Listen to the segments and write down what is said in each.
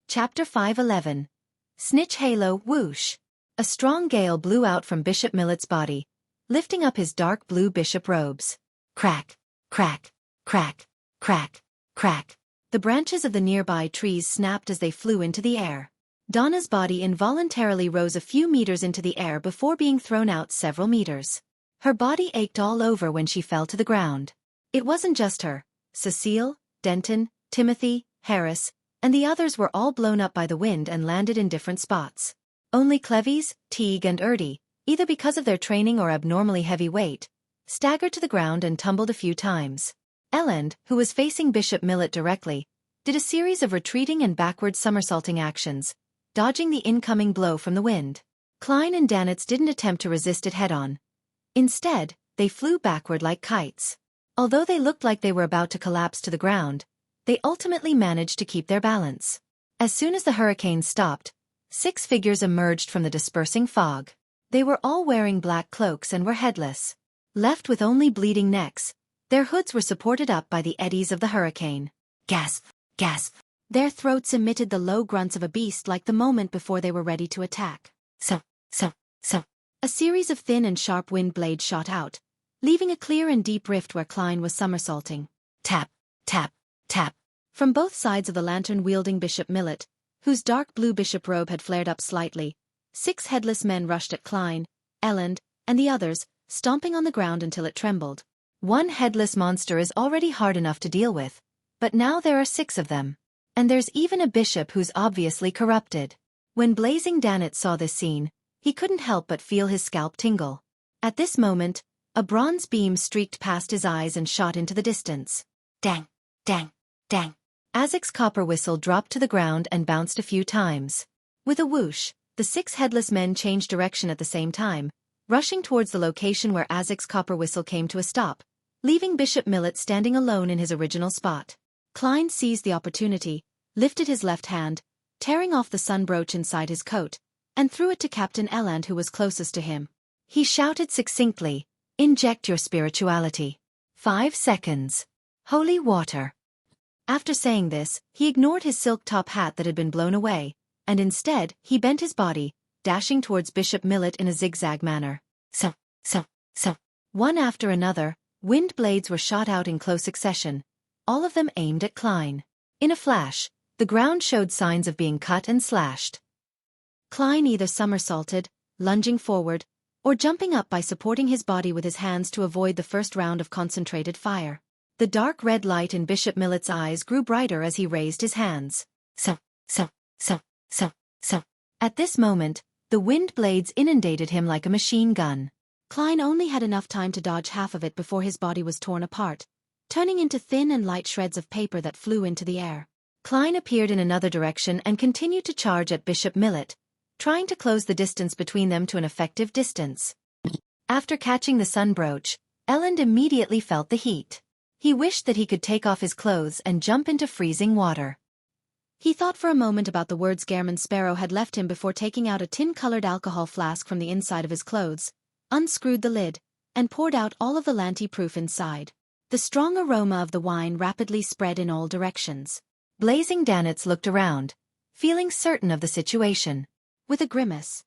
Chapter 511. Snitch Halo Whoosh. A strong gale blew out from Bishop Millet's body, lifting up his dark blue bishop robes. Crack, crack, crack, crack, crack. The branches of the nearby trees snapped as they flew into the air. Donna's body involuntarily rose a few meters into the air before being thrown out several meters. Her body ached all over when she fell to the ground. It wasn't just her. Cecile, Denton, Timothy, Harris, and the others were all blown up by the wind and landed in different spots. Only Cleves, Teague and Erdy, either because of their training or abnormally heavy weight, staggered to the ground and tumbled a few times. Elend, who was facing Bishop Millet directly, did a series of retreating and backward somersaulting actions, dodging the incoming blow from the wind. Klein and Danitz didn't attempt to resist it head-on. Instead, they flew backward like kites. Although they looked like they were about to collapse to the ground, they ultimately managed to keep their balance. As soon as the hurricane stopped, 6 figures emerged from the dispersing fog. They were all wearing black cloaks and were headless. Left with only bleeding necks, their hoods were supported up by the eddies of the hurricane. Gasp, gasp. Their throats emitted the low grunts of a beast like the moment before they were ready to attack. So. A series of thin and sharp wind blades shot out, leaving a clear and deep rift where Klein was somersaulting. Tap, tap, tap. From both sides of the lantern-wielding Bishop Millet, whose dark blue bishop robe had flared up slightly, 6 headless men rushed at Klein, Elend, and the others, stomping on the ground until it trembled. One headless monster is already hard enough to deal with, but now there are 6 of them. And there's even a bishop who's obviously corrupted. When Blazing Danitz saw this scene, he couldn't help but feel his scalp tingle. At this moment, a bronze beam streaked past his eyes and shot into the distance. Dang, dang, dang. Azek's copper whistle dropped to the ground and bounced a few times. With a whoosh, the 6 headless men changed direction at the same time, rushing towards the location where Azek's copper whistle came to a stop, leaving Bishop Millet standing alone in his original spot. Klein seized the opportunity, lifted his left hand, tearing off the sun brooch inside his coat, and threw it to Captain Elend who was closest to him. He shouted succinctly, "Inject your spirituality. 5 seconds. Holy water." After saying this, he ignored his silk top hat that had been blown away, and instead, he bent his body, dashing towards Bishop Millet in a zigzag manner. So. One after another, wind blades were shot out in close succession, all of them aimed at Klein. In a flash, the ground showed signs of being cut and slashed. Klein either somersaulted, lunging forward, or jumping up by supporting his body with his hands to avoid the first round of concentrated fire. The dark red light in Bishop Millet's eyes grew brighter as he raised his hands. So. At this moment, the wind blades inundated him like a machine gun. Klein only had enough time to dodge half of it before his body was torn apart, turning into thin and light shreds of paper that flew into the air. Klein appeared in another direction and continued to charge at Bishop Millet, trying to close the distance between them to an effective distance. After catching the sun brooch, Elend immediately felt the heat. He wished that he could take off his clothes and jump into freezing water. He thought for a moment about the words Gairman Sparrow had left him before taking out a tin-colored alcohol flask from the inside of his clothes, unscrewed the lid, and poured out all of the Lanti-proof inside. The strong aroma of the wine rapidly spread in all directions. Blazing Danitz looked around, feeling certain of the situation. With a grimace,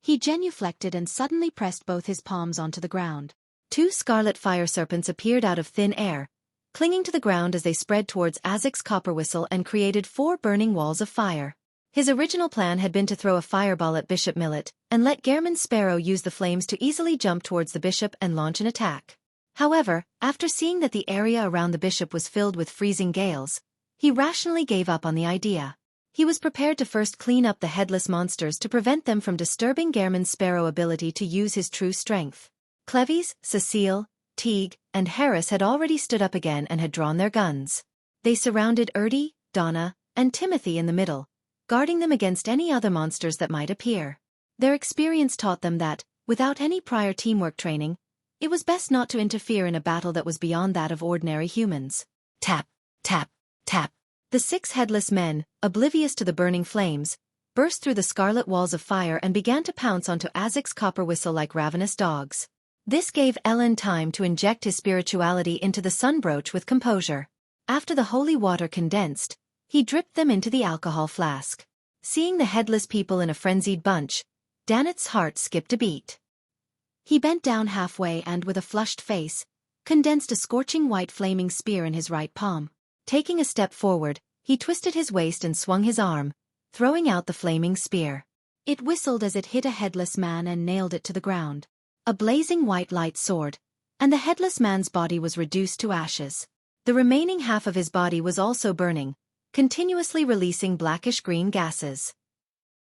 he genuflected and suddenly pressed both his palms onto the ground. 2 scarlet fire serpents appeared out of thin air, clinging to the ground as they spread towards Azek's copper whistle and created 4 burning walls of fire. His original plan had been to throw a fireball at Bishop Millet and let Gairman Sparrow use the flames to easily jump towards the bishop and launch an attack. However, after seeing that the area around the bishop was filled with freezing gales, he rationally gave up on the idea. He was prepared to first clean up the headless monsters to prevent them from disturbing Gairman Sparrow's ability to use his true strength. Cleves, Cecile, Teague, and Harris had already stood up again and had drawn their guns. They surrounded Erdy, Donna, and Timothy in the middle, guarding them against any other monsters that might appear. Their experience taught them that, without any prior teamwork training, it was best not to interfere in a battle that was beyond that of ordinary humans. Tap, tap, tap. The 6 headless men, oblivious to the burning flames, burst through the scarlet walls of fire and began to pounce onto Azek's copper whistle like ravenous dogs. This gave Elend time to inject his spirituality into the sun brooch with composure. After the holy water condensed, He dripped them into the alcohol flask. Seeing the headless people in a frenzied bunch, Danet's heart skipped a beat. He bent down halfway and, with a flushed face, condensed a scorching white flaming spear in his right palm. Taking a step forward, he twisted his waist and swung his arm, throwing out the flaming spear. It whistled as it hit a headless man and nailed it to the ground. A blazing white light soared, and the headless man's body was reduced to ashes. The remaining half of his body was also burning, continuously releasing blackish-green gases.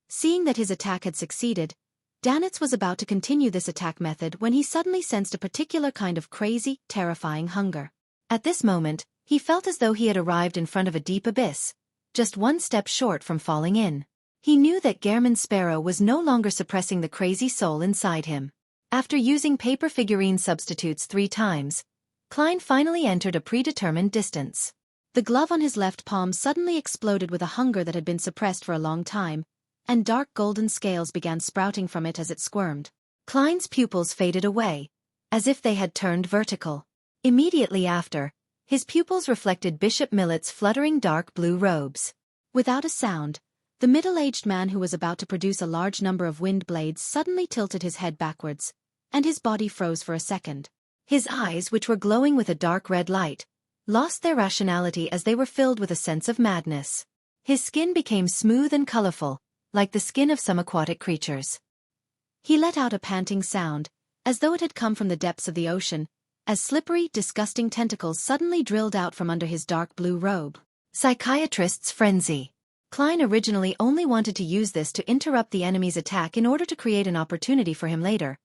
Seeing that his attack had succeeded, Danet was about to continue this attack method when he suddenly sensed a particular kind of crazy, terrifying hunger. At this moment, he felt as though he had arrived in front of a deep abyss, just one step short from falling in. He knew that Gehrman Sparrow was no longer suppressing the crazy soul inside him. After using paper figurine substitutes 3 times, Klein finally entered a predetermined distance. The glove on his left palm suddenly exploded with a hunger that had been suppressed for a long time, and dark golden scales began sprouting from it as it squirmed. Klein's pupils faded away, as if they had turned vertical. Immediately after, his pupils reflected Bishop Millet's fluttering dark blue robes. Without a sound, the middle-aged man who was about to produce a large number of wind blades suddenly tilted his head backwards, and his body froze for a second. His eyes, which were glowing with a dark red light, lost their rationality as they were filled with a sense of madness. His skin became smooth and colorful, like the skin of some aquatic creatures. He let out a panting sound, as though it had come from the depths of the ocean, as slippery, disgusting tentacles suddenly drilled out from under his dark blue robe. Psychiatrist's frenzy. Klein originally only wanted to use this to interrupt the enemy's attack in order to create an opportunity for him later.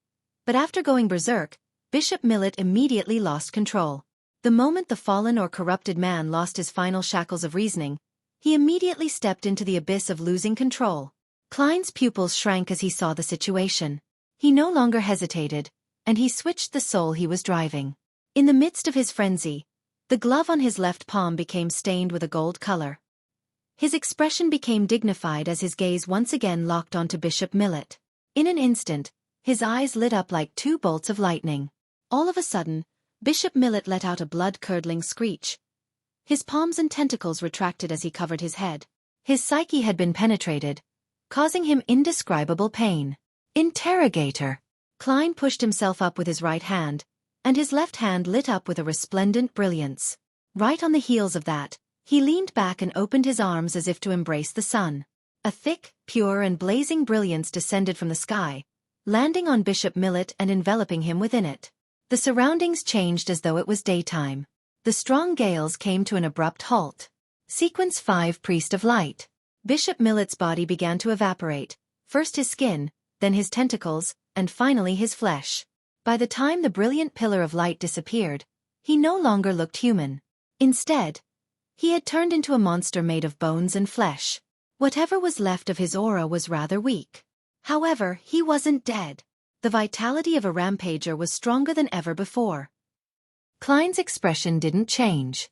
But after going berserk, Bishop Millet immediately lost control. The moment the fallen or corrupted man lost his final shackles of reasoning, he immediately stepped into the abyss of losing control. Klein's pupils shrank as he saw the situation. He no longer hesitated, and he switched the soul he was driving. In the midst of his frenzy, the glove on his left palm became stained with a gold color. His expression became dignified as his gaze once again locked onto Bishop Millet. In an instant, his eyes lit up like 2 bolts of lightning. All of a sudden, Bishop Millet let out a blood-curdling screech. His palms and tentacles retracted as he covered his head. His psyche had been penetrated, causing him indescribable pain. Interrogator. Klein pushed himself up with his right hand, and his left hand lit up with a resplendent brilliance. Right on the heels of that, he leaned back and opened his arms as if to embrace the sun. A thick, pure and blazing brilliance descended from the sky, landing on Bishop Millet and enveloping him within it. The surroundings changed as though it was daytime. The strong gales came to an abrupt halt. Sequence 5, Priest of Light. Bishop Millet's body began to evaporate, first his skin, then his tentacles, and finally his flesh. By the time the brilliant pillar of light disappeared, he no longer looked human. Instead, he had turned into a monster made of bones and flesh. Whatever was left of his aura was rather weak. However, he wasn't dead. The vitality of a rampager was stronger than ever before. Klein's expression didn't change.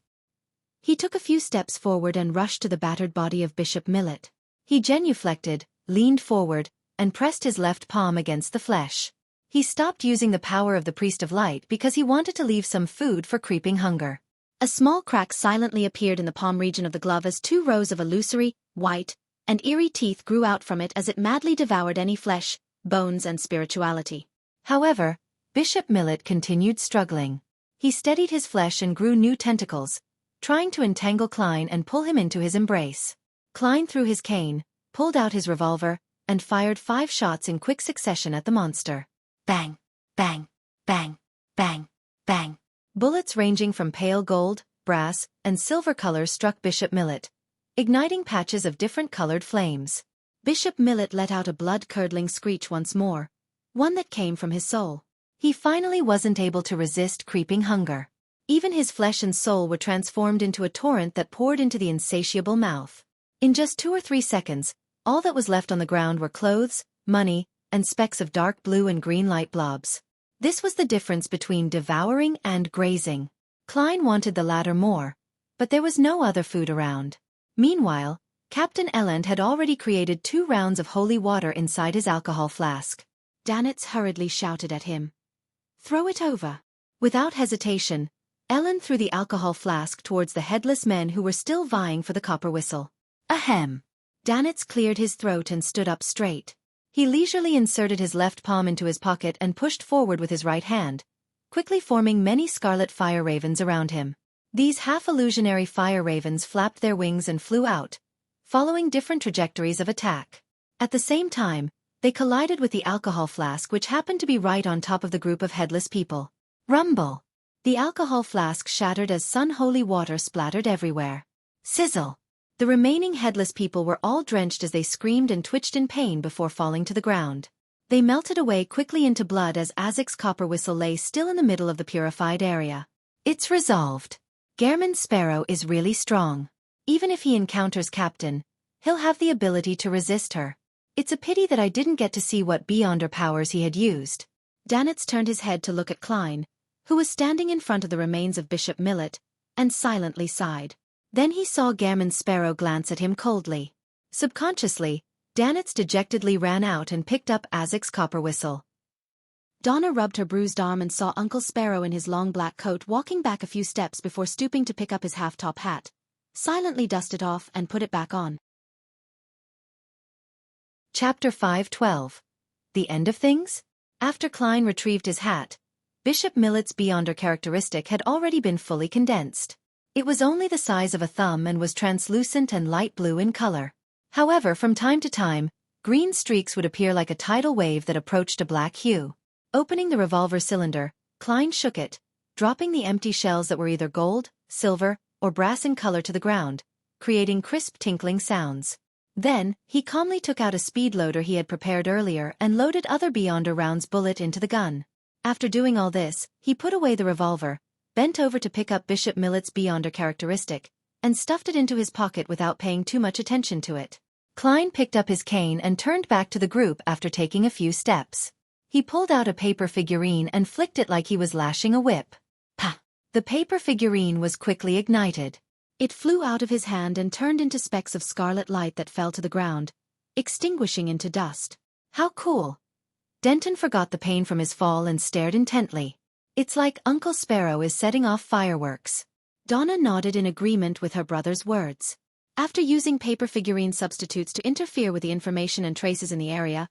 He took a few steps forward and rushed to the battered body of Bishop Millet. He genuflected, leaned forward, and pressed his left palm against the flesh. He stopped using the power of the Priest of Light because he wanted to leave some food for creeping hunger. A small crack silently appeared in the palm region of the glove as 2 rows of illusory, white, and eerie teeth grew out from it as it madly devoured any flesh, bones and spirituality. However, Bishop Millet continued struggling. He steadied his flesh and grew new tentacles, trying to entangle Klein and pull him into his embrace. Klein threw his cane, pulled out his revolver, and fired 5 shots in quick succession at the monster. Bang, bang, bang, bang, bang. Bullets ranging from pale gold, brass, and silver colors struck Bishop Millet, igniting patches of different colored flames. Bishop Millet let out a blood-curdling screech once more, one that came from his soul. He finally wasn't able to resist creeping hunger. Even his flesh and soul were transformed into a torrent that poured into the insatiable mouth. In just 2 or 3 seconds, all that was left on the ground were clothes, money, and specks of dark blue and green light blobs. This was the difference between devouring and grazing. Klein wanted the latter more, but there was no other food around. Meanwhile, Captain Elend had already created 2 rounds of holy water inside his alcohol flask. Danet hurriedly shouted at him. "Throw it over." Without hesitation, Ellen threw the alcohol flask towards the headless men who were still vying for the copper whistle. Ahem. Danitz cleared his throat and stood up straight. He leisurely inserted his left palm into his pocket and pushed forward with his right hand, quickly forming many scarlet fire ravens around him. These half-illusionary fire ravens flapped their wings and flew out, following different trajectories of attack. At the same time, they collided with the alcohol flask which happened to be right on top of the group of headless people. Rumble! The alcohol flask shattered as sun-holy water splattered everywhere. Sizzle! The remaining headless people were all drenched as they screamed and twitched in pain before falling to the ground. They melted away quickly into blood as Azek's copper whistle lay still in the middle of the purified area. It's resolved. Gehrman Sparrow is really strong. Even if he encounters Captain, he'll have the ability to resist her. It's a pity that I didn't get to see what Beyonder powers he had used. Danitz turned his head to look at Klein, who was standing in front of the remains of Bishop Millet, and silently sighed. Then he saw Gehrman Sparrow glance at him coldly. Subconsciously, Danitz dejectedly ran out and picked up Azek's copper whistle. Donna rubbed her bruised arm and saw Uncle Sparrow in his long black coat walking back a few steps before stooping to pick up his half-top hat, silently dust it off and put it back on. Chapter 5:12. The End of Things? After Klein retrieved his hat, Bishop Millet's Beyonder characteristic had already been fully condensed. It was only the size of a thumb and was translucent and light blue in color. However, from time to time, green streaks would appear like a tidal wave that approached a black hue. Opening the revolver cylinder, Klein shook it, dropping the empty shells that were either gold, silver, or brass in color to the ground, creating crisp tinkling sounds. Then, he calmly took out a speed loader he had prepared earlier and loaded other Beyonder rounds bullet into the gun. After doing all this, he put away the revolver, bent over to pick up Bishop Millet's Beyonder characteristic, and stuffed it into his pocket without paying too much attention to it. Klein picked up his cane and turned back to the group after taking a few steps. He pulled out a paper figurine and flicked it like he was lashing a whip. Pa! The paper figurine was quickly ignited. It flew out of his hand and turned into specks of scarlet light that fell to the ground, extinguishing into dust. How cool! Denton forgot the pain from his fall and stared intently. It's like Uncle Sparrow is setting off fireworks. Donna nodded in agreement with her brother's words. After using paper figurine substitutes to interfere with the information and traces in the area,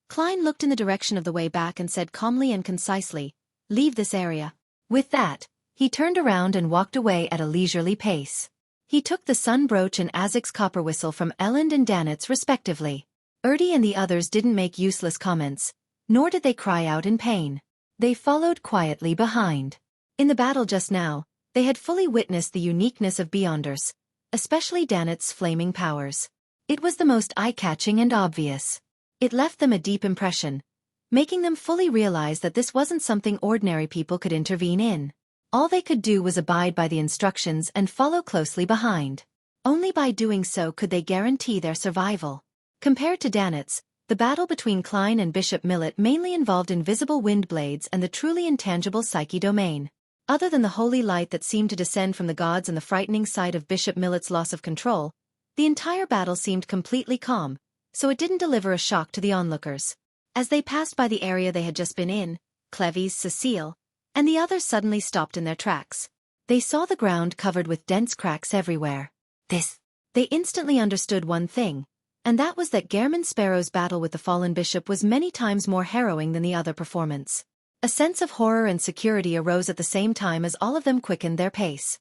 Klein looked in the direction of the way back and said calmly and concisely, "Leave this area." With that, he turned around and walked away at a leisurely pace. He took the sun brooch and Azek's copper whistle from Elend and Danitz respectively. Erdi and the others didn't make useless comments, nor did they cry out in pain. They followed quietly behind. In the battle just now, they had fully witnessed the uniqueness of Beyonders, especially Danitz's flaming powers. It was the most eye-catching and obvious. It left them a deep impression, making them fully realize that this wasn't something ordinary people could intervene in. All they could do was abide by the instructions and follow closely behind. Only by doing so could they guarantee their survival. Compared to Danitz, the battle between Klein and Bishop Millet mainly involved invisible wind blades and the truly intangible psyche domain. Other than the holy light that seemed to descend from the gods and the frightening sight of Bishop Millet's loss of control, the entire battle seemed completely calm, so it didn't deliver a shock to the onlookers. As they passed by the area they had just been in, Cleves, Cecile, and the others suddenly stopped in their tracks. They saw the ground covered with dense cracks everywhere. They instantly understood one thing, and that was that Gehrman Sparrow's battle with the fallen bishop was many times more harrowing than the other performance. A sense of horror and security arose at the same time as all of them quickened their pace.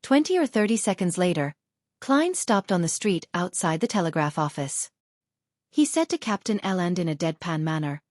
20 or 30 seconds later, Klein stopped on the street outside the telegraph office. He said to Captain Elend in a deadpan manner,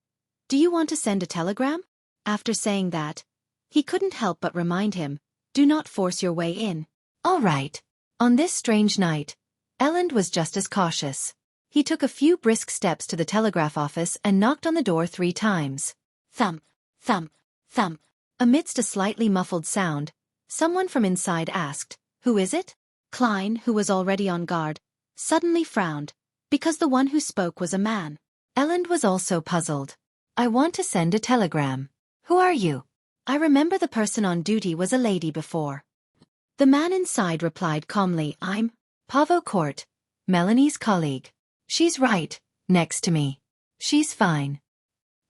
"Do you want to send a telegram?" After saying that, he couldn't help but remind him, "Do not force your way in." All right. On this strange night, Elend was just as cautious. He took a few brisk steps to the telegraph office and knocked on the door 3 times. Thump, thump, thump. Amidst a slightly muffled sound, someone from inside asked, "Who is it?" Klein, who was already on guard, suddenly frowned, because the one who spoke was a man. Elend was also puzzled. "I want to send a telegram." "Who are you?" "I remember the person on duty was a lady before." The man inside replied calmly, "I'm Pavo Court, Melanie's colleague. She's right, next to me. She's fine."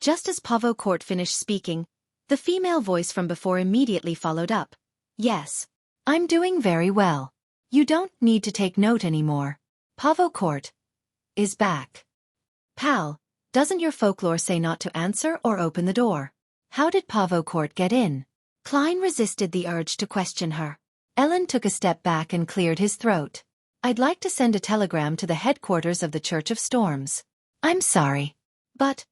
Just as Pavo Court finished speaking, the female voice from before immediately followed up, Yes. I'm doing very well. You don't need to take note anymore. Pavo Court is back. Pal, doesn't your folklore say not to answer or open the door? How did Pavo Court get in? Klein resisted the urge to question her. Ellen took a step back and cleared his throat. I'd like to send a telegram to the headquarters of the Church of Storms. I'm sorry. But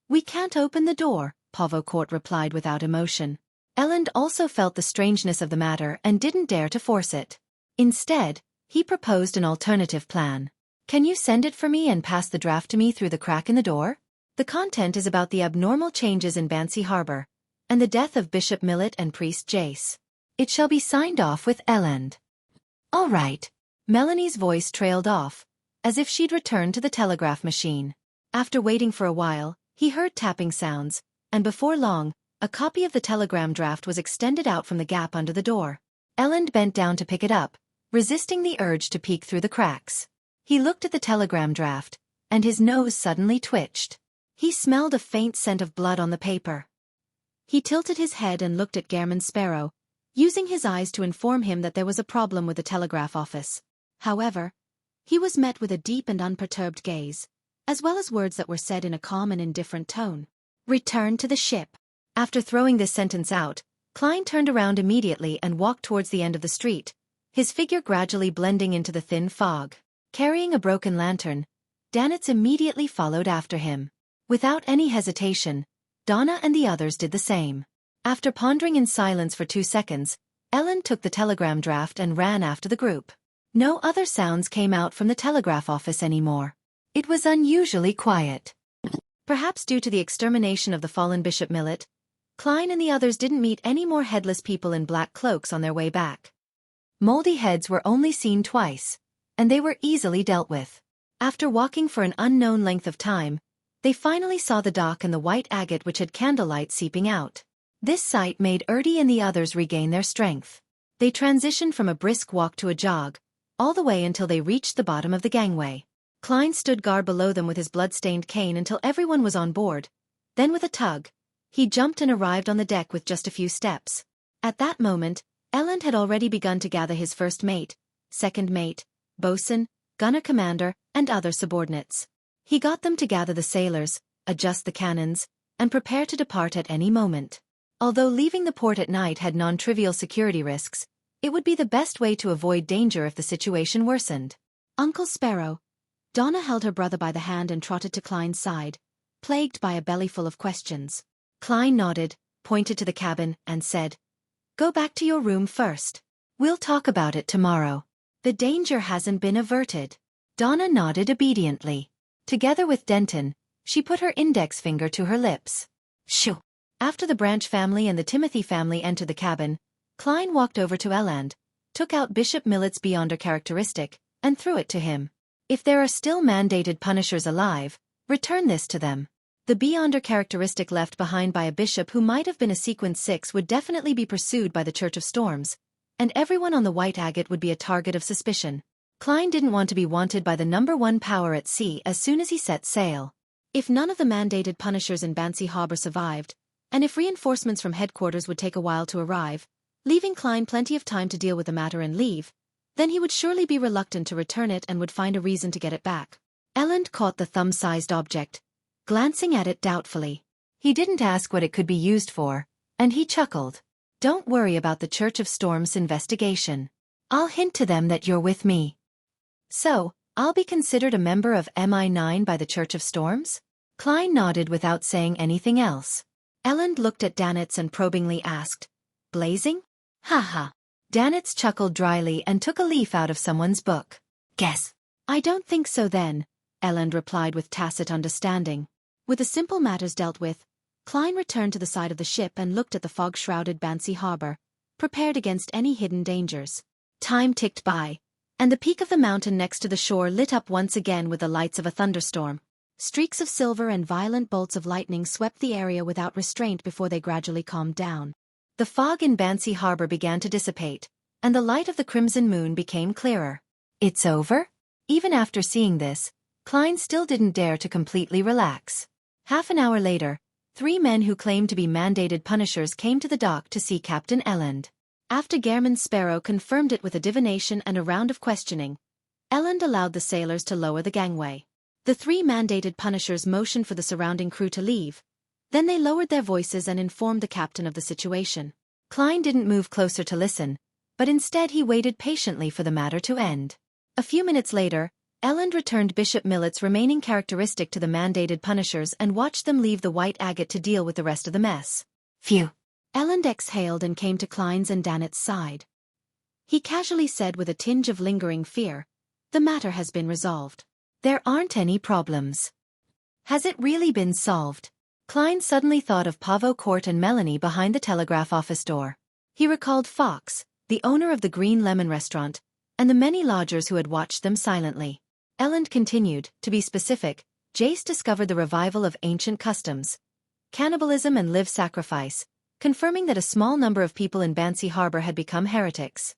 we can't open the door, Pavo Court replied without emotion. Ellen also felt the strangeness of the matter and didn't dare to force it. Instead, he proposed an alternative plan. Can you send it for me and pass the draft to me through the crack in the door? The content is about the abnormal changes in Bancy Harbor, and the death of Bishop Millet and Priest Jace. It shall be signed off with Elend. All right. Melanie's voice trailed off, as if she'd returned to the telegraph machine. After waiting for a while, he heard tapping sounds, and before long, a copy of the telegram draft was extended out from the gap under the door. Elend bent down to pick it up, resisting the urge to peek through the cracks. He looked at the telegram draft, and his nose suddenly twitched. He smelled a faint scent of blood on the paper. He tilted his head and looked at Gairman Sparrow, using his eyes to inform him that there was a problem with the telegraph office. However, he was met with a deep and unperturbed gaze, as well as words that were said in a calm and indifferent tone. Return to the ship. After throwing this sentence out, Klein turned around immediately and walked towards the end of the street, his figure gradually blending into the thin fog. Carrying a broken lantern, Danitz immediately followed after him. Without any hesitation, Donna and the others did the same. After pondering in silence for 2 seconds, Ellen took the telegram draft and ran after the group. No other sounds came out from the telegraph office anymore. It was unusually quiet. Perhaps due to the extermination of the fallen Bishop Millet, Klein and the others didn't meet any more headless people in black cloaks on their way back. Moldy heads were only seen twice, and they were easily dealt with. After walking for an unknown length of time, they finally saw the dock and the white agate which had candlelight seeping out. This sight made Erdy and the others regain their strength. They transitioned from a brisk walk to a jog, all the way until they reached the bottom of the gangway. Klein stood guard below them with his blood-stained cane until everyone was on board. Then with a tug, he jumped and arrived on the deck with just a few steps. At that moment, Elend had already begun to gather his first mate, second mate, bosun, gunner commander, and other subordinates. He got them to gather the sailors, adjust the cannons, and prepare to depart at any moment. Although leaving the port at night had non-trivial security risks, it would be the best way to avoid danger if the situation worsened. Uncle Sparrow. Donna held her brother by the hand and trotted to Klein's side, plagued by a bellyful of questions. Klein nodded, pointed to the cabin, and said, "Go back to your room first. We'll talk about it tomorrow. The danger hasn't been averted." Donna nodded obediently. Together with Denton, she put her index finger to her lips. Shoo! After the Branch family and the Timothy family entered the cabin, Klein walked over to Elend, took out Bishop Millet's Beyonder characteristic, and threw it to him. If there are still mandated punishers alive, return this to them. The Beyonder characteristic left behind by a bishop who might have been a Sequence 6 would definitely be pursued by the Church of Storms, and everyone on the White Agate would be a target of suspicion. Klein didn't want to be wanted by the #1 power at sea as soon as he set sail. If none of the mandated punishers in Bancy Harbor survived, and if reinforcements from headquarters would take a while to arrive, leaving Klein plenty of time to deal with the matter and leave, then he would surely be reluctant to return it and would find a reason to get it back. Elend caught the thumb-sized object, glancing at it doubtfully. He didn't ask what it could be used for, and he chuckled. "Don't worry about the Church of Storms investigation. I'll hint to them that you're with me." "So, I'll be considered a member of MI9 by the Church of Storms?" Klein nodded without saying anything else. Elend looked at Danitz and probingly asked, "Blazing?" "Ha ha." Danitz chuckled dryly and took a leaf out of someone's book. "Guess." "I don't think so then," Elend replied with tacit understanding. With the simple matters dealt with, Klein returned to the side of the ship and looked at the fog-shrouded Bancy Harbor, prepared against any hidden dangers. Time ticked by, and the peak of the mountain next to the shore lit up once again with the lights of a thunderstorm. Streaks of silver and violent bolts of lightning swept the area without restraint before they gradually calmed down. The fog in Bancy Harbor began to dissipate, and the light of the crimson moon became clearer. "It's over?" Even after seeing this, Klein still didn't dare to completely relax. Half an hour later, 3 men who claimed to be mandated punishers came to the dock to see Captain Elend. After Gehrman Sparrow confirmed it with a divination and a round of questioning, Elend allowed the sailors to lower the gangway. The 3 mandated punishers motioned for the surrounding crew to leave. Then they lowered their voices and informed the captain of the situation. Klein didn't move closer to listen, but instead he waited patiently for the matter to end. A few minutes later, Elend returned Bishop Millet's remaining characteristic to the mandated punishers and watched them leave the white agate to deal with the rest of the mess. Phew. Elend exhaled and came to Klein's and Dannett's side. He casually said with a tinge of lingering fear, "The matter has been resolved. There aren't any problems." Has it really been solved? Klein suddenly thought of Pavo Court and Melanie behind the telegraph office door. He recalled Fox, the owner of the Green Lemon restaurant, and the many lodgers who had watched them silently. Elend continued, to be specific, Jace discovered the revival of ancient customs, cannibalism and live sacrifice, confirming that a small number of people in Bansi Harbor had become heretics.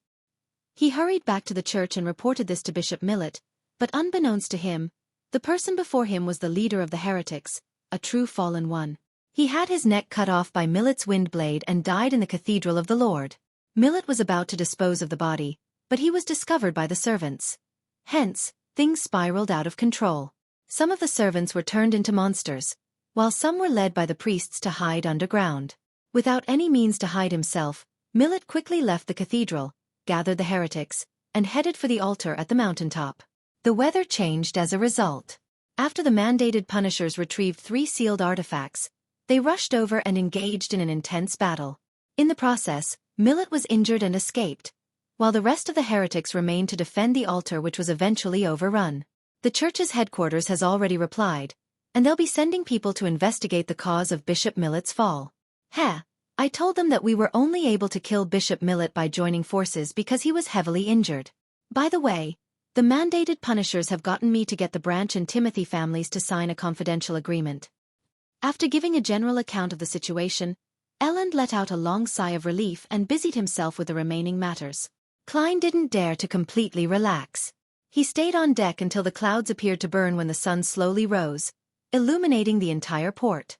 He hurried back to the church and reported this to Bishop Millet, but unbeknownst to him, the person before him was the leader of the heretics, a true fallen one. He had his neck cut off by Millet's wind blade and died in the Cathedral of the Lord. Millet was about to dispose of the body, but he was discovered by the servants. Hence, things spiraled out of control. Some of the servants were turned into monsters, while some were led by the priests to hide underground. Without any means to hide himself, Millet quickly left the cathedral, gathered the heretics, and headed for the altar at the mountaintop. The weather changed as a result. After the mandated punishers retrieved 3 sealed artifacts, they rushed over and engaged in an intense battle. In the process, Millet was injured and escaped, while the rest of the heretics remained to defend the altar, which was eventually overrun. The church's headquarters has already replied, and they'll be sending people to investigate the cause of Bishop Millet's fall. I told them that we were only able to kill Bishop Millet by joining forces because he was heavily injured. By the way, the mandated punishers have gotten me to get the Branch and Timothy families to sign a confidential agreement. After giving a general account of the situation, Elend let out a long sigh of relief and busied himself with the remaining matters. Klein didn't dare to completely relax. He stayed on deck until the clouds appeared to burn when the sun slowly rose, illuminating the entire port.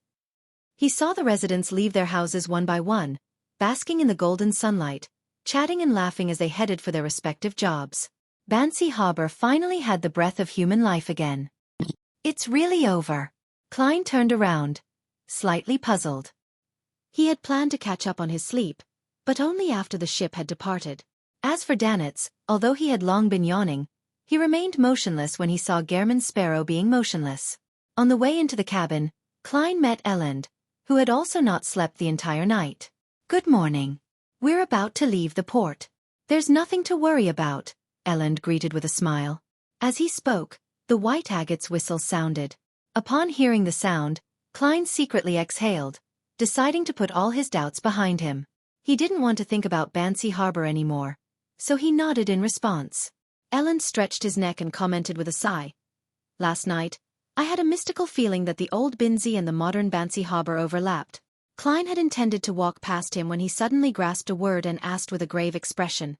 He saw the residents leave their houses one by one, basking in the golden sunlight, chatting and laughing as they headed for their respective jobs. Bansi Harbor finally had the breath of human life again. It's really over. Klein turned around, slightly puzzled. He had planned to catch up on his sleep, but only after the ship had departed. As for Dannett's, although he had long been yawning, he remained motionless when he saw Gehrman Sparrow being motionless. On the way into the cabin, Klein met Elend, who had also not slept the entire night. "Good morning. We're about to leave the port. There's nothing to worry about," Elend greeted with a smile. As he spoke, the white agate's whistle sounded. Upon hearing the sound, Klein secretly exhaled, deciding to put all his doubts behind him. He didn't want to think about Bansi Harbor anymore, so he nodded in response. Elend stretched his neck and commented with a sigh. "Last night, I had a mystical feeling that the old Binzi and the modern Bansi Harbor overlapped." Klein had intended to walk past him when he suddenly grasped a word and asked with a grave expression,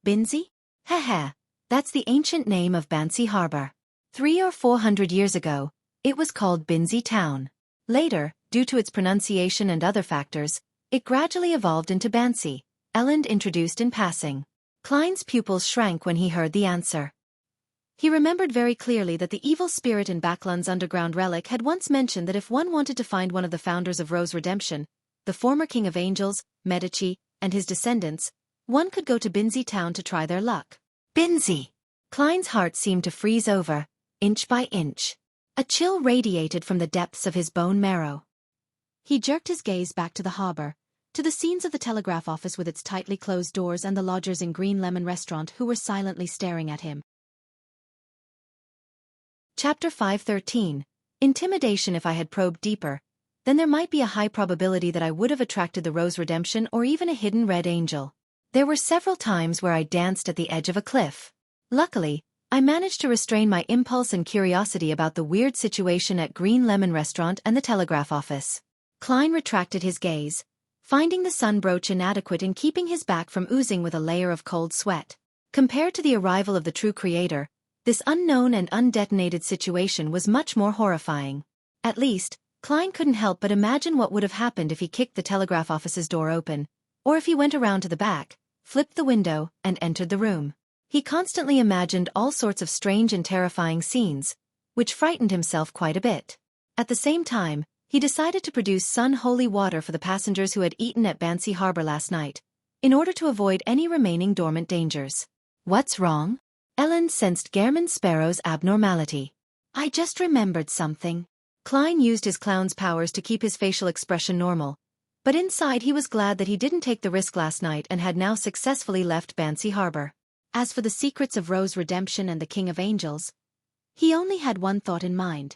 "Binzi? Heh, that's the ancient name of Bansi Harbor. 300 or 400 years ago, it was called Binzi Town. Later, due to its pronunciation and other factors, it gradually evolved into Bansi," Elend introduced in passing. Klein's pupils shrank when he heard the answer. He remembered very clearly that the evil spirit in Backlund's underground relic had once mentioned that if one wanted to find one of the founders of Rose Redemption, the former King of Angels, Medici, and his descendants, one could go to Binzi Town to try their luck. Binzi! Klein's heart seemed to freeze over, inch by inch. A chill radiated from the depths of his bone marrow. He jerked his gaze back to the harbor, to the scenes of the telegraph office with its tightly closed doors and the lodgers in Green Lemon restaurant who were silently staring at him. Chapter 513. Intimidation. If I had probed deeper, then there might be a high probability that I would have attracted the Rose Redemption or even a hidden red angel. There were several times where I danced at the edge of a cliff. Luckily, I managed to restrain my impulse and curiosity about the weird situation at Green Lemon restaurant and the telegraph office. Klein retracted his gaze, finding the sun brooch inadequate in keeping his back from oozing with a layer of cold sweat. Compared to the arrival of the true creator, this unknown and undetonated situation was much more horrifying. At least, Klein couldn't help but imagine what would have happened if he kicked the telegraph office's door open, or if he went around to the back, flipped the window, and entered the room. He constantly imagined all sorts of strange and terrifying scenes, which frightened himself quite a bit. At the same time, he decided to produce sun-holy water for the passengers who had eaten at Bansi Harbor last night, in order to avoid any remaining dormant dangers. What's wrong? Ellen sensed Gehrman Sparrow's abnormality. I just remembered something. Klein used his clown's powers to keep his facial expression normal, but inside he was glad that he didn't take the risk last night and had now successfully left Bansi Harbor. As for the secrets of Rose Redemption and the King of Angels, he only had one thought in mind.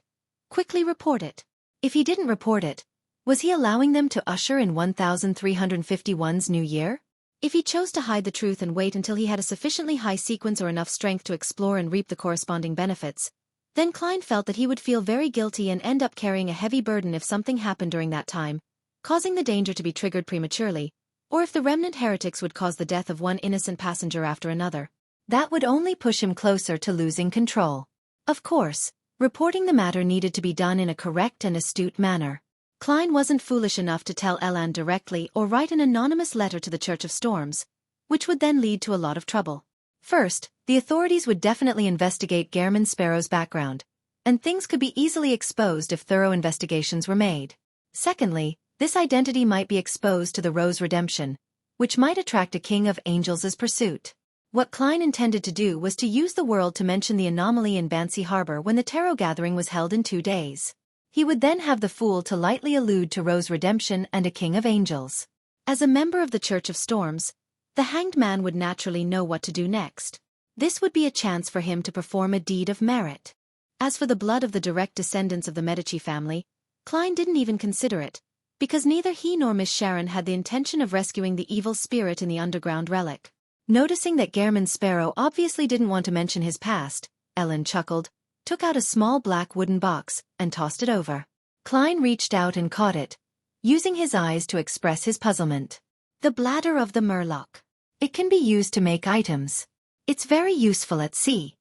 Quickly report it. If he didn't report it, was he allowing them to usher in 1351's new year? If he chose to hide the truth and wait until he had a sufficiently high sequence or enough strength to explore and reap the corresponding benefits, then Klein felt that he would feel very guilty and end up carrying a heavy burden if something happened during that time, causing the danger to be triggered prematurely, or if the remnant heretics would cause the death of one innocent passenger after another. That would only push him closer to losing control. Of course, reporting the matter needed to be done in a correct and astute manner. Klein wasn't foolish enough to tell Elan directly or write an anonymous letter to the Church of Storms, which would then lead to a lot of trouble. First, the authorities would definitely investigate Gehrman Sparrow's background, and things could be easily exposed if thorough investigations were made. Secondly, this identity might be exposed to the Rose Redemption, which might attract a King of Angels' pursuit. What Klein intended to do was to use the world to mention the anomaly in Bansi Harbor when the tarot gathering was held in 2 days. He would then have the fool to lightly allude to Rose Redemption and a King of Angels. As a member of the Church of Storms, the hanged man would naturally know what to do next. This would be a chance for him to perform a deed of merit. As for the blood of the direct descendants of the Medici family, Klein didn't even consider it, because neither he nor Miss Sharon had the intention of rescuing the evil spirit in the underground relic. Noticing that Gehrman Sparrow obviously didn't want to mention his past, Ellen chuckled, took out a small black wooden box, and tossed it over. Klein reached out and caught it, using his eyes to express his puzzlement. The bladder of the Murloc. It can be used to make items. It's very useful at sea.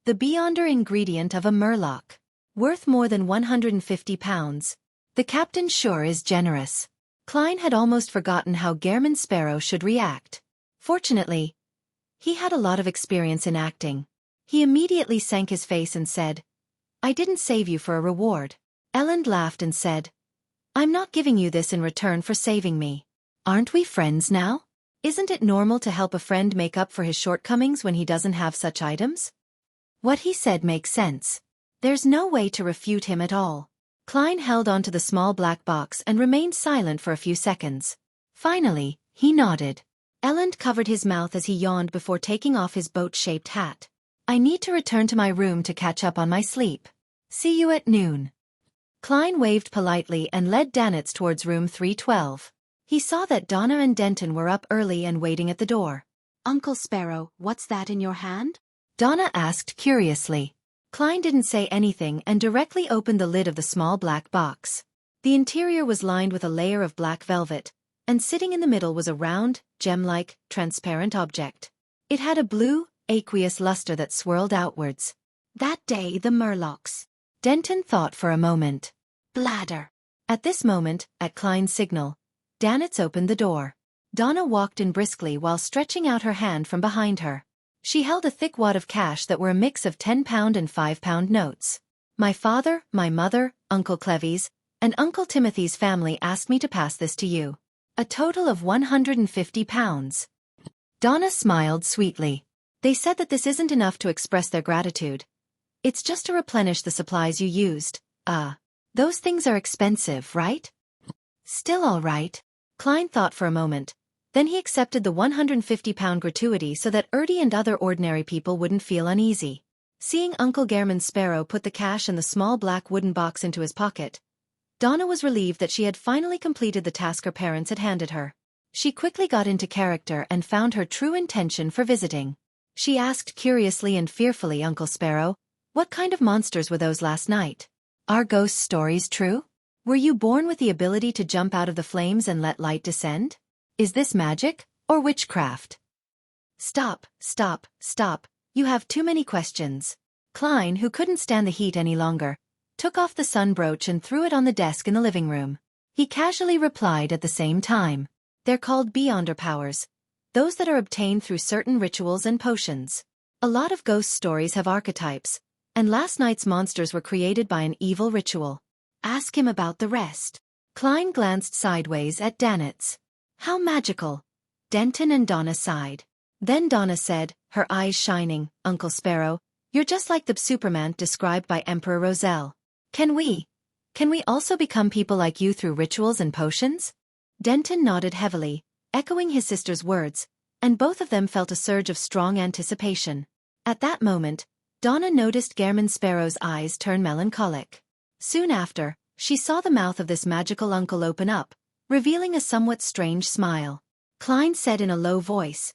The beyonder ingredient of a Murloc. Worth more than 150 pounds. The captain sure is generous. Klein had almost forgotten how Gehrman Sparrow should react. Fortunately, he had a lot of experience in acting. He immediately sank his face and said, I didn't save you for a reward. Ellen laughed and said, I'm not giving you this in return for saving me. Aren't we friends now? Isn't it normal to help a friend make up for his shortcomings when he doesn't have such items? What he said makes sense. There's no way to refute him at all. Klein held onto the small black box and remained silent for a few seconds. Finally, he nodded. Ellen covered his mouth as he yawned before taking off his boat-shaped hat. I need to return to my room to catch up on my sleep. See you at noon. Klein waved politely and led Danitz towards room 312. He saw that Donna and Denton were up early and waiting at the door. Uncle Sparrow, what's that in your hand? Donna asked curiously. Klein didn't say anything and directly opened the lid of the small black box. The interior was lined with a layer of black velvet, and sitting in the middle was a round, gem-like, transparent object. It had a blue, aqueous luster that swirled outwards. That day the Murlocs. Denton thought for a moment. Bladder. At this moment, at Klein's signal, Danitz opened the door. Donna walked in briskly while stretching out her hand from behind her. She held a thick wad of cash that were a mix of £10 and £5 notes. My father, my mother, Uncle Clevy's, and Uncle Timothy's family asked me to pass this to you. A total of £150. Donna smiled sweetly. They said that this isn't enough to express their gratitude. It's just to replenish the supplies you used. Those things are expensive, right? Still all right. Klein thought for a moment. Then he accepted the £150 gratuity so that Ertie and other ordinary people wouldn't feel uneasy. Seeing Uncle Gehrman Sparrow put the cash and the small black wooden box into his pocket, Donna was relieved that she had finally completed the task her parents had handed her. She quickly got into character and found her true intention for visiting. She asked curiously and fearfully, Uncle Sparrow, what kind of monsters were those last night? Are ghost stories true? Were you born with the ability to jump out of the flames and let light descend? Is this magic, or witchcraft? Stop, stop, stop, you have too many questions. Klein, who couldn't stand the heat any longer, took off the sun brooch and threw it on the desk in the living room. He casually replied at the same time. They're called Beyonder powers. those that are obtained through certain rituals and potions. A lot of ghost stories have archetypes, and last night's monsters were created by an evil ritual. Ask him about the rest. Klein glanced sideways at Danitz. How magical. Denton and Donna sighed. Then Donna said, her eyes shining, Uncle Sparrow, you're just like the Superman described by Emperor Roselle. Can we also become people like you through rituals and potions? Denton nodded heavily, echoing his sister's words, and both of them felt a surge of strong anticipation. At that moment, Donna noticed Gehrman Sparrow's eyes turn melancholic. Soon after, she saw the mouth of this magical uncle open up, revealing a somewhat strange smile. Klein said in a low voice,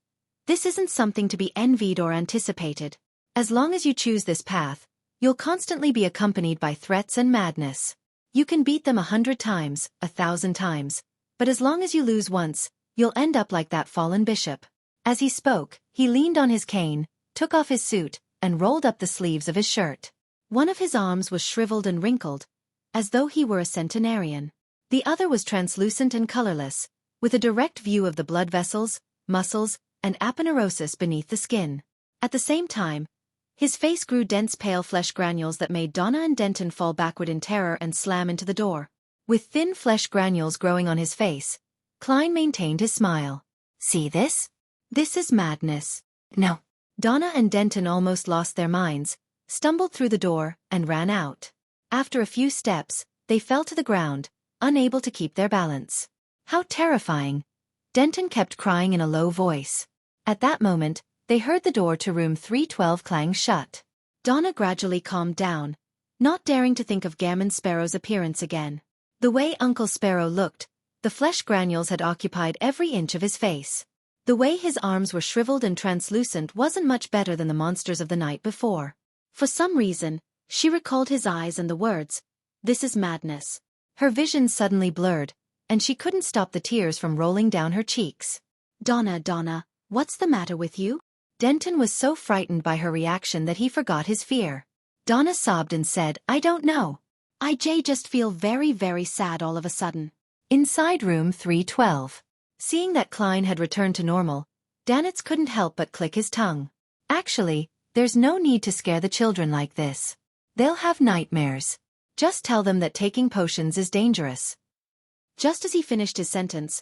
"This isn't something to be envied or anticipated. As long as you choose this path, you'll constantly be accompanied by threats and madness. You can beat them 100 times, 1,000 times, but as long as you lose once, you'll end up like that fallen bishop." As he spoke, he leaned on his cane, took off his suit, and rolled up the sleeves of his shirt. One of his arms was shriveled and wrinkled, as though he were a centenarian. The other was translucent and colorless, with a direct view of the blood vessels, muscles, and aponeurosis beneath the skin. At the same time, his face grew dense pale flesh granules that made Donna and Denton fall backward in terror and slam into the door. With thin flesh granules growing on his face, Klein maintained his smile. "See this? This is madness." "No." Donna and Denton almost lost their minds, stumbled through the door, and ran out. After a few steps, they fell to the ground, unable to keep their balance. How terrifying! Denton kept crying in a low voice. At that moment, they heard the door to room 312 clang shut. Donna gradually calmed down, not daring to think of Gehrman Sparrow's appearance again. The way Uncle Sparrow looked, the flesh granules had occupied every inch of his face. The way his arms were shriveled and translucent wasn't much better than the monsters of the night before. For some reason, she recalled his eyes and the words, "This is madness." Her vision suddenly blurred, and she couldn't stop the tears from rolling down her cheeks. Donna, what's the matter with you?" Denton was so frightened by her reaction that he forgot his fear. Donna sobbed and said, "I don't know. I just feel very, very sad all of a sudden." Inside room 312. Seeing that Klein had returned to normal, Danitz couldn't help but click his tongue. "Actually, there's no need to scare the children like this. They'll have nightmares. Just tell them that taking potions is dangerous." Just as he finished his sentence,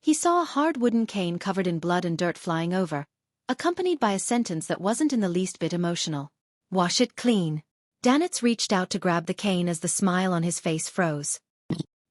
he saw a hard wooden cane covered in blood and dirt flying over, accompanied by a sentence that wasn't in the least bit emotional. "Wash it clean." Danitz reached out to grab the cane as the smile on his face froze.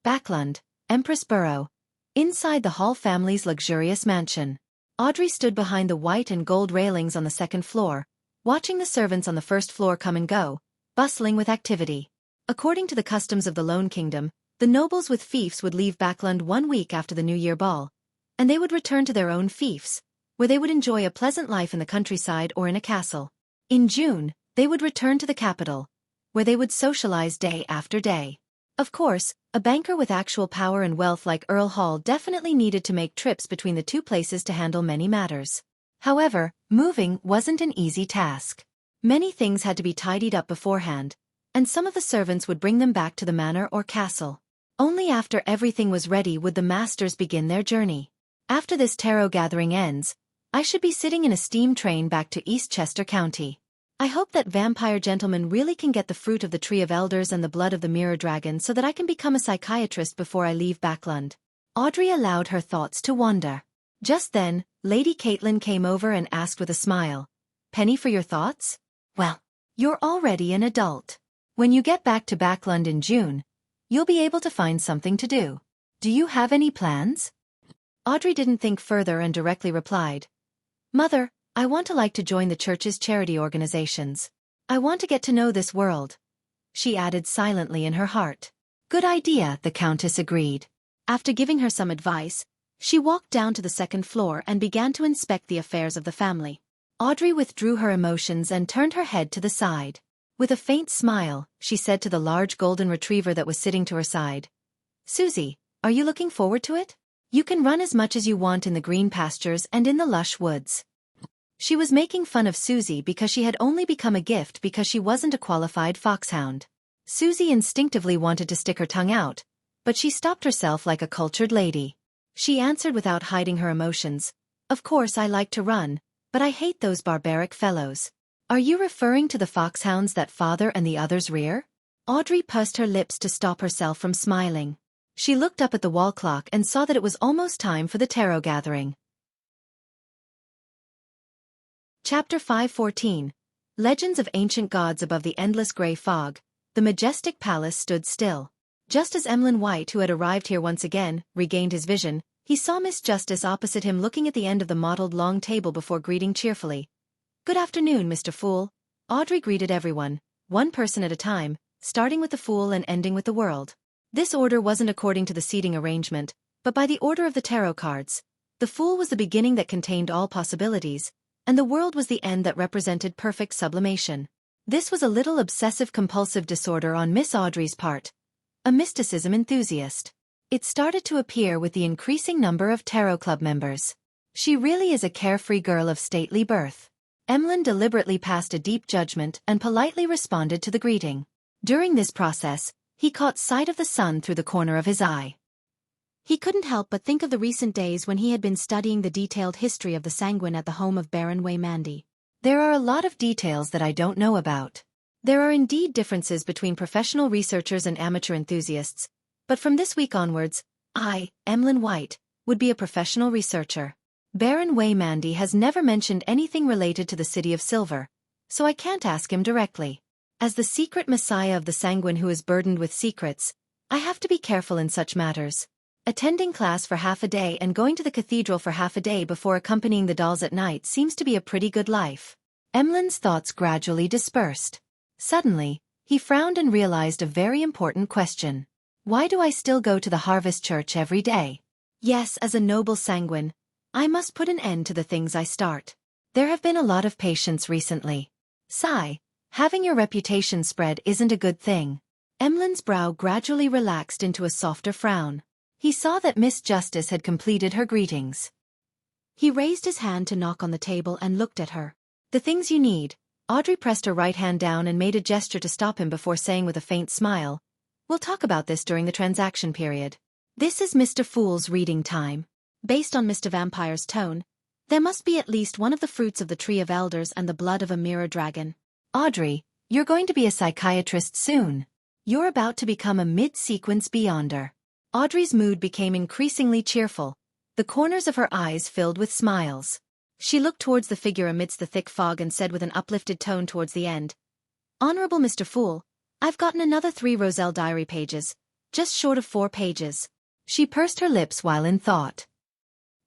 Backlund, Empress Borough. Inside the Hall family's luxurious mansion. Audrey stood behind the white and gold railings on the second floor, watching the servants on the first floor come and go, bustling with activity. According to the customs of the Lone Kingdom, the nobles with fiefs would leave Backlund 1 week after the New Year ball, and they would return to their own fiefs, where they would enjoy a pleasant life in the countryside or in a castle. In June, they would return to the capital, where they would socialize day after day. Of course, a banker with actual power and wealth like Earl Hall definitely needed to make trips between the two places to handle many matters. However, moving wasn't an easy task. Many things had to be tidied up beforehand, and some of the servants would bring them back to the manor or castle. Only after everything was ready would the masters begin their journey. After this tarot gathering ends, I should be sitting in a steam train back to Eastchester County. I hope that vampire gentleman really can get the fruit of the Tree of Elders and the blood of the Mirror Dragon so that I can become a psychiatrist before I leave Backlund. Audrey allowed her thoughts to wander. Just then, Lady Caitlin came over and asked with a smile, "Penny for your thoughts? Well, you're already an adult. When you get back to Backlund in June, you'll be able to find something to do. Do you have any plans?" Audrey didn't think further and directly replied, "Mother, I want to join the church's charity organizations. I want to get to know this world," she added silently in her heart. "Good idea," the Countess agreed. After giving her some advice, she walked down to the second floor and began to inspect the affairs of the family. Audrey withdrew her emotions and turned her head to the side. With a faint smile, she said to the large golden retriever that was sitting to her side, "Susie, are you looking forward to it? You can run as much as you want in the green pastures and in the lush woods." She was making fun of Susie because she had only become a gift because she wasn't a qualified foxhound. Susie instinctively wanted to stick her tongue out, but she stopped herself like a cultured lady. She answered without hiding her emotions, Of course I like to run, but I hate those barbaric fellows. Are you referring to the foxhounds that father and the others rear? Audrey pursed her lips to stop herself from smiling. She looked up at the wall clock and saw that it was almost time for the tarot gathering. Chapter 5:14. Legends of Ancient Gods. Above the endless grey fog, the majestic palace stood still. Just as Emlyn White, who had arrived here once again, regained his vision, he saw Miss Justice opposite him looking at the end of the mottled long table before greeting cheerfully. "Good afternoon, Mr. Fool." Audrey greeted everyone, one person at a time, starting with the Fool and ending with the World. This order wasn't according to the seating arrangement, but by the order of the tarot cards. The Fool was the beginning that contained all possibilities, and the World was the end that represented perfect sublimation. This was a little obsessive-compulsive disorder on Miss Audrey's part, a mysticism enthusiast. It started to appear with the increasing number of tarot club members. She really is a carefree girl of stately birth. Emlyn deliberately passed a deep judgment and politely responded to the greeting. During this process, he caught sight of the sun through the corner of his eye. He couldn't help but think of the recent days when he had been studying the detailed history of the Sanguine at the home of Baron Waymandi. There are a lot of details that I don't know about. There are indeed differences between professional researchers and amateur enthusiasts, but from this week onwards, I, Emlyn White, would be a professional researcher. Baron Waymandi has never mentioned anything related to the City of Silver, so I can't ask him directly. As the secret messiah of the Sanguine who is burdened with secrets, I have to be careful in such matters. Attending class for half a day and going to the cathedral for half a day before accompanying the dolls at night seems to be a pretty good life. Emlyn's thoughts gradually dispersed. Suddenly, he frowned and realized a very important question. Why do I still go to the Harvest Church every day? Yes, as a noble Sanguine, I must put an end to the things I start. There have been a lot of patients recently. Sigh, having your reputation spread isn't a good thing. Emlyn's brow gradually relaxed into a softer frown. He saw that Miss Justice had completed her greetings. He raised his hand to knock on the table and looked at her. "The things you need." Audrey pressed her right hand down and made a gesture to stop him before saying with a faint smile, "We'll talk about this during the transaction period. This is Mr. Fool's reading time." Based on Mr. Vampire's tone, there must be at least one of the fruits of the Tree of Elders and the blood of a mirror dragon. "Audrey, you're going to be a psychiatrist soon. You're about to become a mid-sequence beyonder." Audrey's mood became increasingly cheerful. The corners of her eyes filled with smiles. She looked towards the figure amidst the thick fog and said with an uplifted tone towards the end, "Honorable Mr. Fool, I've gotten another 3 Roselle diary pages, just short of 4 pages. She pursed her lips while in thought.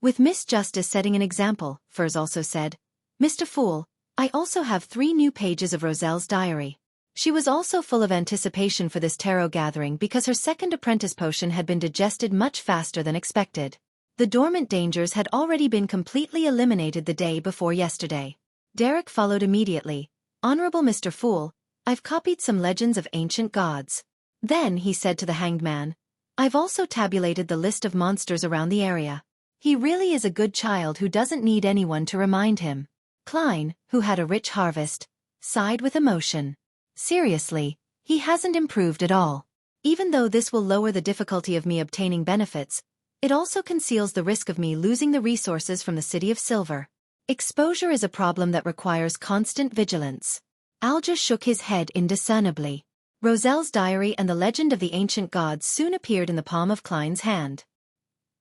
"With Miss Justice setting an example," Furs also said, "Mr. Fool, I also have 3 new pages of Roselle's diary." She was also full of anticipation for this tarot gathering because her second apprentice potion had been digested much faster than expected. The dormant dangers had already been completely eliminated the day before yesterday. Derek followed immediately. "Honorable Mr. Fool, I've copied some legends of ancient gods." Then he said to the hanged man, "I've also tabulated the list of monsters around the area." He really is a good child who doesn't need anyone to remind him. Klein, who had a rich harvest, sighed with emotion. Seriously, he hasn't improved at all. Even though this will lower the difficulty of me obtaining benefits, it also conceals the risk of me losing the resources from the City of Silver. Exposure is a problem that requires constant vigilance. Alja shook his head indiscernibly. Roselle's diary and the legend of the ancient gods soon appeared in the palm of Klein's hand.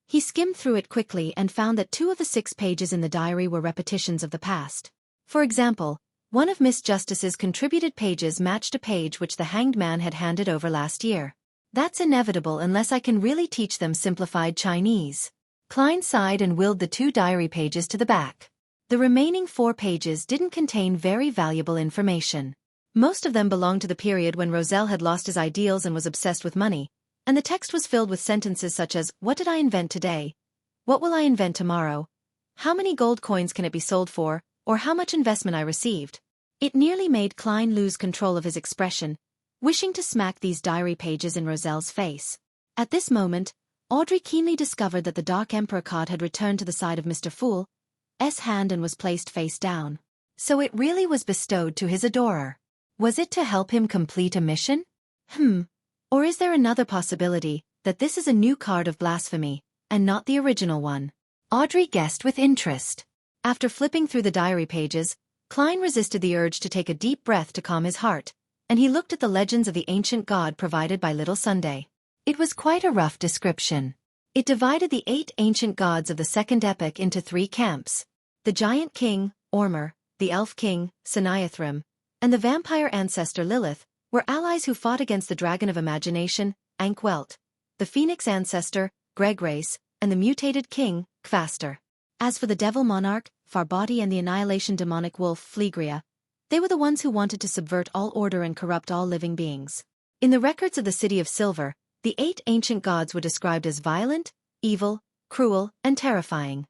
He skimmed through it quickly and found that 2 of the 6 pages in the diary were repetitions of the past. For example, one of Miss Justice's contributed pages matched a page which the hanged man had handed over last year. That's inevitable unless I can really teach them simplified Chinese. Klein sighed and willed the 2 diary pages to the back. The remaining 4 pages didn't contain very valuable information. Most of them belonged to the period when Roselle had lost his ideals and was obsessed with money, and the text was filled with sentences such as, "What did I invent today? What will I invent tomorrow? How many gold coins can it be sold for, or how much investment I received?" It nearly made Klein lose control of his expression, wishing to smack these diary pages in Roselle's face. At this moment, Audrey keenly discovered that the Dark Emperor card had returned to the side of Mr. Fool's hand and was placed face down. So it really was bestowed to his adorer. Was it to help him complete a mission? Or is there another possibility, that this is a new card of blasphemy, and not the original one? Audrey guessed with interest. After flipping through the diary pages, Klein resisted the urge to take a deep breath to calm his heart, and he looked at the legends of the ancient god provided by Little Sunday. It was quite a rough description. It divided the 8 ancient gods of the Second Epoch into 3 camps. The giant king, Ormur, the elf king, Seniathrim, and the vampire ancestor Lilith were allies who fought against the dragon of imagination, Ankwelt, the phoenix ancestor, Gregrace, and the mutated king, Kvaster. As for the devil monarch, Farbati, and the annihilation demonic wolf, Flegria, they were the ones who wanted to subvert all order and corrupt all living beings. In the records of the City of Silver, the 8 ancient gods were described as violent, evil, cruel, and terrifying.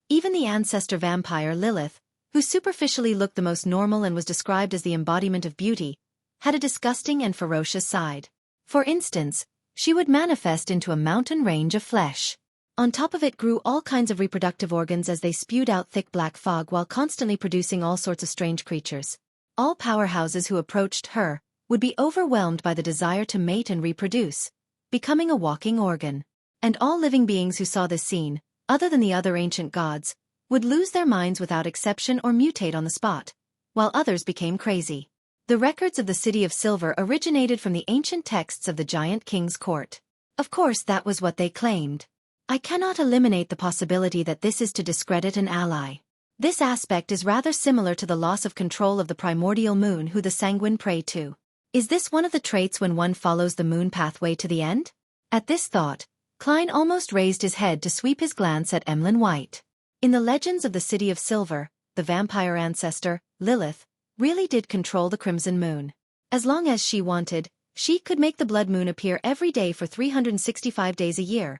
Even the ancestor vampire Lilith, who superficially looked the most normal and was described as the embodiment of beauty, had a disgusting and ferocious side. For instance, she would manifest into a mountain range of flesh. On top of it grew all kinds of reproductive organs as they spewed out thick black fog while constantly producing all sorts of strange creatures. All powerhouses who approached her would be overwhelmed by the desire to mate and reproduce, becoming a walking organ. And all living beings who saw this scene, other than the other ancient gods, would lose their minds without exception or mutate on the spot, while others became crazy. The records of the City of Silver originated from the ancient texts of the giant king's court. Of course, that was what they claimed. I cannot eliminate the possibility that this is to discredit an ally. This aspect is rather similar to the loss of control of the primordial moon who the sanguine pray to. Is this one of the traits when one follows the moon pathway to the end? At this thought, Klein almost raised his head to sweep his glance at Emlyn White. In the legends of the City of Silver, the vampire ancestor, Lilith, really did control the crimson moon. As long as she wanted, she could make the blood moon appear every day for 365 days a year,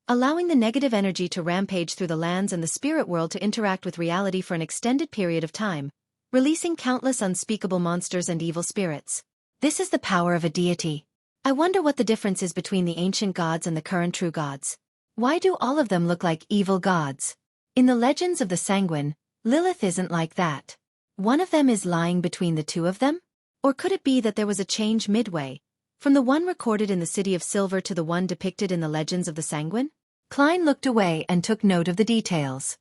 allowing the negative energy to rampage through the lands and the spirit world to interact with reality for an extended period of time, releasing countless unspeakable monsters and evil spirits. This is the power of a deity. I wonder what the difference is between the ancient gods and the current true gods. Why do all of them look like evil gods? In the legends of the Sanguine, Lilith isn't like that. One of them is lying between the two of them? Or could it be that there was a change midway, from the one recorded in the City of Silver to the one depicted in the legends of the Sanguine? Klein looked away and took note of the details.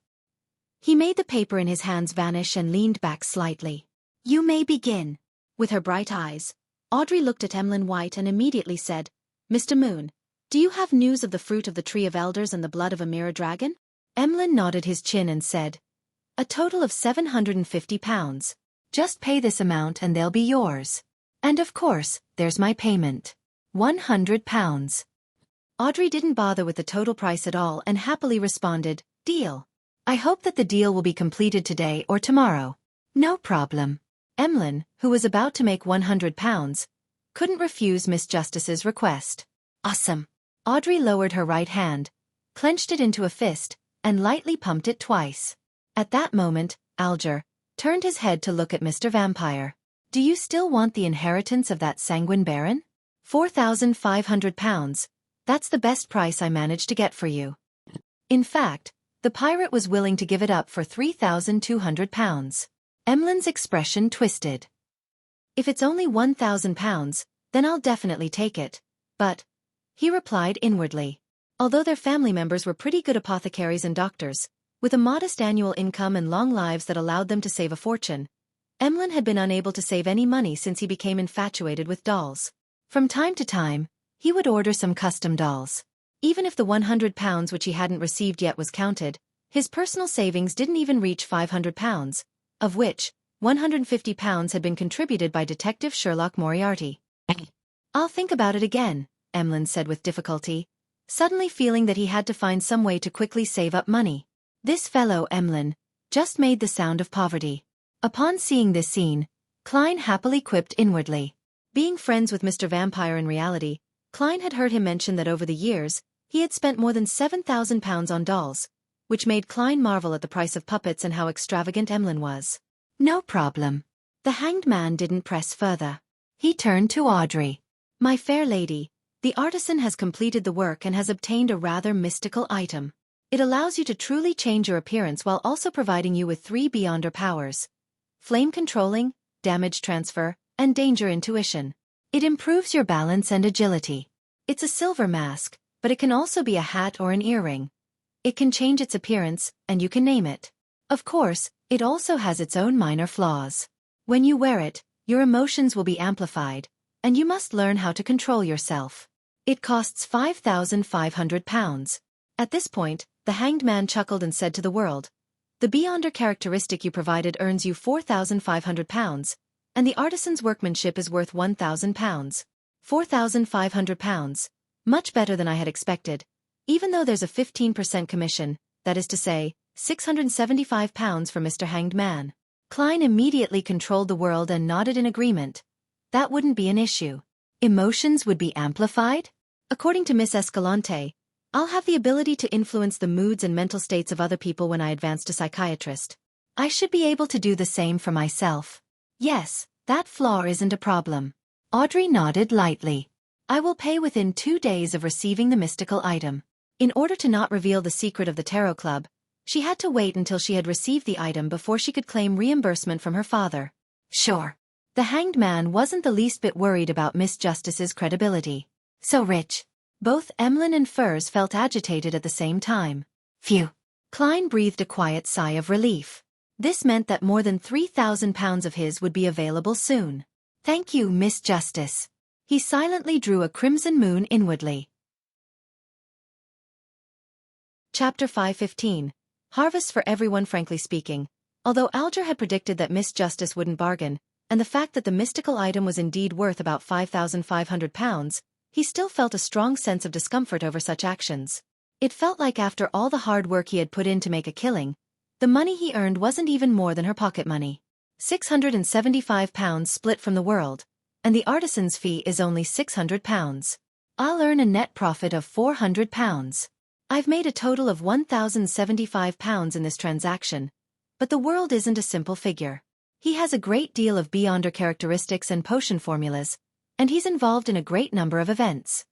He made the paper in his hands vanish and leaned back slightly. You may begin. With her bright eyes, Audrey looked at Emlyn White and immediately said, Mr. Moon, do you have news of the fruit of the Tree of Elders and the blood of a mirror dragon? Emlyn nodded his chin and said, a total of 750 pounds. Just pay this amount and they'll be yours. And of course, there's my payment. 100 pounds. Audrey didn't bother with the total price at all and happily responded, deal. I hope that the deal will be completed today or tomorrow. No problem. Emlyn, who was about to make 100 pounds, couldn't refuse Miss Justice's request. Awesome. Audrey lowered her right hand, clenched it into a fist, and lightly pumped it twice. At that moment, Alger turned his head to look at Mr. Vampire. Do you still want the inheritance of that sanguine baron? 4,500 pounds. That's the best price I managed to get for you. In fact, the pirate was willing to give it up for 3,200 pounds. Emlyn's expression twisted. If it's only 1,000 pounds, then I'll definitely take it. But, he replied inwardly. Although their family members were pretty good apothecaries and doctors, with a modest annual income and long lives that allowed them to save a fortune, Emlyn had been unable to save any money since he became infatuated with dolls. From time to time, he would order some custom dolls. Even if the 100 pounds which he hadn't received yet was counted, his personal savings didn't even reach 500 pounds, of which 150 pounds had been contributed by Detective Sherlock Moriarty. I'll think about it again, Emlyn said with difficulty, suddenly feeling that he had to find some way to quickly save up money. This fellow, Emlyn, just made the sound of poverty. Upon seeing this scene, Klein happily quipped inwardly. Being friends with Mr. Vampire in reality, Klein had heard him mention that over the years, he had spent more than 7,000 pounds on dolls, which made Klein marvel at the price of puppets and how extravagant Emlyn was. No problem. The hanged man didn't press further. He turned to Audrey. My fair lady, the artisan has completed the work and has obtained a rather mystical item. It allows you to truly change your appearance while also providing you with 3 Beyonder powers: flame controlling, damage transfer, and danger intuition. It improves your balance and agility. It's a silver mask, but it can also be a hat or an earring. It can change its appearance, and you can name it. Of course, it also has its own minor flaws. When you wear it, your emotions will be amplified, and you must learn how to control yourself. It costs £5,500. At this point, the Hanged Man chuckled and said to the world, "The Beyonder characteristic you provided earns you £4,500, and the artisan's workmanship is worth £1,000. £4,500. Much better than I had expected. Even though there's a 15% commission, that is to say, £675 for Mr. Hanged Man." Klein immediately controlled the world and nodded in agreement. That wouldn't be an issue. Emotions would be amplified? According to Miss Escalante, I'll have the ability to influence the moods and mental states of other people when I advance to psychiatrist. I should be able to do the same for myself. Yes, that flaw isn't a problem. Audrey nodded lightly. I will pay within 2 days of receiving the mystical item. In order to not reveal the secret of the Tarot Club, she had to wait until she had received the item before she could claim reimbursement from her father. Sure. The Hanged Man wasn't the least bit worried about Miss Justice's credibility. So rich. Both Emlyn and Furs felt agitated at the same time. Phew. Klein breathed a quiet sigh of relief. This meant that more than £3,000 of his would be available soon. Thank you, Miss Justice. He silently drew a crimson moon inwardly. Chapter 5:15. Harvest for everyone. Frankly speaking, although Alger had predicted that Miss Justice wouldn't bargain, and the fact that the mystical item was indeed worth about £5,500, he still felt a strong sense of discomfort over such actions. It felt like after all the hard work he had put in to make a killing, the money he earned wasn't even more than her pocket money. £675 split from the world, and the artisan's fee is only £600. I'll earn a net profit of £400. I've made a total of £1,075 in this transaction, but the world isn't a simple figure. He has a great deal of Beyonder characteristics and potion formulas, and he's involved in a great number of events.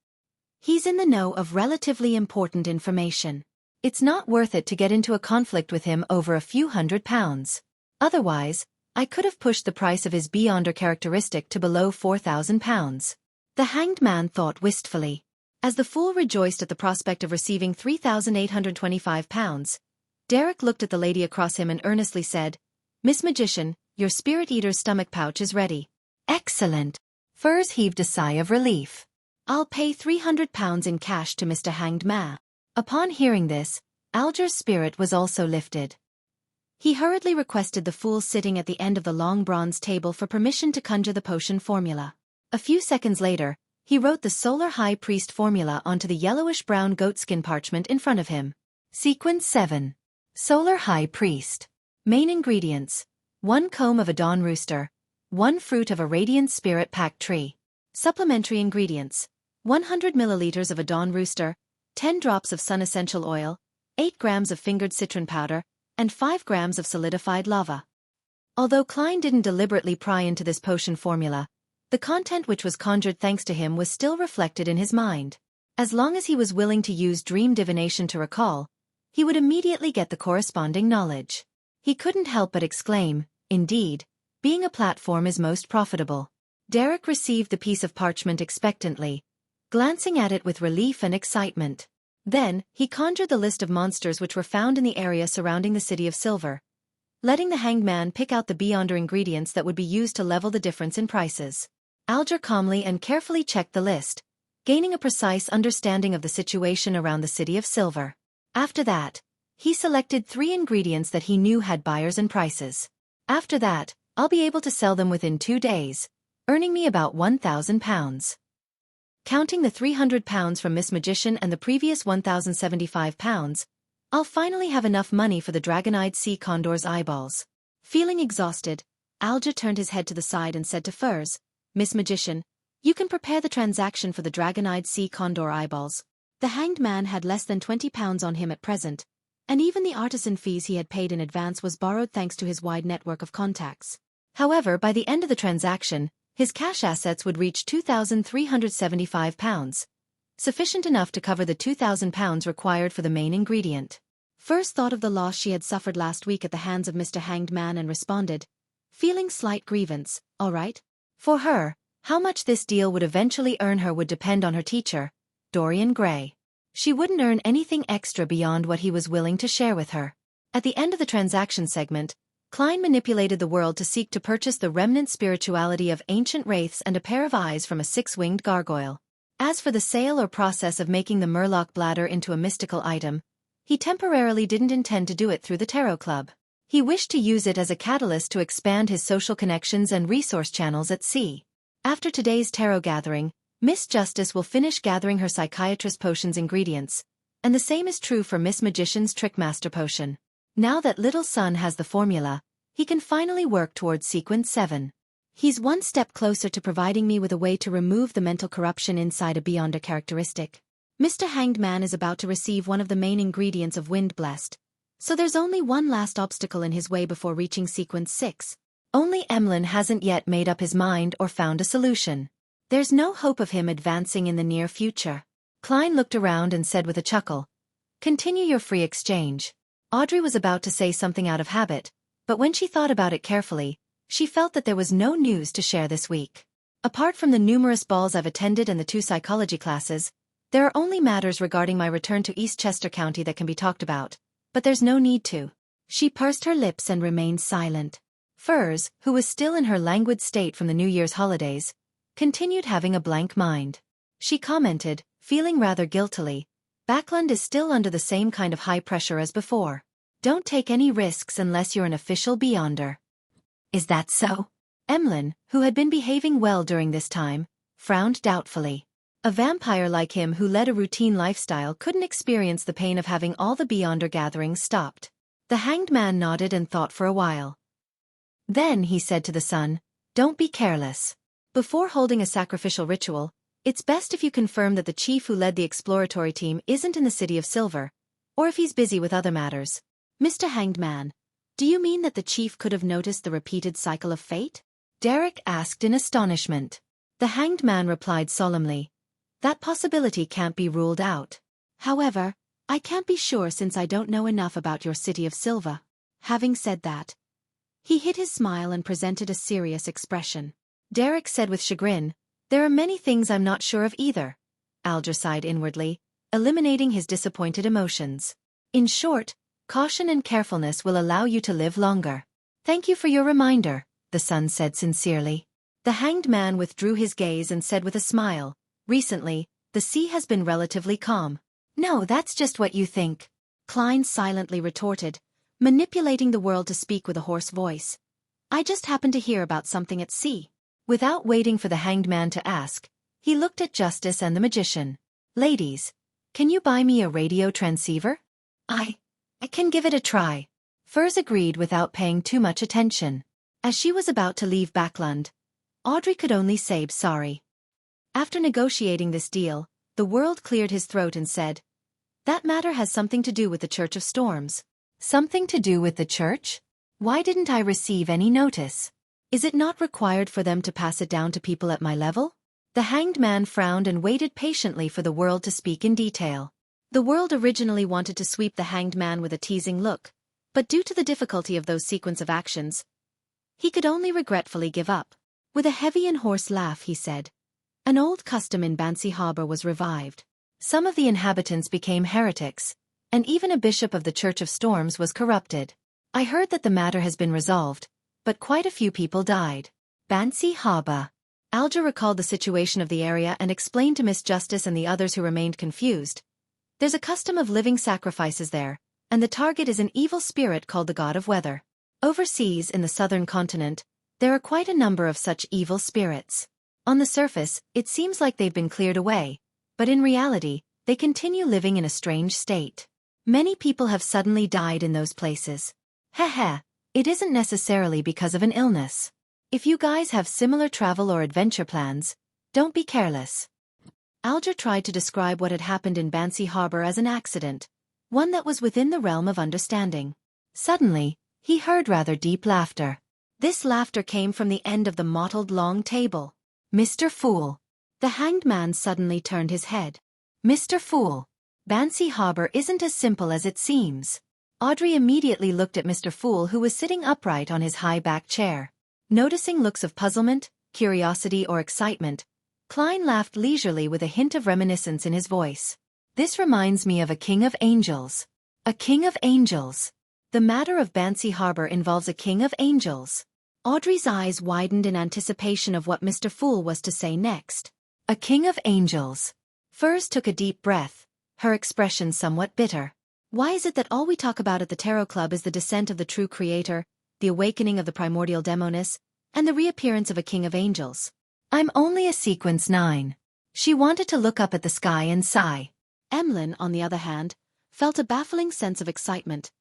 He's in the know of relatively important information. It's not worth it to get into a conflict with him over a few £100s. Otherwise, I could have pushed the price of his Beyonder characteristic to below £4,000. The Hanged Man thought wistfully. As the fool rejoiced at the prospect of receiving £3,825, Derek looked at the lady across him and earnestly said, "Miss Magician, your Spirit Eater's stomach pouch is ready." Excellent. Furs heaved a sigh of relief. I'll pay £300 in cash to Mr. Hanged Man. Upon hearing this, Alger's spirit was also lifted. He hurriedly requested the fool sitting at the end of the long bronze table for permission to conjure the potion formula. A few seconds later, he wrote the Solar High Priest formula onto the yellowish-brown goatskin parchment in front of him. Sequence 7. Solar High Priest. Main ingredients: 1 comb of a dawn rooster, 1 fruit of a radiant spirit pack tree. Supplementary ingredients: 100 milliliters of a dawn rooster, 10 drops of sun essential oil, 8 grams of fingered citron powder, and 5 grams of solidified lava. Although Klein didn't deliberately pry into this potion formula, the content which was conjured thanks to him was still reflected in his mind. As long as he was willing to use dream divination to recall, he would immediately get the corresponding knowledge. He couldn't help but exclaim, indeed, being a platform is most profitable. Derek received the piece of parchment expectantly, glancing at it with relief and excitement. Then, he conjured the list of monsters which were found in the area surrounding the City of Silver, letting the Hanged Man pick out the Beyonder ingredients that would be used to level the difference in prices. Alger calmly and carefully checked the list, gaining a precise understanding of the situation around the City of Silver. After that, he selected 3 ingredients that he knew had buyers and prices. After that, I'll be able to sell them within 2 days, earning me about £1,000. Counting the £300 from Miss Magician and the previous £1,075, I'll finally have enough money for the dragon-eyed sea condor's eyeballs. Feeling exhausted, Alger turned his head to the side and said to Furs, "Miss Magician, you can prepare the transaction for the dragon-eyed sea condor eyeballs." The Hanged Man had less than £20 on him at present, and even the artisan fees he had paid in advance was borrowed thanks to his wide network of contacts. However, by the end of the transaction, his cash assets would reach £2,375, sufficient enough to cover the £2,000 required for the main ingredient. First thought of the loss she had suffered last week at the hands of Mr. Hanged Man and responded, feeling slight grievance, all right. For her, how much this deal would eventually earn her would depend on her teacher, Dorian Gray. She wouldn't earn anything extra beyond what he was willing to share with her. At the end of the transaction segment, Klein manipulated the world to seek to purchase the remnant spirituality of ancient wraiths and a pair of eyes from a six-winged gargoyle. As for the sale or process of making the Murloc bladder into a mystical item, he temporarily didn't intend to do it through the Tarot Club. He wished to use it as a catalyst to expand his social connections and resource channels at sea. After today's tarot gathering, Miss Justice will finish gathering her Psychiatrist Potion's ingredients, and the same is true for Miss Magician's Trickmaster Potion. Now that Little Sun has the formula, he can finally work towards Sequence 7. He's one step closer to providing me with a way to remove the mental corruption inside a Beyonder characteristic. Mr. Hanged Man is about to receive one of the main ingredients of Wind Blessed, so there's only one last obstacle in his way before reaching Sequence 6. Only Emlyn hasn't yet made up his mind or found a solution. There's no hope of him advancing in the near future. Klein looked around and said with a chuckle, "Continue your free exchange." Audrey was about to say something out of habit, but when she thought about it carefully, she felt that there was no news to share this week. Apart from the numerous balls I've attended and the 2 psychology classes, there are only matters regarding my return to Eastchester County that can be talked about, but there's no need to. She pursed her lips and remained silent. Furs, who was still in her languid state from the New Year's holidays, continued having a blank mind. She commented, feeling rather guiltily, "Backland is still under the same kind of high pressure as before. Don't take any risks unless you're an official Beyonder." "Is that so?" Emlyn, who had been behaving well during this time, frowned doubtfully. A vampire like him who led a routine lifestyle couldn't experience the pain of having all the Beyonder gatherings stopped. The Hanged Man nodded and thought for a while. Then he said to the sun, "Don't be careless. Before holding a sacrificial ritual, it's best if you confirm that the chief who led the exploratory team isn't in the City of Silver, or if he's busy with other matters." "Mr. Hanged Man, do you mean that the chief could have noticed the repeated cycle of fate?" Derek asked in astonishment. The Hanged Man replied solemnly, "That possibility can't be ruled out. However, I can't be sure since I don't know enough about your City of Silver." Having said that, he hid his smile and presented a serious expression. Derek said with chagrin, "There are many things I'm not sure of either." Alger sighed inwardly, eliminating his disappointed emotions. "In short, caution and carefulness will allow you to live longer." "Thank you for your reminder," the sun said sincerely. The Hanged Man withdrew his gaze and said with a smile, "Recently, the sea has been relatively calm." "No, that's just what you think," Klein silently retorted, manipulating the world to speak with a hoarse voice. "I just happened to hear about something at sea." Without waiting for the Hanged Man to ask, he looked at Justice and the Magician. "Ladies, can you buy me a radio transceiver?" I can give it a try." Furs agreed without paying too much attention. As she was about to leave Backland, Audrey could only say sorry. After negotiating this deal, the world cleared his throat and said, "That matter has something to do with the Church of Storms." "Something to do with the church? Why didn't I receive any notice? Is it not required for them to pass it down to people at my level?" The Hanged Man frowned and waited patiently for the world to speak in detail. The world originally wanted to sweep the Hanged Man with a teasing look, but due to the difficulty of those sequence of actions, he could only regretfully give up. With a heavy and hoarse laugh he said, "An old custom in Bancy Harbor was revived. Some of the inhabitants became heretics, and even a bishop of the Church of Storms was corrupted. I heard that the matter has been resolved, but quite a few people died." Bancy Harbor. Alger recalled the situation of the area and explained to Miss Justice and the others who remained confused. "There's a custom of living sacrifices there, and the target is an evil spirit called the God of Weather. Overseas in the southern continent, there are quite a number of such evil spirits. On the surface, it seems like they've been cleared away, but in reality, they continue living in a strange state. Many people have suddenly died in those places. Heh, it isn't necessarily because of an illness. If you guys have similar travel or adventure plans, don't be careless." Alger tried to describe what had happened in Bancy Harbor as an accident, one that was within the realm of understanding. Suddenly, he heard rather deep laughter. This laughter came from the end of the mottled long table. "Mr. Fool." The Hanged Man suddenly turned his head. "Mr. Fool, Bancy Harbor isn't as simple as it seems." Audrey immediately looked at Mr. Fool, who was sitting upright on his high-backed chair. Noticing looks of puzzlement, curiosity or excitement, Klein laughed leisurely with a hint of reminiscence in his voice. This reminds me of a king of angels. A king of angels. The matter of Bansi Harbor involves a king of angels. Audrey's eyes widened in anticipation of what Mr. Fool was to say next. A king of angels. Furs took a deep breath, her expression somewhat bitter. Why is it that all we talk about at the Tarot Club is the descent of the true creator, the awakening of the primordial demoness, and the reappearance of a king of angels? I'm only a sequence 9. She wanted to look up at the sky and sigh. Emlyn, on the other hand, felt a baffling sense of excitement,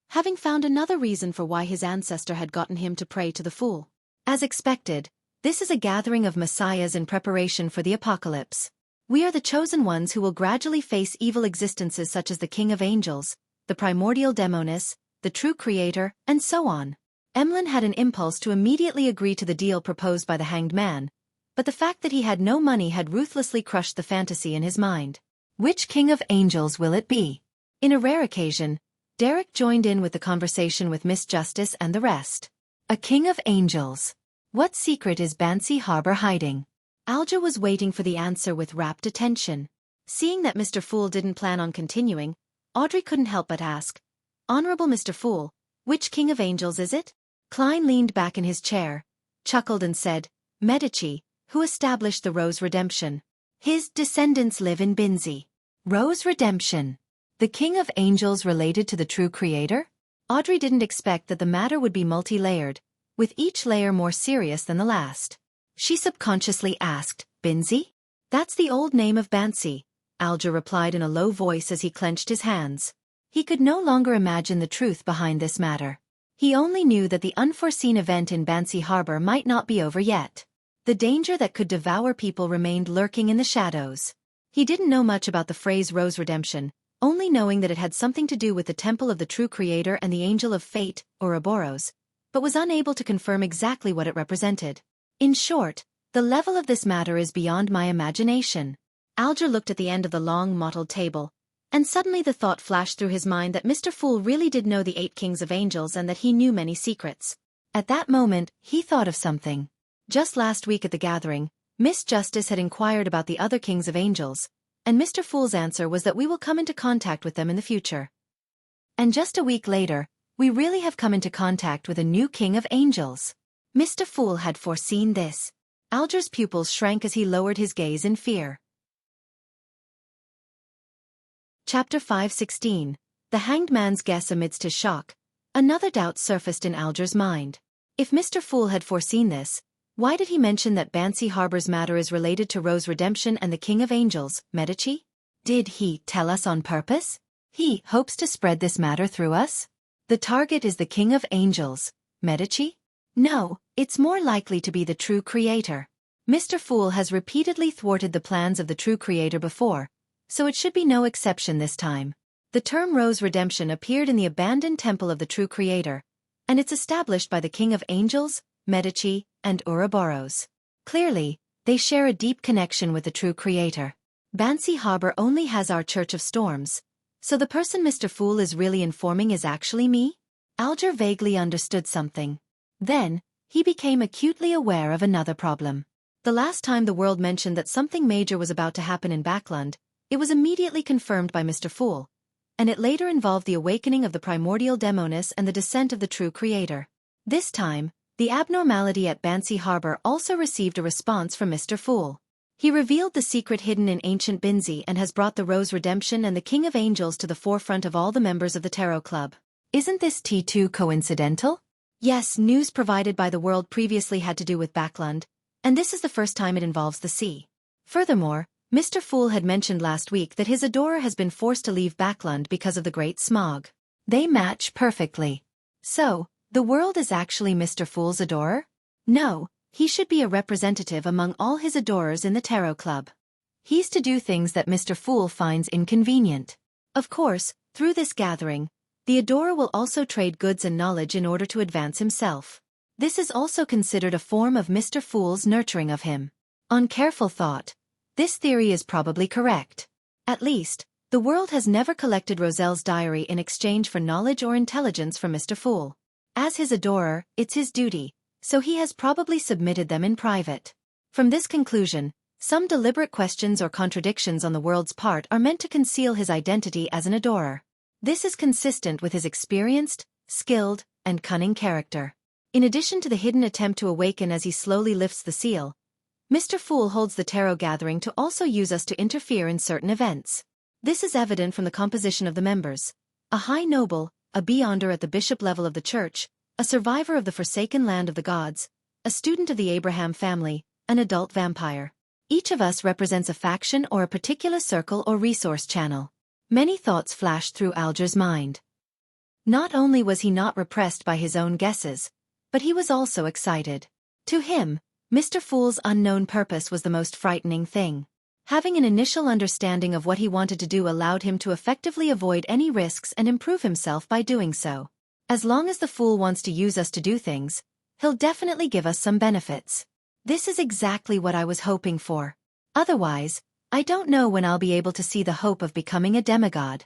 having found another reason for why his ancestor had gotten him to pray to the Fool. As expected, this is a gathering of messiahs in preparation for the apocalypse. We are the chosen ones who will gradually face evil existences such as the King of Angels, the primordial demoness, the true creator, and so on. Emlyn had an impulse to immediately agree to the deal proposed by the hanged man, but the fact that he had no money had ruthlessly crushed the fantasy in his mind. Which King of Angels will it be? In a rare occasion, Derek joined in with the conversation with Miss Justice and the rest. A King of Angels. What secret is Bansi Harbor hiding? Alja was waiting for the answer with rapt attention. Seeing that Mr. Fool didn't plan on continuing, Audrey couldn't help but ask, "Honorable Mr. Fool, which King of Angels is it?" Klein leaned back in his chair, chuckled and said, "Medici, who established the Rose Redemption. His descendants live in Binzi." Rose Redemption. The King of Angels related to the true creator? Audrey didn't expect that the matter would be multi-layered, with each layer more serious than the last. She subconsciously asked, "Binzi?" "That's the old name of Bansi," Alja replied in a low voice as he clenched his hands. He could no longer imagine the truth behind this matter. He only knew that the unforeseen event in Bansi Harbor might not be over yet. The danger that could devour people remained lurking in the shadows. He didn't know much about the phrase Rose Redemption, only knowing that it had something to do with the Temple of the True Creator and the Angel of Fate, Ouroboros, but was unable to confirm exactly what it represented. In short, the level of this matter is beyond my imagination. Alger looked at the end of the long mottled table, and suddenly the thought flashed through his mind that Mr. Fool really did know the 8 kings of angels and that he knew many secrets. At that moment, he thought of something. Just last week at the gathering, Miss Justice had inquired about the other kings of angels, and Mr. Fool's answer was that we will come into contact with them in the future. And just a week later, we really have come into contact with a new king of angels. Mr. Fool had foreseen this. Alger's pupils shrank as he lowered his gaze in fear. Chapter 5:16. The Hanged Man's Guess. Amidst his shock, another doubt surfaced in Alger's mind. If Mr. Fool had foreseen this, why did he mention that Bansi Harbor's matter is related to Rose Redemption and the King of Angels, Medici? Did he tell us on purpose? He hopes to spread this matter through us? The target is the King of Angels, Medici? No, it's more likely to be the true creator. Mr. Fool has repeatedly thwarted the plans of the true creator before, so it should be no exception this time. The term Rose Redemption appeared in the abandoned temple of the true creator, and it's established by the King of Angels, Medici, and Ouroboros. Clearly, they share a deep connection with the true creator. Bansi Harbor only has our Church of Storms, so the person Mr. Fool is really informing is actually me? Alger vaguely understood something. Then, he became acutely aware of another problem. The last time the world mentioned that something major was about to happen in Backland, it was immediately confirmed by Mr. Fool, and it later involved the awakening of the primordial demoness and the descent of the true creator. This time, the abnormality at Bansi Harbor also received a response from Mr. Fool. He revealed the secret hidden in ancient Binzi and has brought the Rose Redemption and the King of Angels to the forefront of all the members of the Tarot Club. Isn't this too coincidental? Yes, news provided by the world previously had to do with Backland, and this is the first time it involves the sea. Furthermore, Mr. Fool had mentioned last week that his adorer has been forced to leave Backland because of the Great Smog. They match perfectly. So, the world is actually Mr. Fool's adorer? No, he should be a representative among all his adorers in the Tarot Club. He's to do things that Mr. Fool finds inconvenient. Of course, through this gathering, the adorer will also trade goods and knowledge in order to advance himself. This is also considered a form of Mr. Fool's nurturing of him. On careful thought, this theory is probably correct. At least, the world has never collected Roselle's diary in exchange for knowledge or intelligence from Mr. Fool. As his adorer, it's his duty, so he has probably submitted them in private. From this conclusion, Some deliberate questions or contradictions on the world's part are meant to conceal his identity as an adorer. This is consistent with his experienced, skilled, and cunning character. In addition to the hidden attempt to awaken as he slowly lifts the seal, Mr. Fool holds the tarot gathering to also use us to interfere in certain events. This is evident from the composition of the members. A high noble, a beyonder at the bishop level of the church, a survivor of the forsaken land of the gods, a student of the Abraham family, an adult vampire. Each of us represents a faction or a particular circle or resource channel. Many thoughts flashed through Alger's mind. Not only was he not repressed by his own guesses, but he was also excited. To him, Mr. Fool's unknown purpose was the most frightening thing. Having an initial understanding of what he wanted to do allowed him to effectively avoid any risks and improve himself by doing so. As long as the Fool wants to use us to do things, he'll definitely give us some benefits. This is exactly what I was hoping for. Otherwise, I don't know when I'll be able to see the hope of becoming a demigod.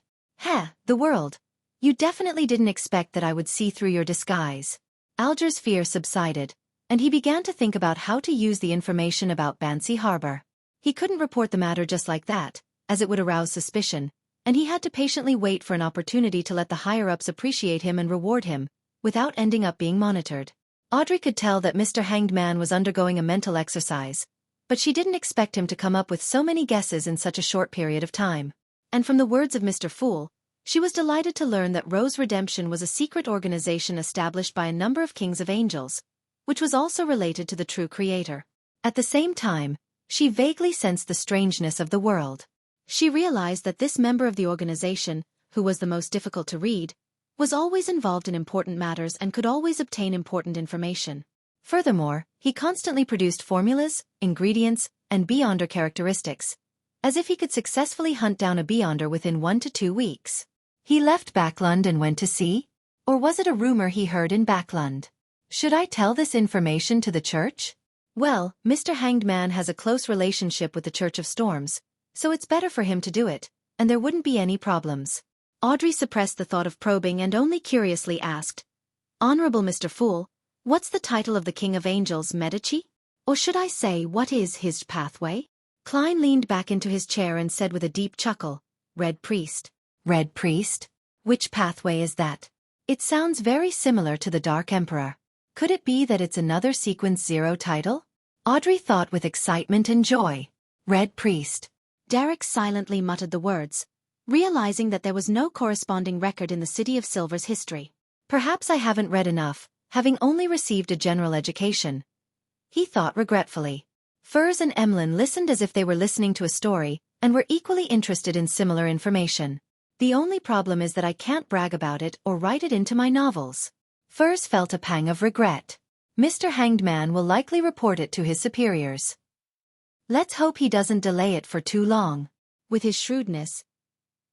The world. You definitely didn't expect that I would see through your disguise. Alger's fear subsided, and he began to think about how to use the information about Bansi Harbor. He couldn't report the matter just like that, as it would arouse suspicion, and he had to patiently wait for an opportunity to let the higher-ups appreciate him and reward him, without ending up being monitored. Audrey could tell that Mr. Hanged Man was undergoing a mental exercise, but she didn't expect him to come up with so many guesses in such a short period of time. And from the words of Mr. Fool, she was delighted to learn that Rose Redemption was a secret organization established by a number of kings of angels, which was also related to the true creator. At the same time, she vaguely sensed the strangeness of the world. She realized that this member of the organization, who was the most difficult to read, was always involved in important matters and could always obtain important information. Furthermore, he constantly produced formulas, ingredients, and beyonder characteristics, as if he could successfully hunt down a beyonder within 1 to 2 weeks. He left Backlund and went to sea? Or was it a rumor he heard in Backlund? Should I tell this information to the church? Well, Mr. Hanged Man has a close relationship with the Church of Storms, so it's better for him to do it, and there wouldn't be any problems. Audrey suppressed the thought of probing and only curiously asked, "Honorable Mr. Fool, what's the title of the King of Angels, Medici? Or should I say, what is his pathway?" Klein leaned back into his chair and said with a deep chuckle, "Red Priest." Red Priest? Which pathway is that? It sounds very similar to the Dark Emperor. Could it be that it's another Sequence 0 title? Audrey thought with excitement and joy. Red Priest. Derek silently muttered the words, realizing that there was no corresponding record in the City of Silver's history. Perhaps I haven't read enough, having only received a general education. He thought regretfully. Furs and Emlyn listened as if they were listening to a story, and were equally interested in similar information. The only problem is that I can't brag about it or write it into my novels. Furs felt a pang of regret. Mr. Hanged Man will likely report it to his superiors. Let's hope he doesn't delay it for too long. With his shrewdness,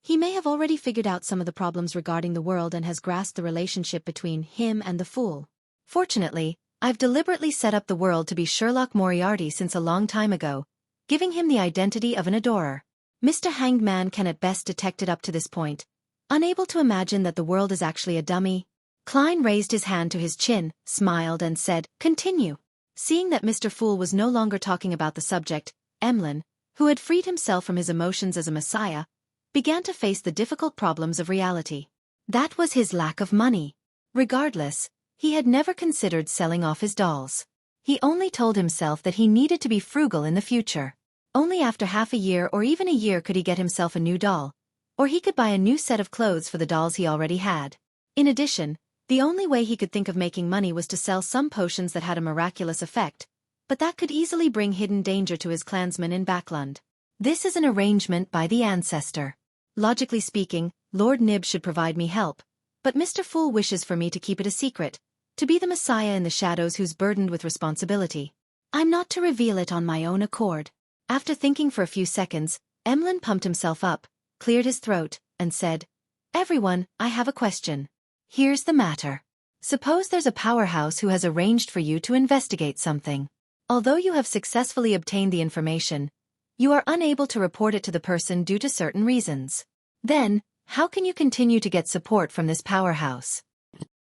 he may have already figured out some of the problems regarding the world and has grasped the relationship between him and the Fool. Fortunately, I've deliberately set up the world to be Sherlock Moriarty since a long time ago, giving him the identity of an adorer. Mr. Hanged Man can at best detect it up to this point, unable to imagine that the world is actually a dummy. Klein raised his hand to his chin, smiled and said, "Continue." Seeing that Mr. Fool was no longer talking about the subject, Emlyn, who had freed himself from his emotions as a messiah, began to face the difficult problems of reality. That was his lack of money. Regardless, he had never considered selling off his dolls. He only told himself that he needed to be frugal in the future. Only after half a year or even a year could he get himself a new doll, or he could buy a new set of clothes for the dolls he already had. In addition, the only way he could think of making money was to sell some potions that had a miraculous effect, but that could easily bring hidden danger to his clansmen in Backlund. This is an arrangement by the ancestor. Logically speaking, Lord Nib should provide me help, but Mr. Fool wishes for me to keep it a secret, to be the messiah in the shadows who's burdened with responsibility. I'm not to reveal it on my own accord. After thinking for a few seconds, Emlyn pumped himself up, cleared his throat, and said, "Everyone, I have a question. Here's the matter. Suppose there's a powerhouse who has arranged for you to investigate something. Although you have successfully obtained the information, you are unable to report it to the person due to certain reasons. Then, how can you continue to get support from this powerhouse?"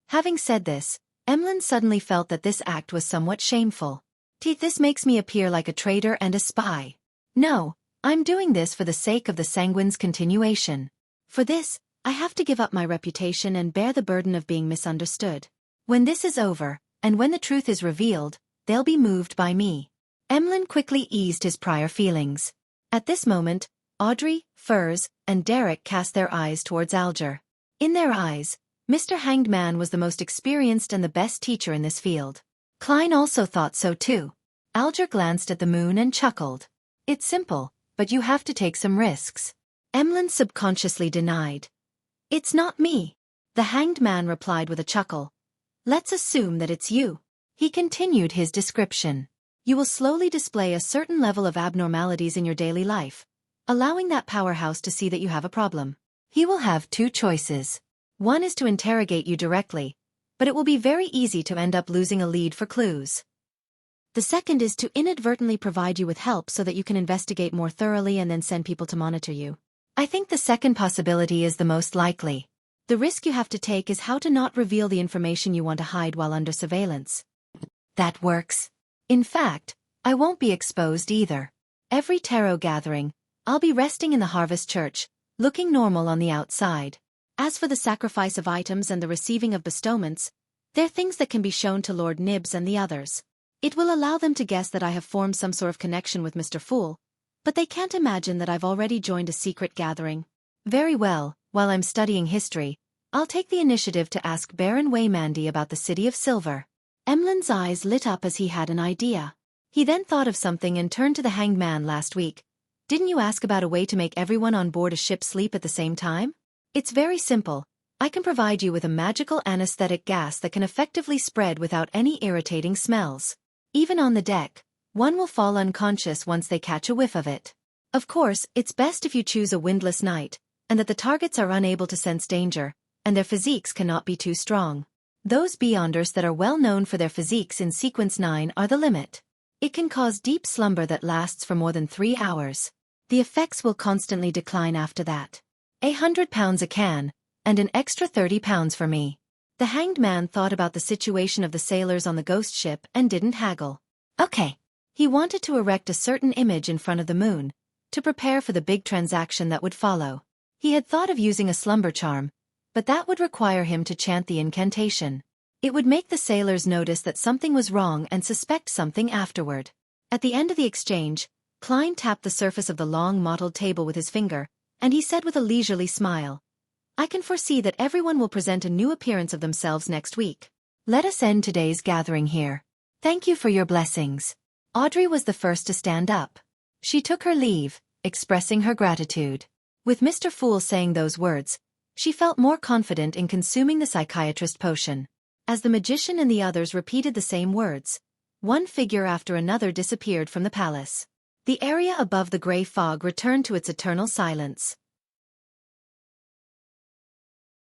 Having said this, Emlyn suddenly felt that this act was somewhat shameful. This makes me appear like a traitor and a spy. No, I'm doing this for the sake of the Sanguine's continuation. For this, I have to give up my reputation and bear the burden of being misunderstood. When this is over, and when the truth is revealed, they'll be moved by me. Emlyn quickly eased his prior feelings. At this moment, Audrey, Furs, and Derek cast their eyes towards Alger. In their eyes, Mr. Hanged Man was the most experienced and the best teacher in this field. Klein also thought so too. Alger glanced at the moon and chuckled. It's simple, but you have to take some risks. Emlyn subconsciously denied. It's not me. The Hanged Man replied with a chuckle. Let's assume that it's you. He continued his description. You will slowly display a certain level of abnormalities in your daily life, allowing that powerhouse to see that you have a problem. He will have two choices. One is to interrogate you directly, but it will be very easy to end up losing a lead for clues. The second is to inadvertently provide you with help so that you can investigate more thoroughly and then send people to monitor you. I think the second possibility is the most likely. The risk you have to take is how to not reveal the information you want to hide while under surveillance. That works. In fact, I won't be exposed either. Every tarot gathering, I'll be resting in the Harvest Church, looking normal on the outside. As for the sacrifice of items and the receiving of bestowments, they're things that can be shown to Lord Nibs and the others. It will allow them to guess that I have formed some sort of connection with Mr. Fool, but they can't imagine that I've already joined a secret gathering. Very well, while I'm studying history, I'll take the initiative to ask Baron Waymandy about the City of Silver. Emlyn's eyes lit up as he had an idea. He then thought of something and turned to the Hanged Man last week. Didn't you ask about a way to make everyone on board a ship sleep at the same time? It's very simple. I can provide you with a magical anesthetic gas that can effectively spread without any irritating smells. Even on the deck, one will fall unconscious once they catch a whiff of it. Of course, it's best if you choose a windless night, and that the targets are unable to sense danger, and their physiques cannot be too strong. Those Beyonders that are well known for their physiques in Sequence 9 are the limit. It can cause deep slumber that lasts for more than 3 hours. The effects will constantly decline after that. £100 a can, and an extra £30 for me. The Hanged Man thought about the situation of the sailors on the ghost ship and didn't haggle. Okay. He wanted to erect a certain image in front of the moon, to prepare for the big transaction that would follow. He had thought of using a slumber charm, but that would require him to chant the incantation. It would make the sailors notice that something was wrong and suspect something afterward. At the end of the exchange, Klein tapped the surface of the long mottled table with his finger, and he said with a leisurely smile, I can foresee that everyone will present a new appearance of themselves next week. Let us end today's gathering here. Thank you for your blessings. Audrey was the first to stand up. She took her leave, expressing her gratitude. With Mr. Fool saying those words, she felt more confident in consuming the psychiatrist potion. As the magician and the others repeated the same words, one figure after another disappeared from the palace. The area above the grey fog returned to its eternal silence.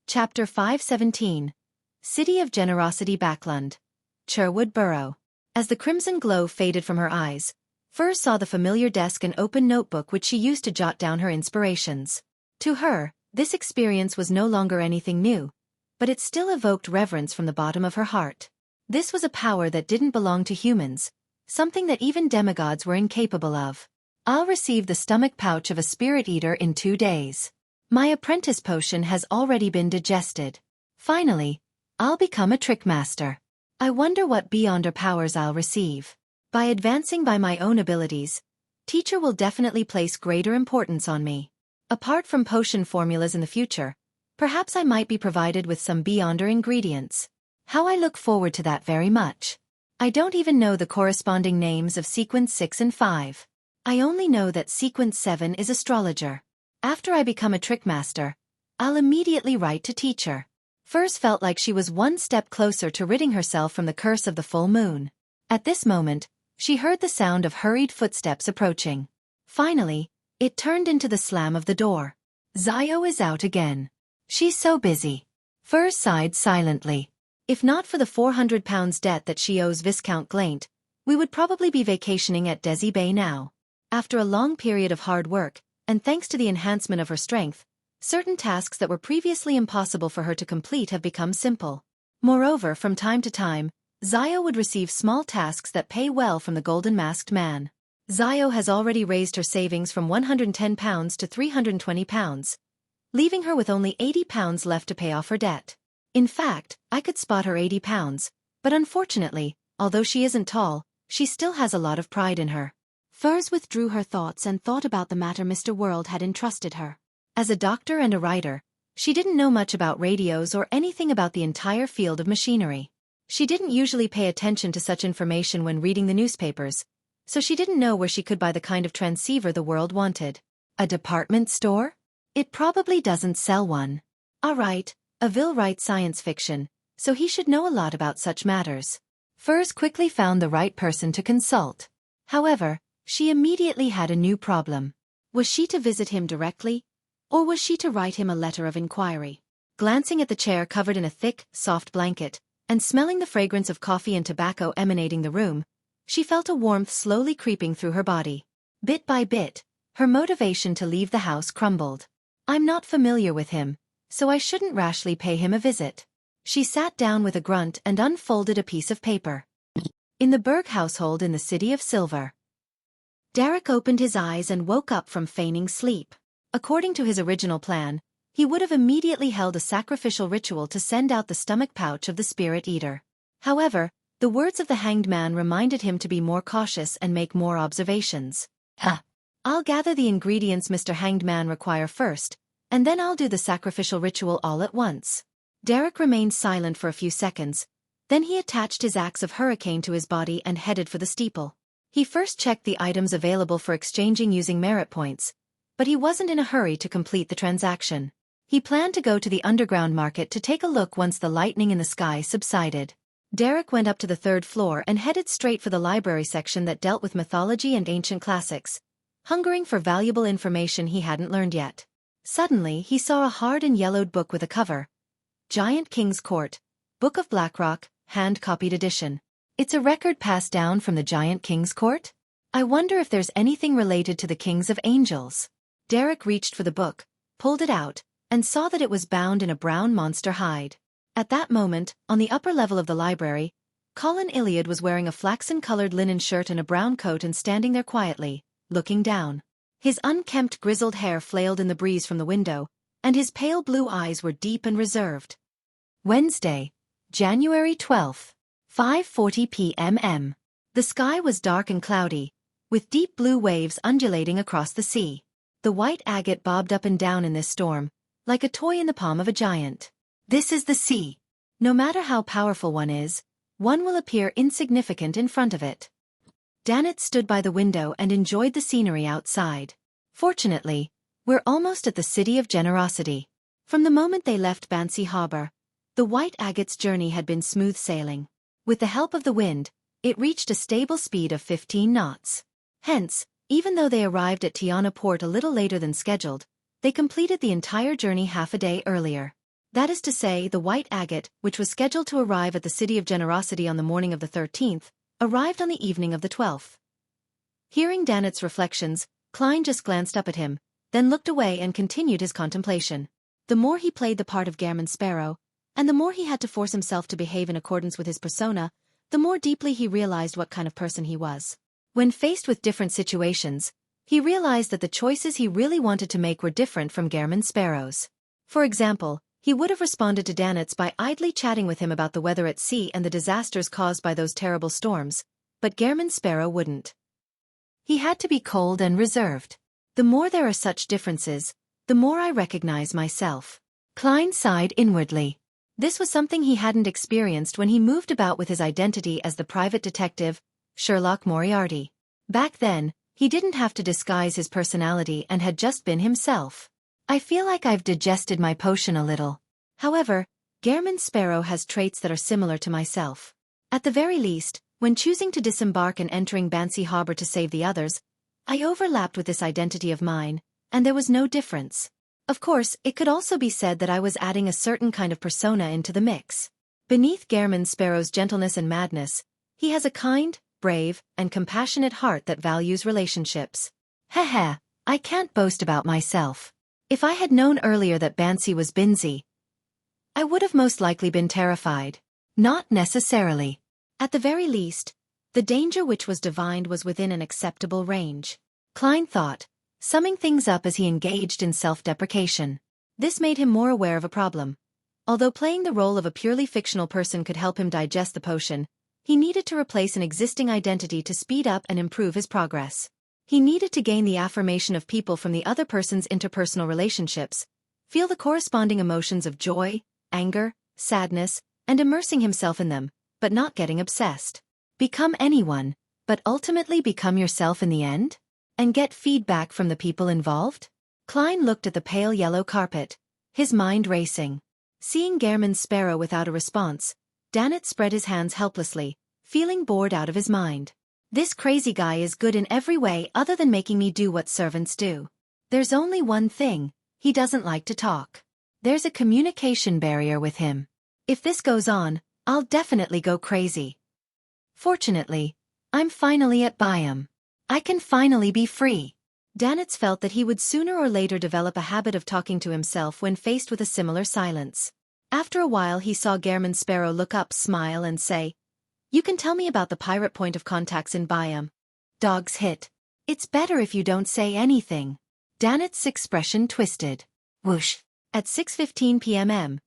Chapter 517. City of Generosity Backland. Cherwood Borough. As the crimson glow faded from her eyes, Furs saw the familiar desk and open notebook which she used to jot down her inspirations. To her, this experience was no longer anything new, but it still evoked reverence from the bottom of her heart. This was a power that didn't belong to humans, something that even demigods were incapable of. I'll receive the stomach pouch of a spirit eater in 2 days. My apprentice potion has already been digested. Finally, I'll become a trick master. I wonder what Beyonder powers I'll receive. By advancing by my own abilities, teacher will definitely place greater importance on me. Apart from potion formulas in the future, perhaps I might be provided with some Beyonder ingredients. How I look forward to that very much. I don't even know the corresponding names of Sequence 6 and 5. I only know that Sequence 7 is astrologer. After I become a trick master, I'll immediately write to teacher. Furs felt like she was one step closer to ridding herself from the curse of the full moon. At this moment, she heard the sound of hurried footsteps approaching. Finally, it turned into the slam of the door. Zio is out again. She's so busy. Furs sighed silently. If not for the £400 debt that she owes Viscount Glaint, we would probably be vacationing at Desi Bay now. After a long period of hard work, and thanks to the enhancement of her strength, certain tasks that were previously impossible for her to complete have become simple. Moreover, from time to time, Zio would receive small tasks that pay well from the Golden Masked Man. Zio has already raised her savings from £110 to £320, leaving her with only £80 left to pay off her debt. In fact, I could spot her £80, but unfortunately, although she isn't tall, she still has a lot of pride in her. Furs withdrew her thoughts and thought about the matter Mr. World had entrusted her. As a doctor and a writer, she didn't know much about radios or anything about the entire field of machinery. She didn't usually pay attention to such information when reading the newspapers, so she didn't know where she could buy the kind of transceiver the world wanted. A department store? It probably doesn't sell one. Alright, Avil writes science fiction, so he should know a lot about such matters. Furs quickly found the right person to consult. However, she immediately had a new problem. Was she to visit him directly, or was she to write him a letter of inquiry? Glancing at the chair covered in a thick, soft blanket, and smelling the fragrance of coffee and tobacco emanating the room, she felt a warmth slowly creeping through her body. Bit by bit, her motivation to leave the house crumbled. I'm not familiar with him, so I shouldn't rashly pay him a visit. She sat down with a grunt and unfolded a piece of paper. In the Berg household in the City of Silver. Derek opened his eyes and woke up from feigning sleep. According to his original plan, he would have immediately held a sacrificial ritual to send out the stomach pouch of the Spirit Eater. However, the words of the Hanged Man reminded him to be more cautious and make more observations. I'll gather the ingredients Mr. Hanged Man require first, and then I'll do the sacrificial ritual all at once. Derek remained silent for a few seconds, then he attached his axe of hurricane to his body and headed for the steeple. He first checked the items available for exchanging using merit points, but he wasn't in a hurry to complete the transaction. He planned to go to the underground market to take a look once the lightning in the sky subsided. Derek went up to the third floor and headed straight for the library section that dealt with mythology and ancient classics, hungering for valuable information he hadn't learned yet. Suddenly he saw a hard and yellowed book with a cover. Giant King's Court, Book of Blackrock, hand-copied edition. It's a record passed down from the Giant King's Court? I wonder if there's anything related to the Kings of Angels. Derek reached for the book, pulled it out, and saw that it was bound in a brown monster hide. At that moment, on the upper level of the library, Colin Iliad was wearing a flaxen-colored linen shirt and a brown coat and standing there quietly, looking down. His unkempt grizzled hair flailed in the breeze from the window, and his pale blue eyes were deep and reserved. Wednesday, January 12th, 5:40 p.m. The sky was dark and cloudy, with deep blue waves undulating across the sea. The white agate bobbed up and down in this storm, like a toy in the palm of a giant. This is the sea. No matter how powerful one is, one will appear insignificant in front of it. Danette stood by the window and enjoyed the scenery outside. Fortunately, we're almost at the City of Generosity. From the moment they left Bansi Harbor, the White Agate's journey had been smooth sailing. With the help of the wind, it reached a stable speed of 15 knots. Hence, even though they arrived at Tiana Port a little later than scheduled, they completed the entire journey half a day earlier. That is to say, the White Agate, which was scheduled to arrive at the City of Generosity on the morning of the 13th, arrived on the evening of the 12th. Hearing Danette's reflections, Klein just glanced up at him, then looked away and continued his contemplation. The more he played the part of Gairman Sparrow, and the more he had to force himself to behave in accordance with his persona, the more deeply he realized what kind of person he was. When faced with different situations, he realized that the choices he really wanted to make were different from Gairman Sparrow's. For example, he would have responded to Danette's by idly chatting with him about the weather at sea and the disasters caused by those terrible storms, but Gairman Sparrow wouldn't. He had to be cold and reserved. The more there are such differences, the more I recognize myself. Klein sighed inwardly. This was something he hadn't experienced when he moved about with his identity as the private detective, Sherlock Moriarty. Back then, he didn't have to disguise his personality and had just been himself. I feel like I've digested my potion a little. However, Gairman Sparrow has traits that are similar to myself. At the very least, when choosing to disembark and entering Bansi Harbor to save the others, I overlapped with this identity of mine, and there was no difference. Of course, it could also be said that I was adding a certain kind of persona into the mix. Beneath Gairman Sparrow's gentleness and madness, he has a kind, brave, and compassionate heart that values relationships. Heh, I can't boast about myself. If I had known earlier that Bansi was Binzi, I would have most likely been terrified. Not necessarily. At the very least, The danger which was divined was within an acceptable range. Klein thought, summing things up as he engaged in self-deprecation. This made him more aware of a problem. Although playing the role of a purely fictional person could help him digest the potion, he needed to replace an existing identity to speed up and improve his progress. He needed to gain the affirmation of people from the other person's interpersonal relationships, feel the corresponding emotions of joy, anger, sadness, and immersing himself in them, but not getting obsessed. Become anyone, but ultimately become yourself in the end? And get feedback from the people involved? Klein looked at the pale yellow carpet, his mind racing. Seeing Gehrman's sparrow without a response, Danitz spread his hands helplessly, feeling bored out of his mind. This crazy guy is good in every way other than making me do what servants do. There's only one thing, he doesn't like to talk. There's a communication barrier with him. If this goes on, I'll definitely go crazy. Fortunately, I'm finally at Byam. I can finally be free. Danitz felt that he would sooner or later develop a habit of talking to himself when faced with a similar silence. After a while he saw Gehrman's sparrow look up, smile and say, "You can tell me about the pirate point of contacts in Byam." Dogs hit. "It's better if you don't say anything." Danitz's expression twisted. Whoosh. At 6:15 p.m.,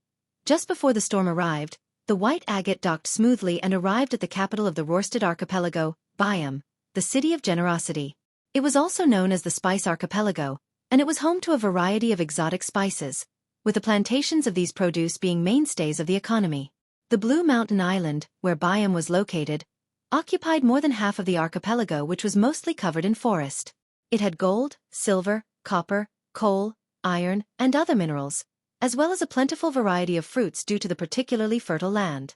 just before the storm arrived, the white agate docked smoothly and arrived at the capital of the Rorstad archipelago, Byam, the city of generosity. It was also known as the Spice Archipelago, and it was home to a variety of exotic spices, with the plantations of these produce being mainstays of the economy. The Blue Mountain Island, where Byam was located, occupied more than half of the archipelago, which was mostly covered in forest. It had gold, silver, copper, coal, iron, and other minerals, as well as a plentiful variety of fruits due to the particularly fertile land.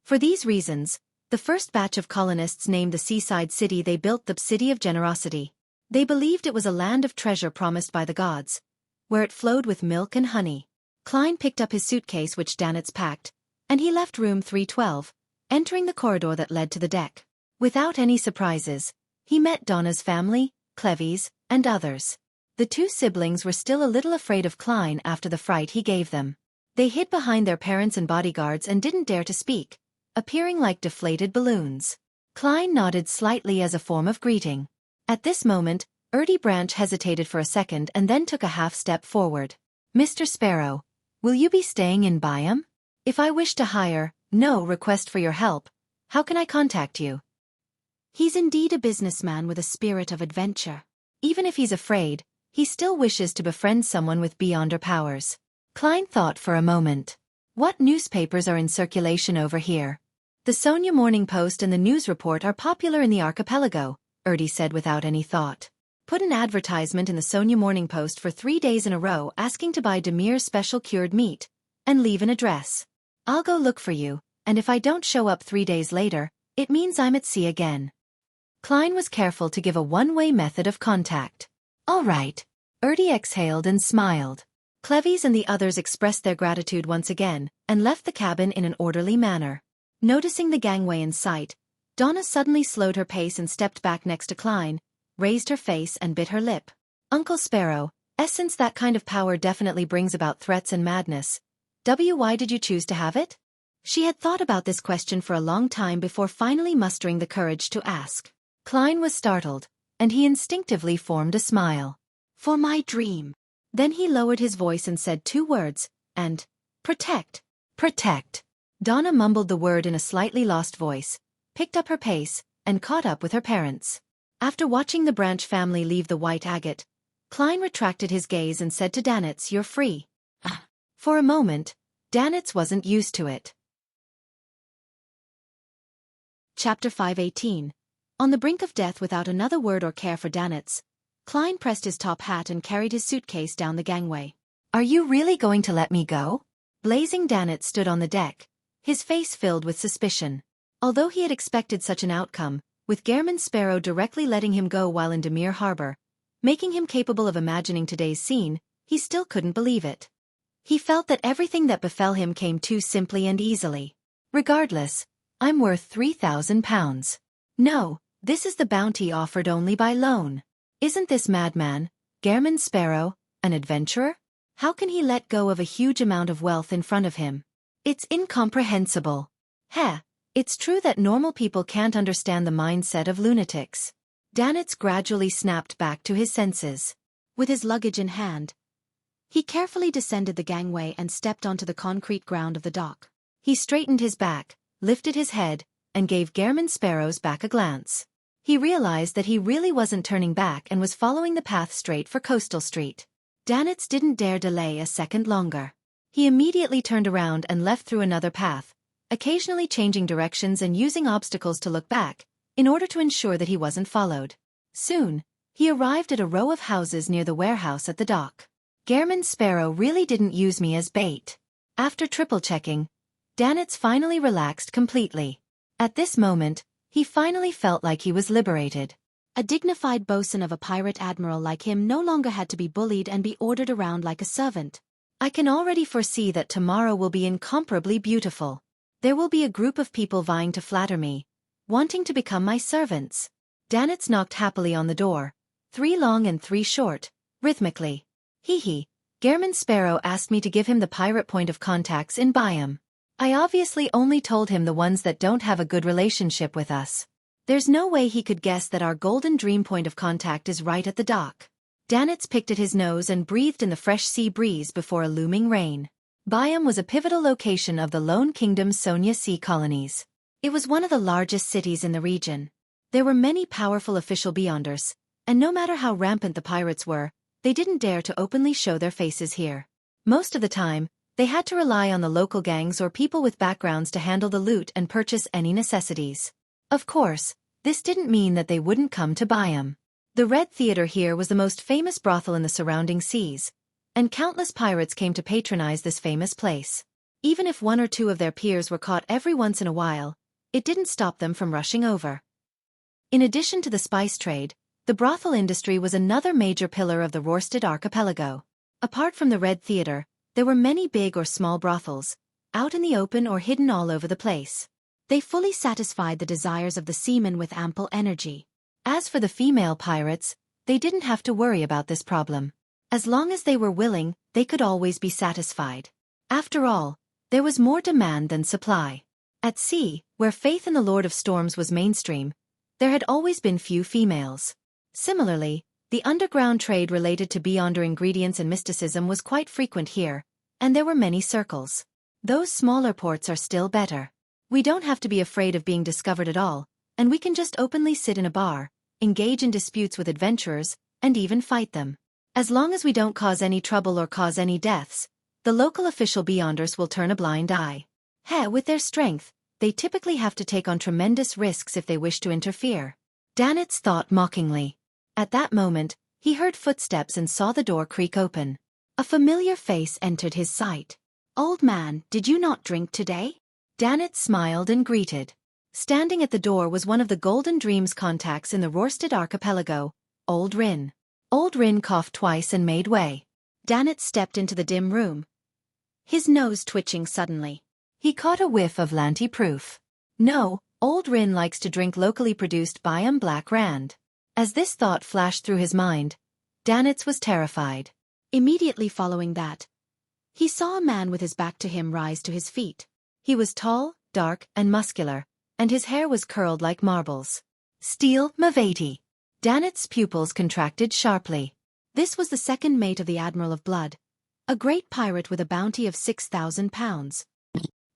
For these reasons, the first batch of colonists named the seaside city they built the City of Generosity. They believed it was a land of treasure promised by the gods, where it flowed with milk and honey. Klein picked up his suitcase which Danitz packed, and he left room 312, entering the corridor that led to the deck. Without any surprises, he met Donna's family, Clevy's, and others. The two siblings were still a little afraid of Klein after the fright he gave them. They hid behind their parents and bodyguards and didn't dare to speak, appearing like deflated balloons. Klein nodded slightly as a form of greeting. At this moment, Erdie Branch hesitated for a second and then took a half-step forward. "Mr. Sparrow, will you be staying in Byam? If I wish to hire, request for your help, how can I contact you?" He's indeed a businessman with a spirit of adventure. Even if he's afraid, he still wishes to befriend someone with beyonder powers. Klein thought for a moment. What newspapers are in circulation over here? The Sonia Morning Post and the News Report are popular in the archipelago, Erdie said without any thought. Put an advertisement in the Sonia Morning Post for 3 days in a row asking to buy Demir's special cured meat, and leave an address. I'll go look for you, and if I don't show up 3 days later, it means I'm at sea again. Klein was careful to give a one-way method of contact. All right. Erdie exhaled and smiled. Clevy's and the others expressed their gratitude once again, and left the cabin in an orderly manner. Noticing the gangway in sight, Donna suddenly slowed her pace and stepped back next to Klein, raised her face and bit her lip. "Uncle Sparrow, since that kind of power definitely brings about threats and madness. Why did you choose to have it?" She had thought about this question for a long time before finally mustering the courage to ask. Klein was startled, and he instinctively formed a smile. "For my dream." Then he lowered his voice and said 2 words, and, "Protect. Protect." Donna mumbled the word in a slightly lost voice, picked up her pace, and caught up with her parents. After watching the Branch family leave the white agate, Klein retracted his gaze and said to Danitz, "You're free." For a moment, Danitz wasn't used to it. Chapter 5:18. On the brink of death without another word or care for Danitz, Klein pressed his top hat and carried his suitcase down the gangway. "Are you really going to let me go?" Blazing Danitz stood on the deck, his face filled with suspicion. Although he had expected such an outcome, with Gehrman's sparrow directly letting him go while in Demir Harbor, making him capable of imagining today's scene, he still couldn't believe it. He felt that everything that befell him came too simply and easily. "Regardless, I'm worth 3,000 pounds. No, this is the bounty offered only by loan. Isn't this madman, Gehrman Sparrow, an adventurer? How can he let go of a huge amount of wealth in front of him? It's incomprehensible." It's true that normal people can't understand the mindset of lunatics. Danitz gradually snapped back to his senses. With his luggage in hand, he carefully descended the gangway and stepped onto the concrete ground of the dock. He straightened his back, lifted his head, and gave Gehrman Sparrow's back a glance. He realized that he really wasn't turning back and was following the path straight for Coastal Street. Danitz didn't dare delay a second longer. He immediately turned around and left through another path, occasionally changing directions and using obstacles to look back, in order to ensure that he wasn't followed. Soon, he arrived at a row of houses near the warehouse at the dock. Gehrman Sparrow really didn't use me as bait. After triple-checking, Danitz finally relaxed completely. At this moment, he finally felt like he was liberated. A dignified bosun of a pirate admiral like him no longer had to be bullied and be ordered around like a servant. I can already foresee that tomorrow will be incomparably beautiful. There will be a group of people vying to flatter me, wanting to become my servants. Danitz knocked happily on the door, 3 long and 3 short, rhythmically. Hee. Gehrman Sparrow asked me to give him the pirate point of contacts in Byam. I obviously only told him the ones that don't have a good relationship with us. There's no way he could guess that our Golden Dream point of contact is right at the dock. Danitz picked at his nose and breathed in the fresh sea breeze before a looming rain. Byam was a pivotal location of the Lone Kingdom's Sonia Sea colonies. It was one of the largest cities in the region. There were many powerful official beyonders, and no matter how rampant the pirates were, they didn't dare to openly show their faces here. Most of the time, they had to rely on the local gangs or people with backgrounds to handle the loot and purchase any necessities. Of course, this didn't mean that they wouldn't come to Byam. The Red Theater here was the most famous brothel in the surrounding seas, and countless pirates came to patronize this famous place. Even if 1 or 2 of their peers were caught every once in a while, it didn't stop them from rushing over. In addition to the spice trade, the brothel industry was another major pillar of the Rorstad archipelago. Apart from the Red Theater, there were many big or small brothels, out in the open or hidden all over the place. They fully satisfied the desires of the seamen with ample energy. As for the female pirates, they didn't have to worry about this problem. As long as they were willing, they could always be satisfied. After all, there was more demand than supply. At sea, where faith in the Lord of Storms was mainstream, there had always been few females. Similarly, the underground trade related to beyonder ingredients and mysticism was quite frequent here, and there were many circles. Those smaller ports are still better. We don't have to be afraid of being discovered at all, and we can just openly sit in a bar, engage in disputes with adventurers, and even fight them. As long as we don't cause any trouble or cause any deaths, the local official beyonders will turn a blind eye. With their strength, they typically have to take on tremendous risks if they wish to interfere. Danitz thought mockingly. At that moment, he heard footsteps and saw the door creak open. A familiar face entered his sight. "Old man, did you not drink today?" Danitz smiled and greeted. Standing at the door was one of the Golden Dream's contacts in the Rorstad archipelago, Old Rin. Old Rin coughed twice and made way. Danitz stepped into the dim room, his nose twitching suddenly. He caught a whiff of Lanti-proof. No, Old Rin likes to drink locally produced Byam Black Rand. As this thought flashed through his mind, Danitz was terrified. Immediately following that, he saw a man with his back to him rise to his feet. He was tall, dark, and muscular, and his hair was curled like marbles. Steel Mavati. Danitz's pupils contracted sharply. This was the second mate of the Admiral of Blood, a great pirate with a bounty of 6,000 pounds.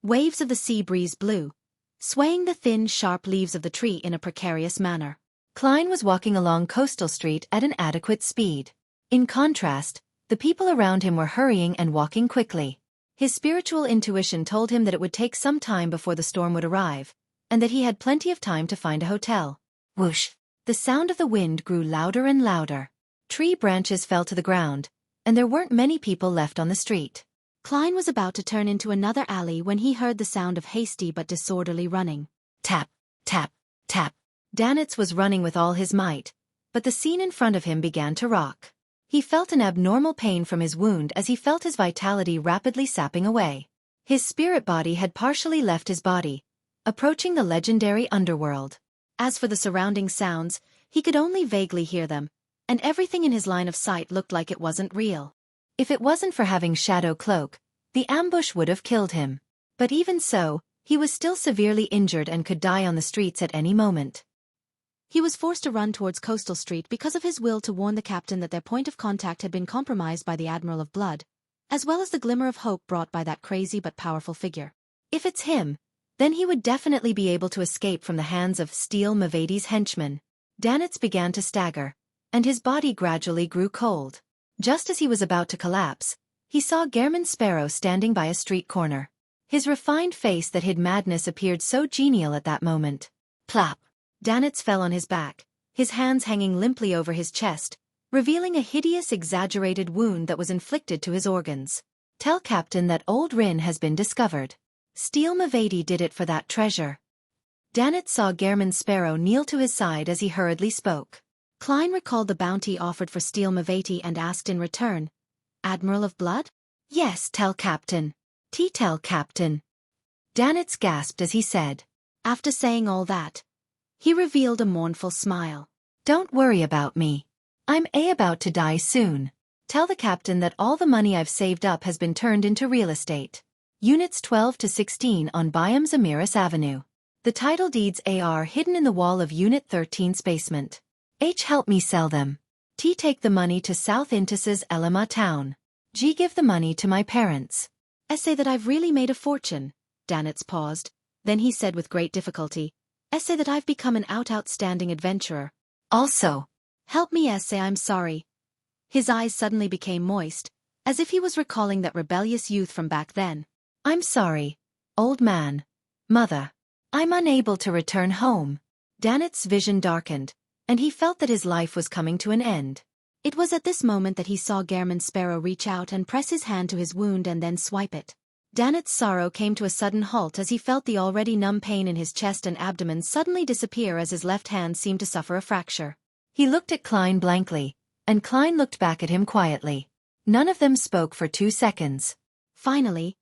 Waves of the sea breeze blew, swaying the thin, sharp leaves of the tree in a precarious manner. Klein was walking along Coastal Street at an adequate speed. In contrast, the people around him were hurrying and walking quickly. His spiritual intuition told him that it would take some time before the storm would arrive, and that he had plenty of time to find a hotel. Whoosh! The sound of the wind grew louder and louder. Tree branches fell to the ground, and there weren't many people left on the street. Klein was about to turn into another alley when he heard the sound of hasty but disorderly running. Tap, tap, tap. Danitz was running with all his might, but the scene in front of him began to rock. He felt an abnormal pain from his wound as he felt his vitality rapidly sapping away. His spirit body had partially left his body, approaching the legendary underworld. As for the surrounding sounds, he could only vaguely hear them, and everything in his line of sight looked like it wasn't real. If it wasn't for having Shadow Cloak, the ambush would have killed him. But even so, He was still severely injured and could die on the streets at any moment. He was forced to run towards Coastal Street because of his will to warn the captain that their point of contact had been compromised by the Admiral of Blood, as well as the glimmer of hope brought by that crazy but powerful figure. If it's him, then he would definitely be able to escape from the hands of Steel Mavadi's henchmen. Danitz began to stagger, and his body gradually grew cold. Just as he was about to collapse, he saw Gehrman Sparrow standing by a street corner. His refined face that hid madness appeared so genial at that moment. Plop! Danitz fell on his back, his hands hanging limply over his chest, revealing a hideous exaggerated wound that was inflicted to his organs. Tell Captain that old Rin has been discovered. Steel Mavadi did it for that treasure. Danitz saw Gehrman Sparrow kneel to his side as he hurriedly spoke. Klein recalled the bounty offered for Steel Mavati and asked in return, Admiral of Blood? Yes, tell Captain. Tell Captain. Danitz gasped as he said. After saying all that, he revealed a mournful smile. Don't worry about me. I'm about to die soon. Tell the Captain that all the money I've saved up has been turned into real estate. Units 12 to 16 on Byam Zamiris Avenue. The title deeds are hidden in the wall of Unit 13's basement. Help me sell them. T take the money to South Intis's Elima town. G give the money to my parents. Say that I've really made a fortune. Danitz paused. Then he said with great difficulty, Say that I've become an outstanding adventurer. Also, help me say I'm sorry. His eyes suddenly became moist, as if he was recalling that rebellious youth from back then. I'm sorry, old man. Mother. I'm unable to return home. Danitz's vision darkened, and he felt that his life was coming to an end. It was at this moment that he saw Gehrman Sparrow reach out and press his hand to his wound and then swipe it. Danitz's sorrow came to a sudden halt as he felt the already numb pain in his chest and abdomen suddenly disappear as his left hand seemed to suffer a fracture. He looked at Klein blankly, and Klein looked back at him quietly. None of them spoke for 2 seconds. Finally,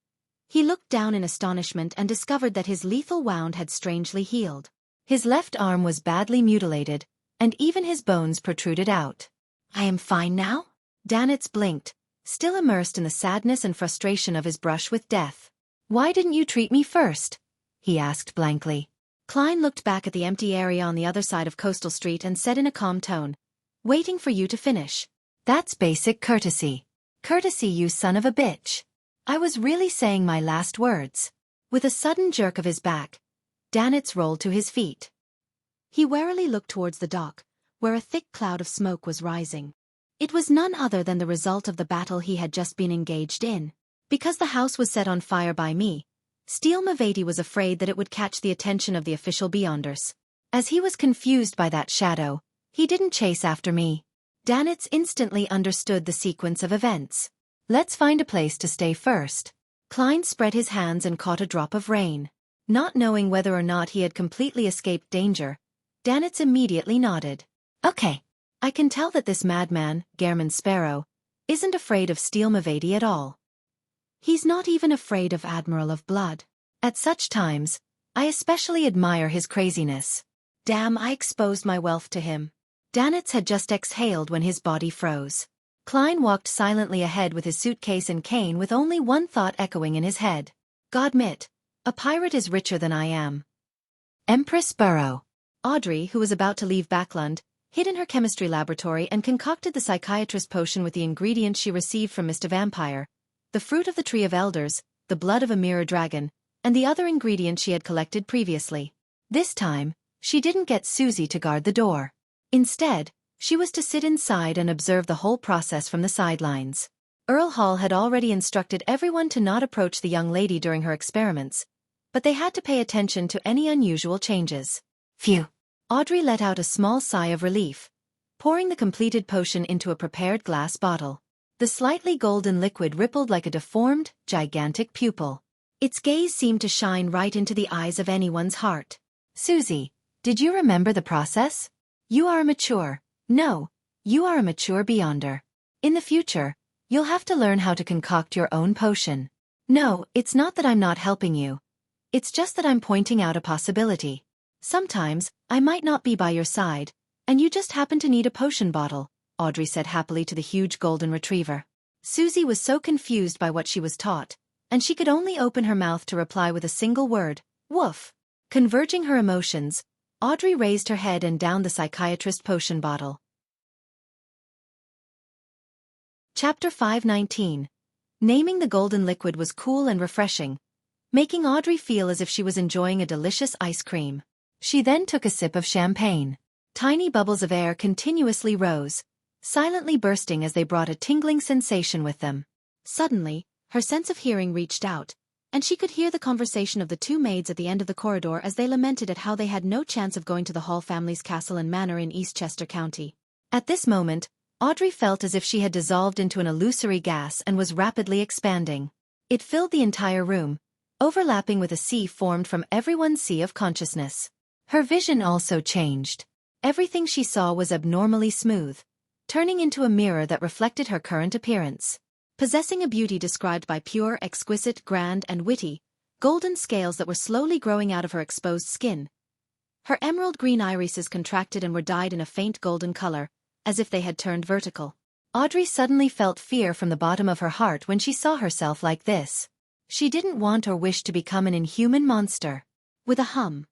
he looked down in astonishment and discovered that his lethal wound had strangely healed. His left arm was badly mutilated, and even his bones protruded out. I am fine now? Danitz blinked, still immersed in the sadness and frustration of his brush with death. Why didn't you treat me first? He asked blankly. Klein looked back at the empty area on the other side of Coastal Street and said in a calm tone, waiting for you to finish. That's basic courtesy. Courtesy, you son of a bitch. I was really saying my last words. With a sudden jerk of his back, Danitz rolled to his feet. He warily looked towards the dock, where a thick cloud of smoke was rising. It was none other than the result of the battle he had just been engaged in. Because the house was set on fire by me, Steel Mavati was afraid that it would catch the attention of the official Beyonders. As he was confused by that shadow, he didn't chase after me. Danitz instantly understood the sequence of events. Let's find a place to stay first. Klein spread his hands and caught a drop of rain. Not knowing whether or not he had completely escaped danger, Danitz immediately nodded. Okay. I can tell that this madman, Gehrman Sparrow, isn't afraid of Steel Mavati at all. He's not even afraid of Admiral of Blood. At such times, I especially admire his craziness. Damn, I exposed my wealth to him. Danitz had just exhaled when his body froze. Klein walked silently ahead with his suitcase and cane with only one thought echoing in his head. Godmit, a pirate is richer than I am. Empress Burrow. Audrey, who was about to leave Backlund, hid in her chemistry laboratory and concocted the psychiatrist potion with the ingredients she received from Mr. Vampire, the fruit of the Tree of Elders, the blood of a mirror dragon, and the other ingredients she had collected previously. This time, she didn't get Susie to guard the door. Instead, she was to sit inside and observe the whole process from the sidelines. Earl Hall had already instructed everyone to not approach the young lady during her experiments, but they had to pay attention to any unusual changes. Phew! Audrey let out a small sigh of relief, pouring the completed potion into a prepared glass bottle. The slightly golden liquid rippled like a deformed, gigantic pupil. Its gaze seemed to shine right into the eyes of anyone's heart. Susie, did you remember the process? You are mature. No, you are a mature Beyonder. In the future, you'll have to learn how to concoct your own potion. No, it's not that I'm not helping you. It's just that I'm pointing out a possibility. Sometimes, I might not be by your side, and you just happen to need a potion bottle, Audrey said happily to the huge golden retriever. Susie was so confused by what she was taught, and she could only open her mouth to reply with a single word, Woof. Converging her emotions, Audrey raised her head and downed the psychiatrist potion bottle. Chapter 519. Naming the golden liquid was cool and refreshing, making Audrey feel as if she was enjoying a delicious ice cream. She then took a sip of champagne. Tiny bubbles of air continuously rose, silently bursting as they brought a tingling sensation with them. Suddenly, her sense of hearing reached out, and she could hear the conversation of the two maids at the end of the corridor as they lamented at how they had no chance of going to the Hall family's castle and manor in Eastchester County. At this moment, Audrey felt as if she had dissolved into an illusory gas and was rapidly expanding. It filled the entire room, overlapping with a sea formed from everyone's sea of consciousness. Her vision also changed. Everything she saw was abnormally smooth, turning into a mirror that reflected her current appearance. Possessing a beauty described by pure, exquisite, grand, and witty, golden scales that were slowly growing out of her exposed skin. Her emerald green irises contracted and were dyed in a faint golden color, as if they had turned vertical. Audrey suddenly felt fear from the bottom of her heart when she saw herself like this. She didn't want or wish to become an inhuman monster. With a hum,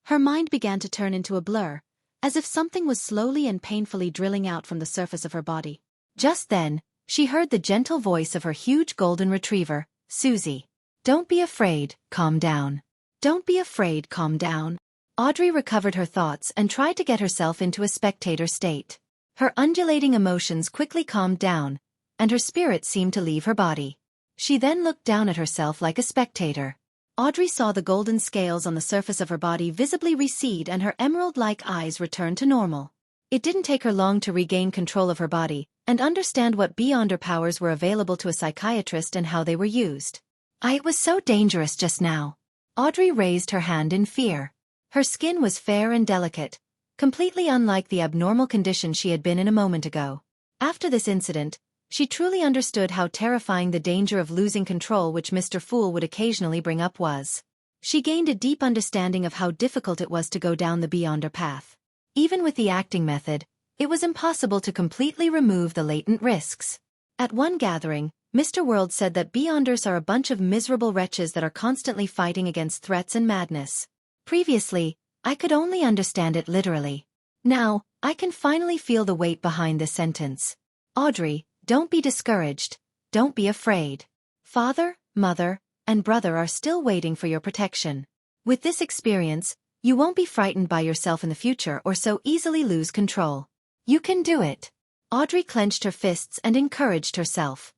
her mind began to turn into a blur, as if something was slowly and painfully drilling out from the surface of her body. Just then, she heard the gentle voice of her huge golden retriever, Susie. "Don't be afraid, calm down. Don't be afraid, calm down." Audrey recovered her thoughts and tried to get herself into a spectator state. Her undulating emotions quickly calmed down, and her spirit seemed to leave her body. She then looked down at herself like a spectator. Audrey saw the golden scales on the surface of her body visibly recede and her emerald-like eyes return to normal. It didn't take her long to regain control of her body and understand what beyonder powers were available to a psychiatrist and how they were used. It was so dangerous just now. Audrey raised her hand in fear. Her skin was fair and delicate, completely unlike the abnormal condition she had been in a moment ago. After this incident, she truly understood how terrifying the danger of losing control which Mr. Fool would occasionally bring up was. She gained a deep understanding of how difficult it was to go down the beyonder path. Even with the acting method, it was impossible to completely remove the latent risks. At one gathering, Mr. World said that beyonders are a bunch of miserable wretches that are constantly fighting against threats and madness. Previously, I could only understand it literally. Now, I can finally feel the weight behind this sentence. Audrey, don't be discouraged. Don't be afraid. Father, mother, and brother are still waiting for your protection. With this experience, you won't be frightened by yourself in the future or so easily lose control. You can do it. Audrey clenched her fists and encouraged herself.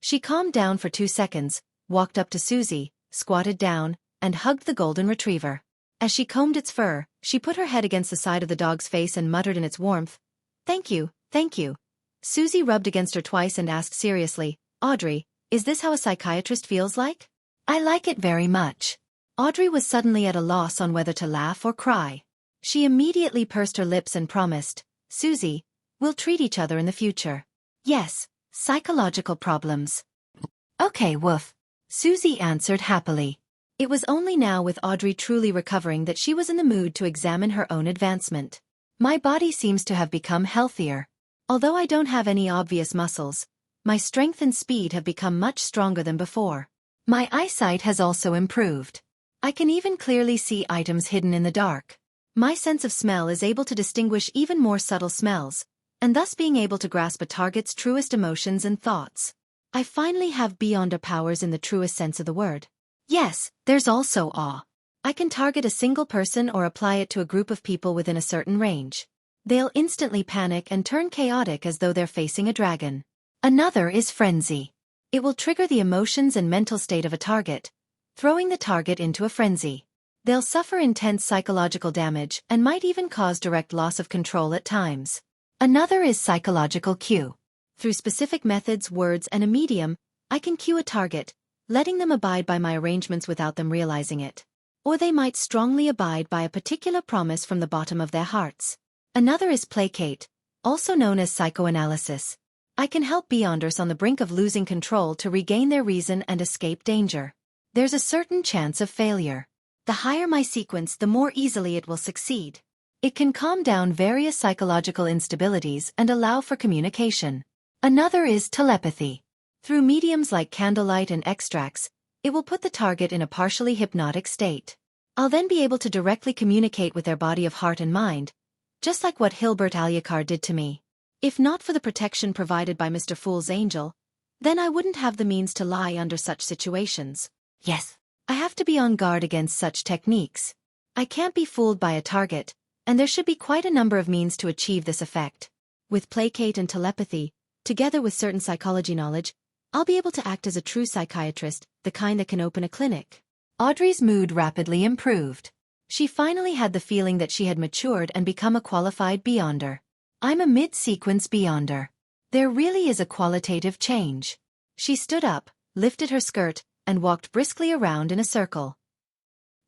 She calmed down for 2 seconds, walked up to Susie, squatted down, and hugged the golden retriever. As she combed its fur, she put her head against the side of the dog's face and muttered in its warmth, "Thank you, thank you." Susie rubbed against her twice and asked seriously, "Audrey, is this how a psychiatrist feels like?" "I like it very much." Audrey was suddenly at a loss on whether to laugh or cry. She immediately pursed her lips and promised, "Susie, we'll treat each other in the future." "Yes, psychological problems." "Okay, woof," Susie answered happily. It was only now with Audrey truly recovering that she was in the mood to examine her own advancement. "My body seems to have become healthier. Although I don't have any obvious muscles, my strength and speed have become much stronger than before. My eyesight has also improved. I can even clearly see items hidden in the dark. My sense of smell is able to distinguish even more subtle smells, and thus being able to grasp a target's truest emotions and thoughts. I finally have beyonder powers in the truest sense of the word. Yes, there's also awe. I can target a single person or apply it to a group of people within a certain range. They'll instantly panic and turn chaotic as though they're facing a dragon. Another is frenzy. It will trigger the emotions and mental state of a target, throwing the target into a frenzy. They'll suffer intense psychological damage and might even cause direct loss of control at times. Another is psychological cue. Through specific methods, words, and a medium, I can cue a target, letting them abide by my arrangements without them realizing it. Or they might strongly abide by a particular promise from the bottom of their hearts. Another is placate, also known as psychoanalysis. I can help beyonders on the brink of losing control to regain their reason and escape danger. There's a certain chance of failure. The higher my sequence, the more easily it will succeed. It can calm down various psychological instabilities and allow for communication. Another is telepathy. Through mediums like candlelight and extracts, it will put the target in a partially hypnotic state. I'll then be able to directly communicate with their body of heart and mind, just like what Hilbert Alucard did to me. If not for the protection provided by Mr. Fool's angel, then I wouldn't have the means to lie under such situations. Yes, I have to be on guard against such techniques. I can't be fooled by a target, and there should be quite a number of means to achieve this effect. With placate and telepathy, together with certain psychology knowledge, I'll be able to act as a true psychiatrist, the kind that can open a clinic. Audrey's mood rapidly improved. She finally had the feeling that she had matured and become a qualified beyonder. I'm a mid-sequence beyonder. There really is a qualitative change. She stood up, lifted her skirt, and walked briskly around in a circle.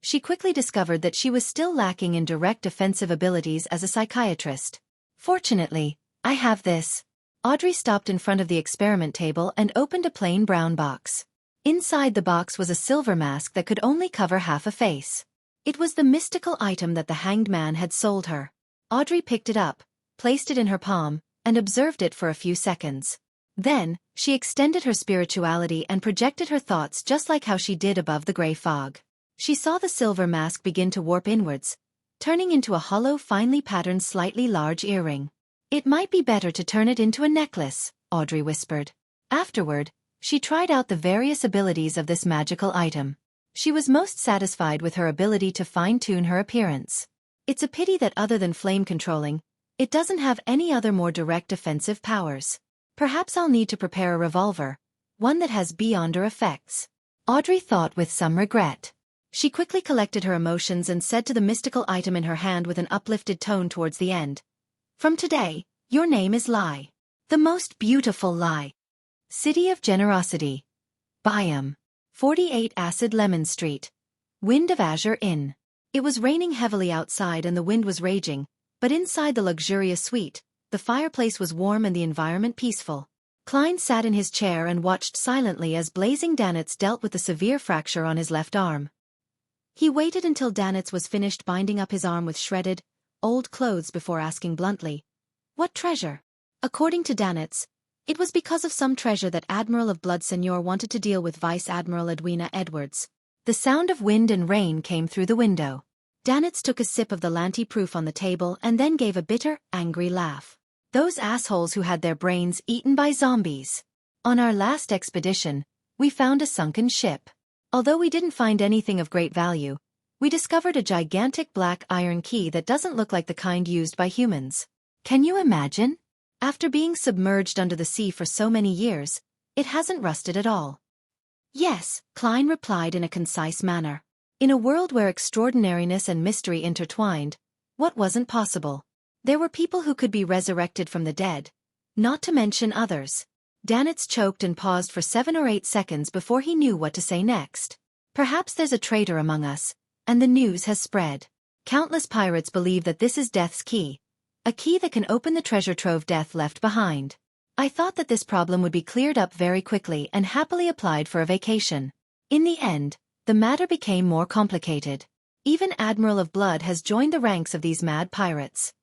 She quickly discovered that she was still lacking in direct offensive abilities as a psychiatrist. Fortunately, I have this. Audrey stopped in front of the experiment table and opened a plain brown box. Inside the box was a silver mask that could only cover half a face. It was the mystical item that the hanged man had sold her. Audrey picked it up, placed it in her palm, and observed it for a few seconds. Then, she extended her spirituality and projected her thoughts just like how she did above the gray fog. She saw the silver mask begin to warp inwards, turning into a hollow, finely patterned, slightly large earring. It might be better to turn it into a necklace, Audrey whispered. Afterward, she tried out the various abilities of this magical item. She was most satisfied with her ability to fine-tune her appearance. It's a pity that other than flame controlling, it doesn't have any other more direct offensive powers. Perhaps I'll need to prepare a revolver, one that has beyonder effects. Audrey thought with some regret. She quickly collected her emotions and said to the mystical item in her hand with an uplifted tone towards the end, "From today, your name is Lie. The most beautiful lie. City of Generosity. Biome. 48 Acid Lemon Street. Wind of Azure Inn." It was raining heavily outside and the wind was raging, but inside the luxurious suite, the fireplace was warm and the environment peaceful. Klein sat in his chair and watched silently as Blazing Danitz dealt with the severe fracture on his left arm. He waited until Danitz was finished binding up his arm with shredded, old clothes before asking bluntly, "What treasure?" According to Danitz, it was because of some treasure that Admiral of Blood Senior wanted to deal with Vice Admiral Edwina Edwards. The sound of wind and rain came through the window. Danitz took a sip of the Lanti-proof on the table and then gave a bitter, angry laugh. Those assholes who had their brains eaten by zombies. On our last expedition, we found a sunken ship. Although we didn't find anything of great value, we discovered a gigantic black iron key that doesn't look like the kind used by humans. Can you imagine? After being submerged under the sea for so many years, it hasn't rusted at all. Yes, Klein replied in a concise manner. In a world where extraordinariness and mystery intertwined, what wasn't possible? There were people who could be resurrected from the dead, not to mention others. Danitz choked and paused for 7 or 8 seconds before he knew what to say next. Perhaps there's a traitor among us, and the news has spread. Countless pirates believe that this is Death's key, a key that can open the treasure trove Death left behind. I thought that this problem would be cleared up very quickly and happily applied for a vacation. In the end, the matter became more complicated. Even Admiral of Blood has joined the ranks of these mad pirates.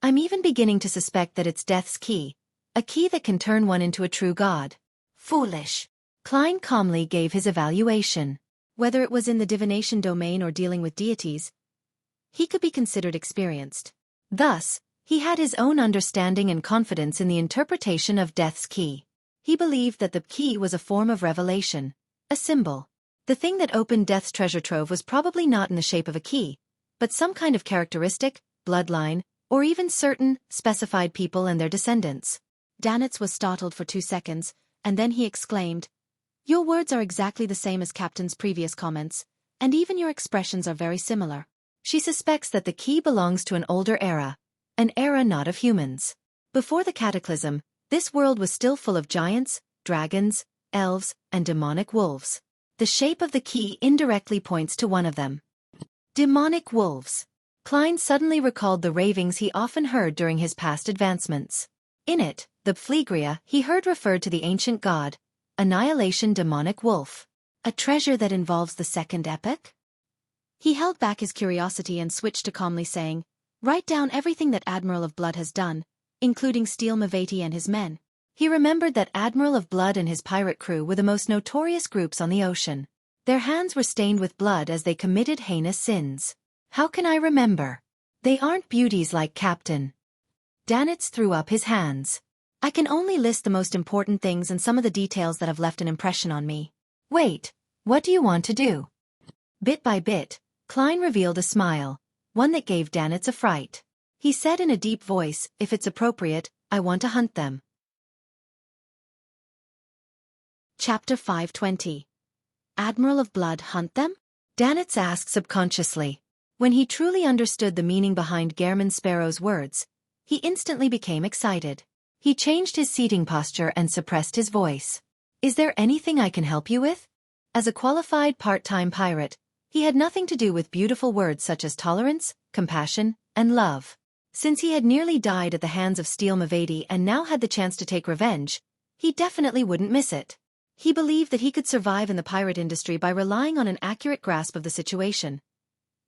I'm even beginning to suspect that it's Death's key, a key that can turn one into a true god. Foolish. Klein calmly gave his evaluation. Whether it was in the divination domain or dealing with deities, he could be considered experienced. Thus, he had his own understanding and confidence in the interpretation of Death's key. He believed that the key was a form of revelation, a symbol. The thing that opened Death's treasure trove was probably not in the shape of a key, but some kind of characteristic, bloodline, or even certain, specified people and their descendants. Danitz was startled for 2 seconds, and then he exclaimed, "Your words are exactly the same as Captain's previous comments, and even your expressions are very similar." She suspects that the key belongs to an older era, an era not of humans. Before the cataclysm, this world was still full of giants, dragons, elves, and demonic wolves. The shape of the key indirectly points to one of them. Demonic wolves. Klein suddenly recalled the ravings he often heard during his past advancements. In it, the Pflegria he heard referred to the ancient god, Annihilation Demonic Wolf. A treasure that involves the second epoch? He held back his curiosity and switched to calmly saying, "Write down everything that Admiral of Blood has done, including Steel Mavati and his men." He remembered that Admiral of Blood and his pirate crew were the most notorious groups on the ocean. Their hands were stained with blood as they committed heinous sins. How can I remember? They aren't beauties like Captain. Danitz threw up his hands. I can only list the most important things and some of the details that have left an impression on me. Wait, what do you want to do? Bit by bit, Klein revealed a smile, one that gave Danitz a fright. He said in a deep voice, if it's appropriate, I want to hunt them. Chapter 520. Admiral of Blood hunt them? Danitz asked subconsciously. When he truly understood the meaning behind Gehrman Sparrow's words, he instantly became excited. He changed his seating posture and suppressed his voice. Is there anything I can help you with? As a qualified part-time pirate, he had nothing to do with beautiful words such as tolerance, compassion, and love. Since he had nearly died at the hands of Steel Mavady and now had the chance to take revenge, he definitely wouldn't miss it. He believed that he could survive in the pirate industry by relying on an accurate grasp of the situation.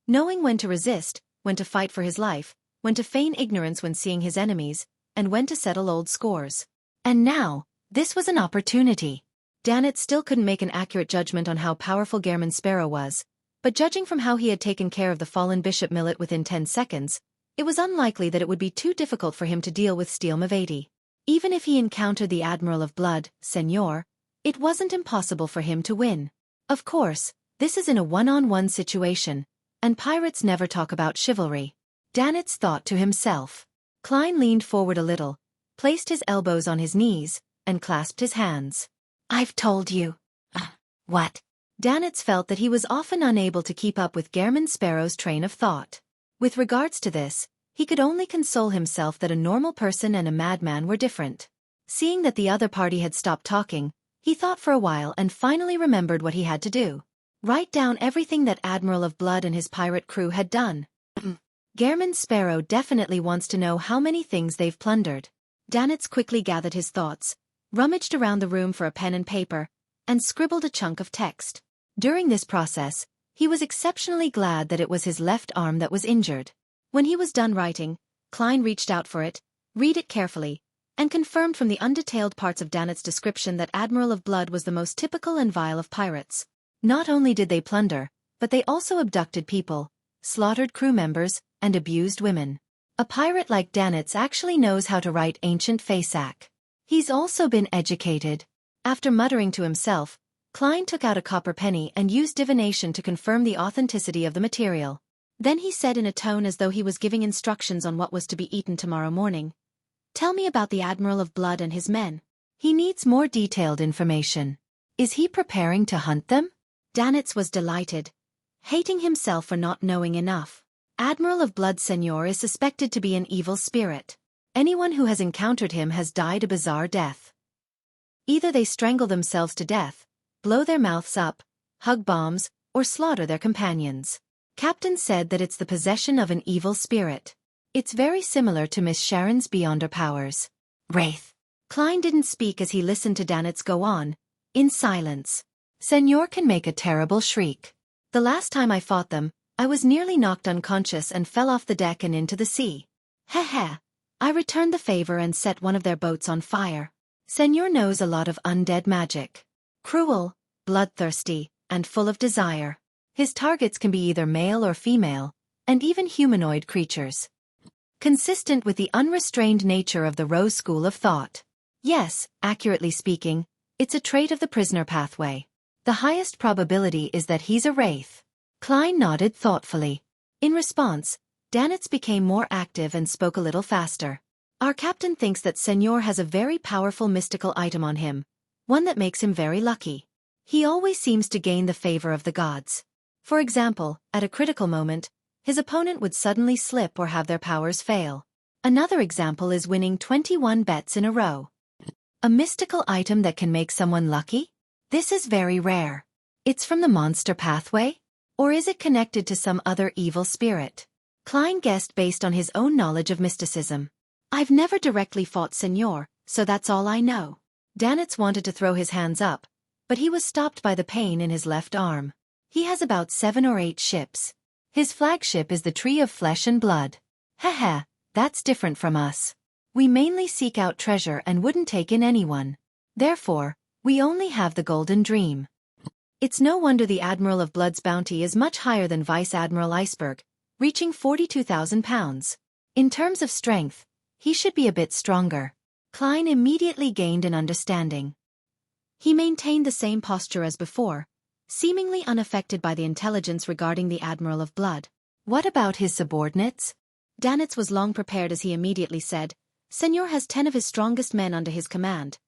Knowing when to resist, when to fight for his life, when to feign ignorance when seeing his enemies, and when to settle old scores. And now, this was an opportunity. Danitz still couldn't make an accurate judgment on how powerful Gehrman Sparrow was, but judging from how he had taken care of the fallen Bishop Millet within 10 seconds, it was unlikely that it would be too difficult for him to deal with Steel Mavady. Even if he encountered the Admiral of Blood, Senor, it wasn't impossible for him to win. Of course, this is in a one-on-one situation, and pirates never talk about chivalry. Danitz thought to himself. Klein leaned forward a little, placed his elbows on his knees, and clasped his hands. I've told you. What? Danitz felt that he was often unable to keep up with Gehrman Sparrow's train of thought. With regards to this, he could only console himself that a normal person and a madman were different. Seeing that the other party had stopped talking, he thought for a while and finally remembered what he had to do. Write down everything that Admiral of Blood and his pirate crew had done. Gehrman Sparrow definitely wants to know how many things they've plundered. Danitz quickly gathered his thoughts, rummaged around the room for a pen and paper, and scribbled a chunk of text. During this process, he was exceptionally glad that it was his left arm that was injured. When he was done writing, Klein reached out for it, read it carefully, and confirmed from the undetailed parts of Danitz's description that Admiral of Blood was the most typical and vile of pirates. Not only did they plunder, but they also abducted people, slaughtered crew members, and abused women. A pirate like Danitz actually knows how to write ancient Fasak. He's also been educated. After muttering to himself, Klein took out a copper penny and used divination to confirm the authenticity of the material. Then he said in a tone as though he was giving instructions on what was to be eaten tomorrow morning. Tell me about the Admiral of Blood and his men. He needs more detailed information. Is he preparing to hunt them? Danitz was delighted, hating himself for not knowing enough. Admiral of Blood Senor is suspected to be an evil spirit. Anyone who has encountered him has died a bizarre death. Either they strangle themselves to death, blow their mouths up, hug bombs, or slaughter their companions. Captain said that it's the possession of an evil spirit. It's very similar to Miss Sharon's Beyonder powers. Wraith. Klein didn't speak as he listened to Danitz go on, in silence. Senor can make a terrible shriek. The last time I fought them, I was nearly knocked unconscious and fell off the deck and into the sea. Heh. I returned the favor and set one of their boats on fire. Senor knows a lot of undead magic. Cruel, bloodthirsty, and full of desire. His targets can be either male or female, and even humanoid creatures. Consistent with the unrestrained nature of the Rose School of Thought. Yes, accurately speaking, it's a trait of the prisoner pathway. The highest probability is that he's a wraith. Klein nodded thoughtfully. In response, Danitz became more active and spoke a little faster. Our captain thinks that Senor has a very powerful mystical item on him, one that makes him very lucky. He always seems to gain the favor of the gods. For example, at a critical moment, his opponent would suddenly slip or have their powers fail. Another example is winning 21 bets in a row. A mystical item that can make someone lucky? This is very rare. It's from the monster pathway? Or is it connected to some other evil spirit? Klein guessed based on his own knowledge of mysticism. I've never directly fought Senor, so that's all I know. Danitz wanted to throw his hands up, but he was stopped by the pain in his left arm. He has about 7 or 8 ships. His flagship is the Tree of Flesh and Blood. Haha, that's different from us. We mainly seek out treasure and wouldn't take in anyone. Therefore, we only have the Golden Dream. It's no wonder the Admiral of Blood's bounty is much higher than Vice Admiral Iceberg, reaching 42,000 pounds. In terms of strength, he should be a bit stronger. Klein immediately gained an understanding. He maintained the same posture as before, seemingly unaffected by the intelligence regarding the Admiral of Blood. What about his subordinates? Danitz was long prepared as he immediately said, Senor has 10 of his strongest men under his command.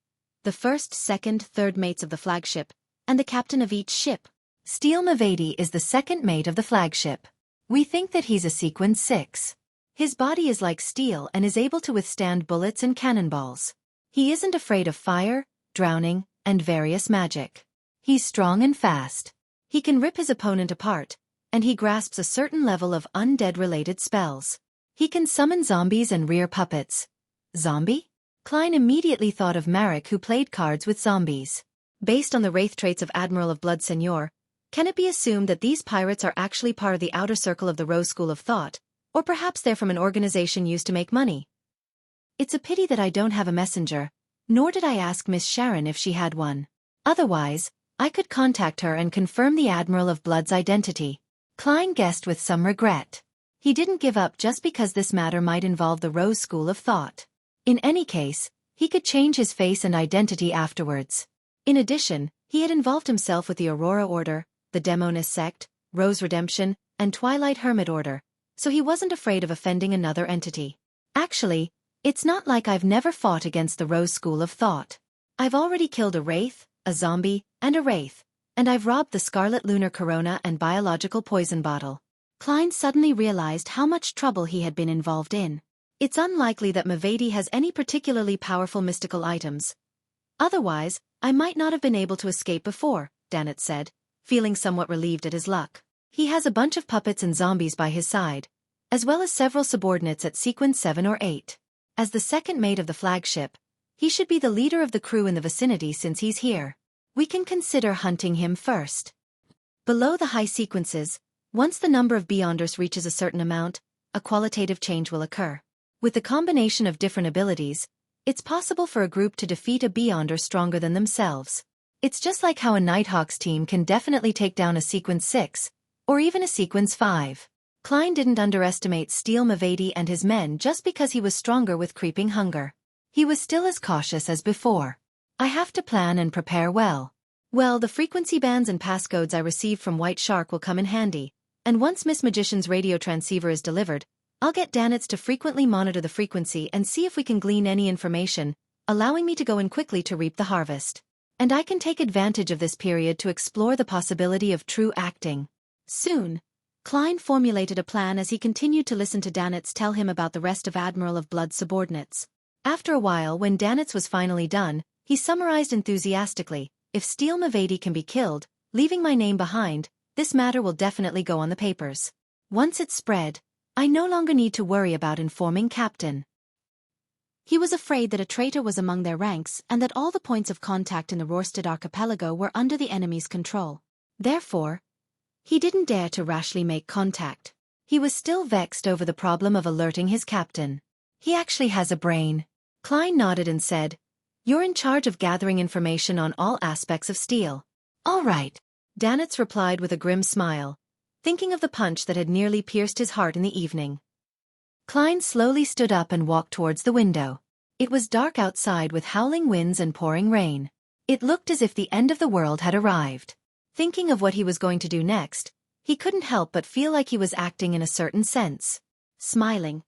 The first, second, third mates of the flagship, and the captain of each ship. Steel Mavedi is the second mate of the flagship. We think that he's a sequence 6. His body is like steel and is able to withstand bullets and cannonballs. He isn't afraid of fire, drowning, and various magic. He's strong and fast. He can rip his opponent apart, and he grasps a certain level of undead-related spells. He can summon zombies and rear puppets. Zombie? Klein immediately thought of Marek, who played cards with zombies. Based on the wraith traits of Admiral of Blood Senor, can it be assumed that these pirates are actually part of the outer circle of the Rose School of Thought, or perhaps they're from an organization used to make money? It's a pity that I don't have a messenger, nor did I ask Miss Sharon if she had one. Otherwise, I could contact her and confirm the Admiral of Blood's identity. Klein guessed with some regret. He didn't give up just because this matter might involve the Rose School of Thought. In any case, he could change his face and identity afterwards. In addition, he had involved himself with the Aurora Order, the Demoness Sect, Rose Redemption, and Twilight Hermit Order, so he wasn't afraid of offending another entity. Actually, it's not like I've never fought against the Rose School of Thought. I've already killed a wraith, a zombie, and a wraith, and I've robbed the Scarlet Lunar Corona and biological poison bottle. Klein suddenly realized how much trouble he had been involved in. It's unlikely that Mavedi has any particularly powerful mystical items. Otherwise, I might not have been able to escape before, Danitz said, feeling somewhat relieved at his luck. He has a bunch of puppets and zombies by his side, as well as several subordinates at sequence 7 or 8. As the second mate of the flagship, he should be the leader of the crew in the vicinity since he's here. We can consider hunting him first. Below the high sequences, once the number of Beyonders reaches a certain amount, a qualitative change will occur. With the combination of different abilities, it's possible for a group to defeat a Beyonder stronger than themselves. It's just like how a Nighthawks team can definitely take down a sequence 6, or even a sequence 5. Klein didn't underestimate Steel Mavedi and his men just because he was stronger with creeping hunger. He was still as cautious as before. I have to plan and prepare well. Well, the frequency bands and passcodes I received from White Shark will come in handy, and once Miss Magician's radio transceiver is delivered, I'll get Danitz to frequently monitor the frequency and see if we can glean any information, allowing me to go in quickly to reap the harvest. And I can take advantage of this period to explore the possibility of true acting. Soon, Klein formulated a plan as he continued to listen to Danitz tell him about the rest of Admiral of Blood's subordinates. After a while, when Danitz was finally done, he summarized enthusiastically, if Steel Mavedi can be killed, leaving my name behind, this matter will definitely go on the papers. Once it's spread, I no longer need to worry about informing Captain. He was afraid that a traitor was among their ranks and that all the points of contact in the Rorstad archipelago were under the enemy's control. Therefore, he didn't dare to rashly make contact. He was still vexed over the problem of alerting his captain. He actually has a brain. Klein nodded and said, You're in charge of gathering information on all aspects of steel. All right. Danitz replied with a grim smile, thinking of the punch that had nearly pierced his heart in the evening. Klein slowly stood up and walked towards the window. It was dark outside with howling winds and pouring rain. It looked as if the end of the world had arrived. Thinking of what he was going to do next, he couldn't help but feel like he was acting in a certain sense. Smiling,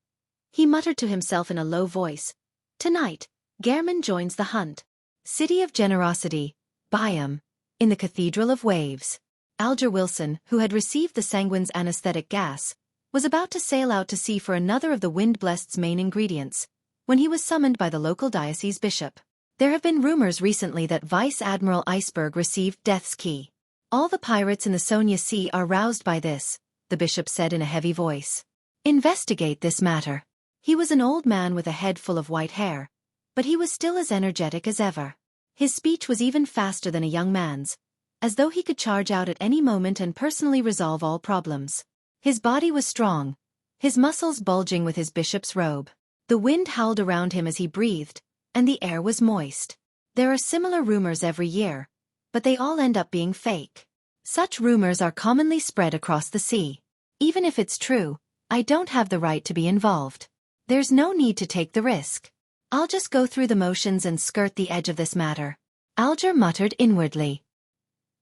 he muttered to himself in a low voice, Tonight, Gehrman joins the hunt. City of Generosity, Byam, in the Cathedral of Waves. Alger Wilson, who had received the Sanguine's anesthetic gas, was about to sail out to sea for another of the Wind-Blessed's main ingredients, when he was summoned by the local diocese bishop. There have been rumors recently that Vice Admiral Iceberg received Death's Key. All the pirates in the Sonia Sea are roused by this, the bishop said in a heavy voice. Investigate this matter. He was an old man with a head full of white hair, but he was still as energetic as ever. His speech was even faster than a young man's, as though he could charge out at any moment and personally resolve all problems. His body was strong, his muscles bulging with his bishop's robe. The wind howled around him as he breathed, and the air was moist. There are similar rumors every year, but they all end up being fake. Such rumors are commonly spread across the sea. Even if it's true, I don't have the right to be involved. There's no need to take the risk. I'll just go through the motions and skirt the edge of this matter. Alger muttered inwardly.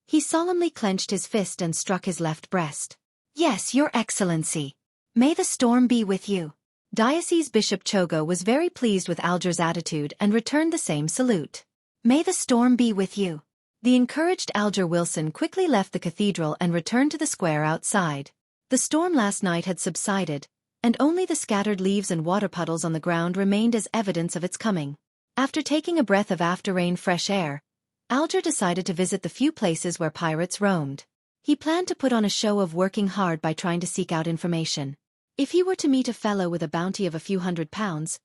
He solemnly clenched his fist and struck his left breast. Yes, Your Excellency. May the storm be with you. Diocese Bishop Chogo was very pleased with Alger's attitude and returned the same salute. May the storm be with you. The encouraged Alger Wilson quickly left the cathedral and returned to the square outside. The storm last night had subsided, and only the scattered leaves and water puddles on the ground remained as evidence of its coming. After taking a breath of after-rain fresh air, Alger decided to visit the few places where pirates roamed. He planned to put on a show of working hard by trying to seek out information. If he were to meet a fellow with a bounty of a few £100s,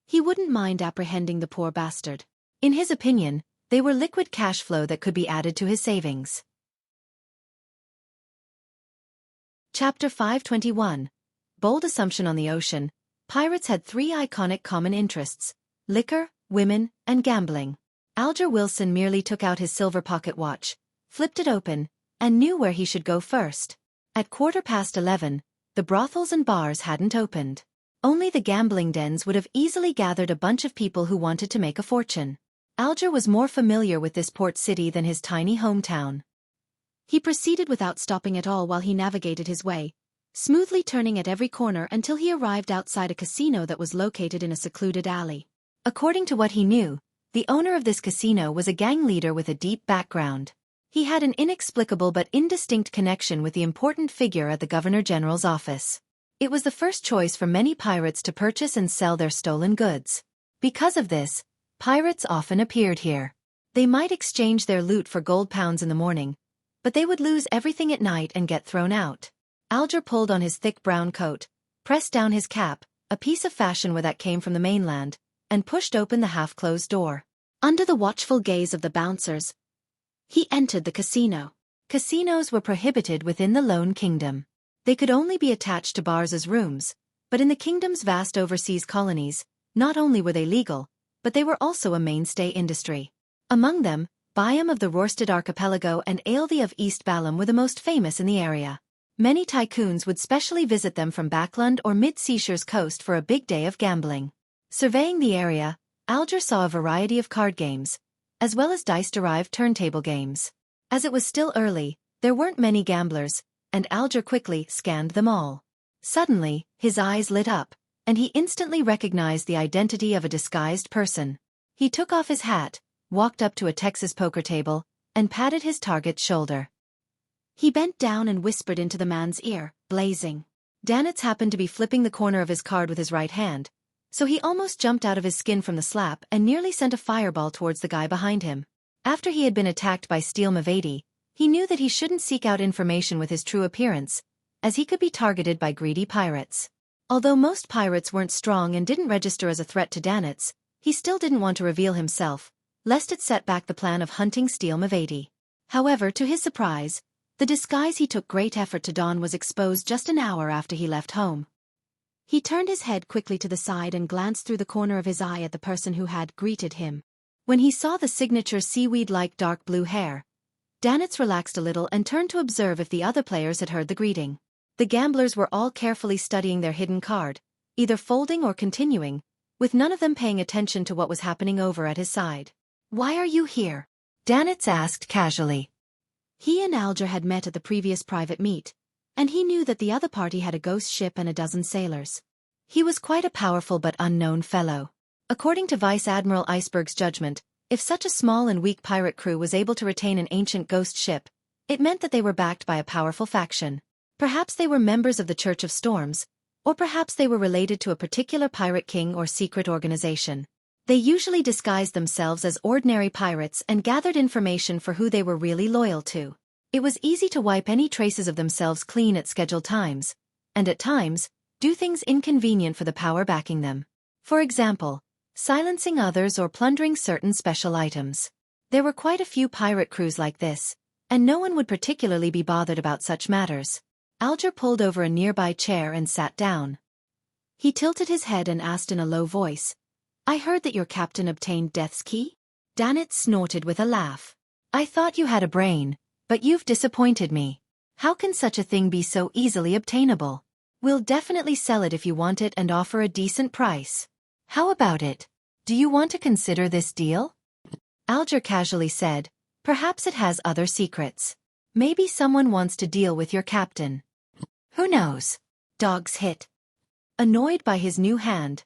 he wouldn't mind apprehending the poor bastard. In his opinion, they were liquid cash flow that could be added to his savings. Chapter 521. Bold Assumption on the Ocean. Pirates had three iconic common interests: liquor, women, and gambling. Alger Wilson merely took out his silver pocket watch, flipped it open, and knew where he should go first. At 11:15, the brothels and bars hadn't opened. Only the gambling dens would have easily gathered a bunch of people who wanted to make a fortune. Alger was more familiar with this port city than his tiny hometown. He proceeded without stopping at all while he navigated his way, smoothly turning at every corner until he arrived outside a casino that was located in a secluded alley. According to what he knew, the owner of this casino was a gang leader with a deep background. He had an inexplicable but indistinct connection with the important figure at the Governor General's office. It was the first choice for many pirates to purchase and sell their stolen goods. Because of this, pirates often appeared here. They might exchange their loot for gold pounds in the morning, but they would lose everything at night and get thrown out. Alger pulled on his thick brown coat, pressed down his cap, a piece of fashion that came from the mainland, and pushed open the half-closed door. Under the watchful gaze of the bouncers, he entered the casino. Casinos were prohibited within the Lone Kingdom. They could only be attached to bars as rooms, but in the kingdom's vast overseas colonies, not only were they legal, but they were also a mainstay industry. Among them, Byam of the Rorstad Archipelago and Ailthi of East Balam were the most famous in the area. Many tycoons would specially visit them from Backland or mid-Seashire's coast for a big day of gambling. Surveying the area, Alger saw a variety of card games, as well as dice-derived turntable games. As it was still early, there weren't many gamblers, and Alger quickly scanned them all. Suddenly, his eyes lit up, and he instantly recognized the identity of a disguised person. He took off his hat, walked up to a Texas poker table, and patted his target's shoulder. He bent down and whispered into the man's ear, blazing. Danitz happened to be flipping the corner of his card with his right hand, so he almost jumped out of his skin from the slap and nearly sent a fireball towards the guy behind him. After he had been attacked by Steel Mavadi, he knew that he shouldn't seek out information with his true appearance, as he could be targeted by greedy pirates. Although most pirates weren't strong and didn't register as a threat to Danitz, he still didn't want to reveal himself, lest it set back the plan of hunting Steel Mavadi. However, to his surprise, the disguise he took great effort to don was exposed just an hour after he left home. He turned his head quickly to the side and glanced through the corner of his eye at the person who had greeted him. When he saw the signature seaweed-like dark blue hair, Danitz relaxed a little and turned to observe if the other players had heard the greeting. The gamblers were all carefully studying their hidden card, either folding or continuing, with none of them paying attention to what was happening over at his side. "Why are you here?" Danitz asked casually. He and Alger had met at the previous private meet, and he knew that the other party had a ghost ship and a dozen sailors. He was quite a powerful but unknown fellow. According to Vice Admiral Iceberg's judgment, if such a small and weak pirate crew was able to retain an ancient ghost ship, it meant that they were backed by a powerful faction. Perhaps they were members of the Church of Storms, or perhaps they were related to a particular pirate king or secret organization. They usually disguised themselves as ordinary pirates and gathered information for who they were really loyal to. It was easy to wipe any traces of themselves clean at scheduled times, and at times, do things inconvenient for the power backing them. For example, silencing others or plundering certain special items. There were quite a few pirate crews like this, and no one would particularly be bothered about such matters. Alger pulled over a nearby chair and sat down. He tilted his head and asked in a low voice, "I heard that your captain obtained Death's Key?" Danitz snorted with a laugh. "I thought you had a brain, But you've disappointed me. How can such a thing be so easily obtainable? We'll definitely sell it if you want it and offer a decent price. How about it? Do you want to consider this deal? Alger casually said, perhaps it has other secrets. Maybe someone wants to deal with your captain. Who knows? Dogs hit. Annoyed by his new hand,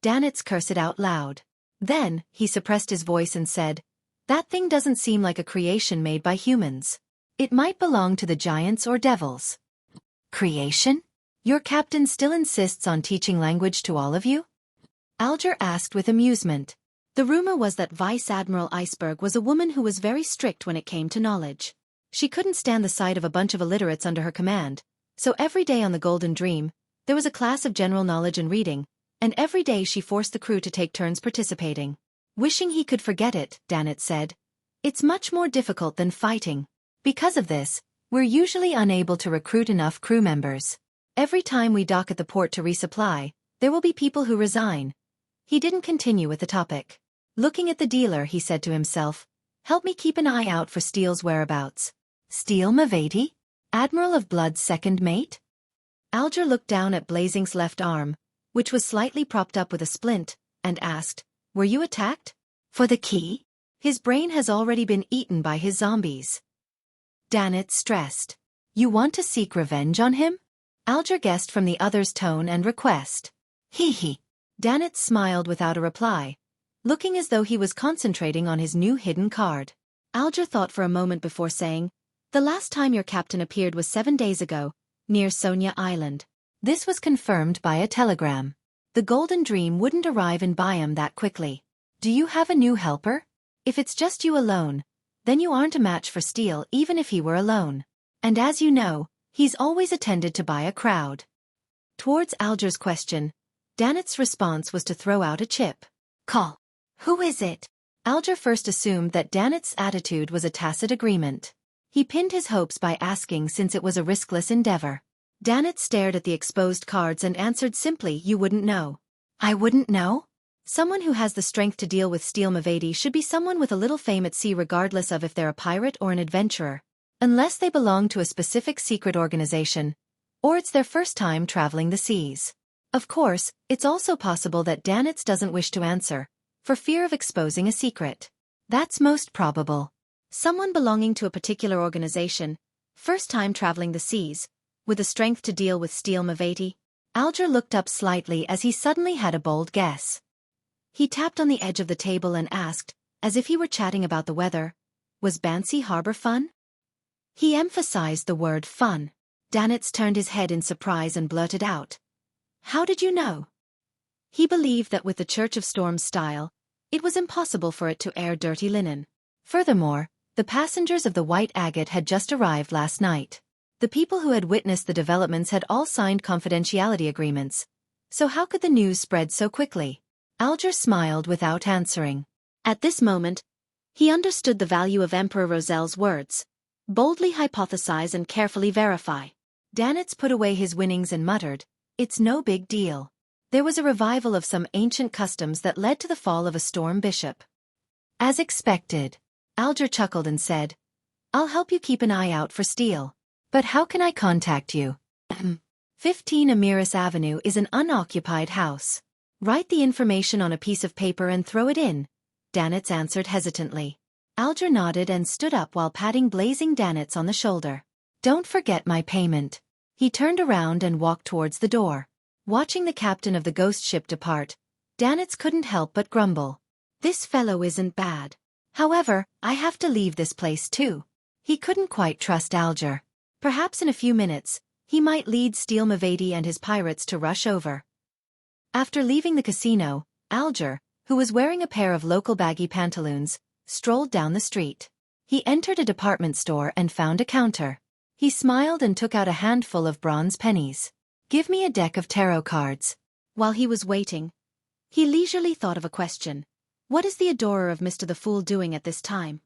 Danitz cursed it out loud. Then, he suppressed his voice and said, that thing doesn't seem like a creation made by humans. It might belong to the giants or devils. Creation? Your captain still insists on teaching language to all of you? Alger asked with amusement. The rumor was that Vice Admiral Iceberg was a woman who was very strict when it came to knowledge. She couldn't stand the sight of a bunch of illiterates under her command, so every day on the Golden Dream, there was a class of general knowledge and reading, and every day she forced the crew to take turns participating. Wishing he could forget it, Danitz said. It's much more difficult than fighting. Because of this, we're usually unable to recruit enough crew members. Every time we dock at the port to resupply, there will be people who resign. He didn't continue with the topic. Looking at the dealer, he said to himself, help me keep an eye out for Steele's whereabouts. Steele Mavati? Admiral of Blood's second mate? Alger looked down at Blazing's left arm, which was slightly propped up with a splint, and asked, were you attacked? For the key? His brain has already been eaten by his zombies. Danitz stressed. You want to seek revenge on him? Alger guessed from the other's tone and request. Hee hee. Danitz smiled without a reply, looking as though he was concentrating on his new hidden card. Alger thought for a moment before saying, the last time your captain appeared was 7 days ago, near Sonia Island. This was confirmed by a telegram. The Golden Dream wouldn't arrive in Byam that quickly. Do you have a new helper? If it's just you alone, then you aren't a match for Steele even if he were alone. And as you know, he's always attended to by a crowd. Towards Alger's question, Danitz's response was to throw out a chip. Call. Who is it? Alger first assumed that Danitz's attitude was a tacit agreement. He pinned his hopes by asking since it was a riskless endeavor. Danitz stared at the exposed cards and answered simply, you wouldn't know. I wouldn't know? Someone who has the strength to deal with Steele Mavati should be someone with a little fame at sea regardless of if they're a pirate or an adventurer. Unless they belong to a specific secret organization, or it's their first time traveling the seas. Of course, it's also possible that Danitz doesn't wish to answer, for fear of exposing a secret. That's most probable. Someone belonging to a particular organization, first time traveling the seas, with the strength to deal with Steele Mavati. Alger looked up slightly as he suddenly had a bold guess. He tapped on the edge of the table and asked, as if he were chatting about the weather, was Bansi Harbor fun? He emphasized the word fun. Danitz turned his head in surprise and blurted out. How did you know? He believed that with the Church of Storm's style, it was impossible for it to air dirty linen. Furthermore, the passengers of the White Agate had just arrived last night. The people who had witnessed the developments had all signed confidentiality agreements. So how could the news spread so quickly? Alger smiled without answering. At this moment, he understood the value of Emperor Roselle's words. Boldly hypothesize and carefully verify. Danitz put away his winnings and muttered, it's no big deal. There was a revival of some ancient customs that led to the fall of a storm bishop. As expected. Alger chuckled and said, I'll help you keep an eye out for Steele. But how can I contact you? 15 Amiris Avenue is an unoccupied house. Write the information on a piece of paper and throw it in, Danitz answered hesitantly. Alger nodded and stood up while patting Blazing Danitz on the shoulder. Don't forget my payment. He turned around and walked towards the door. Watching the captain of the ghost ship depart, Danitz couldn't help but grumble. This fellow isn't bad. However, I have to leave this place too. He couldn't quite trust Alger. Perhaps in a few minutes, he might lead Steele Mavati and his pirates to rush over. After leaving the casino, Alger, who was wearing a pair of local baggy pantaloons, strolled down the street. He entered a department store and found a counter. He smiled and took out a handful of bronze pennies. Give me a deck of tarot cards. While he was waiting, he leisurely thought of a question. What is the adorer of Mr. the Fool doing at this time?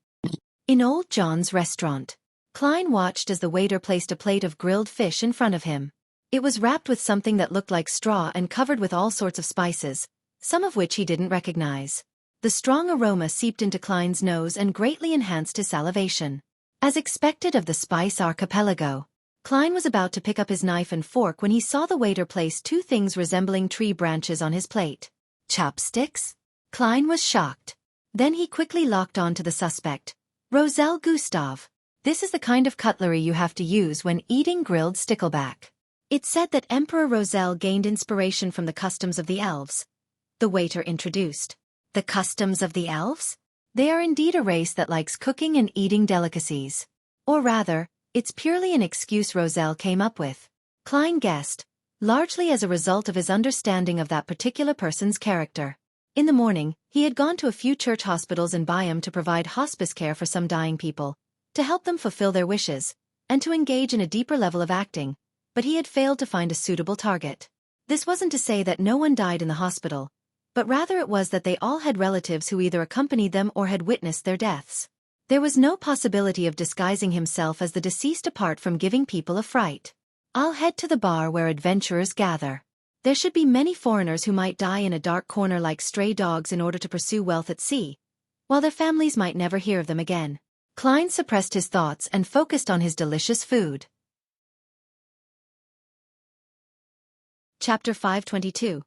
In Old John's restaurant, Klein watched as the waiter placed a plate of grilled fish in front of him. It was wrapped with something that looked like straw and covered with all sorts of spices, some of which he didn't recognize. The strong aroma seeped into Klein's nose and greatly enhanced his salivation. As expected of the Spice Archipelago, Klein was about to pick up his knife and fork when he saw the waiter place two things resembling tree branches on his plate. Chopsticks? Klein was shocked. Then he quickly locked on to the suspect, Roselle Gustav. This is the kind of cutlery you have to use when eating grilled stickleback. It's said that Emperor Roselle gained inspiration from the customs of the elves. The waiter introduced. The customs of the elves? They are indeed a race that likes cooking and eating delicacies. Or rather, it's purely an excuse Roselle came up with. Klein guessed, largely as a result of his understanding of that particular person's character. In the morning, he had gone to a few church hospitals in Byam to provide hospice care for some dying people, to help them fulfill their wishes, and to engage in a deeper level of acting, but he had failed to find a suitable target. This wasn't to say that no one died in the hospital, but rather it was that they all had relatives who either accompanied them or had witnessed their deaths. There was no possibility of disguising himself as the deceased apart from giving people a fright. I'll head to the bar where adventurers gather. There should be many foreigners who might die in a dark corner like stray dogs in order to pursue wealth at sea, while their families might never hear of them again. Klein suppressed his thoughts and focused on his delicious food. Chapter 522.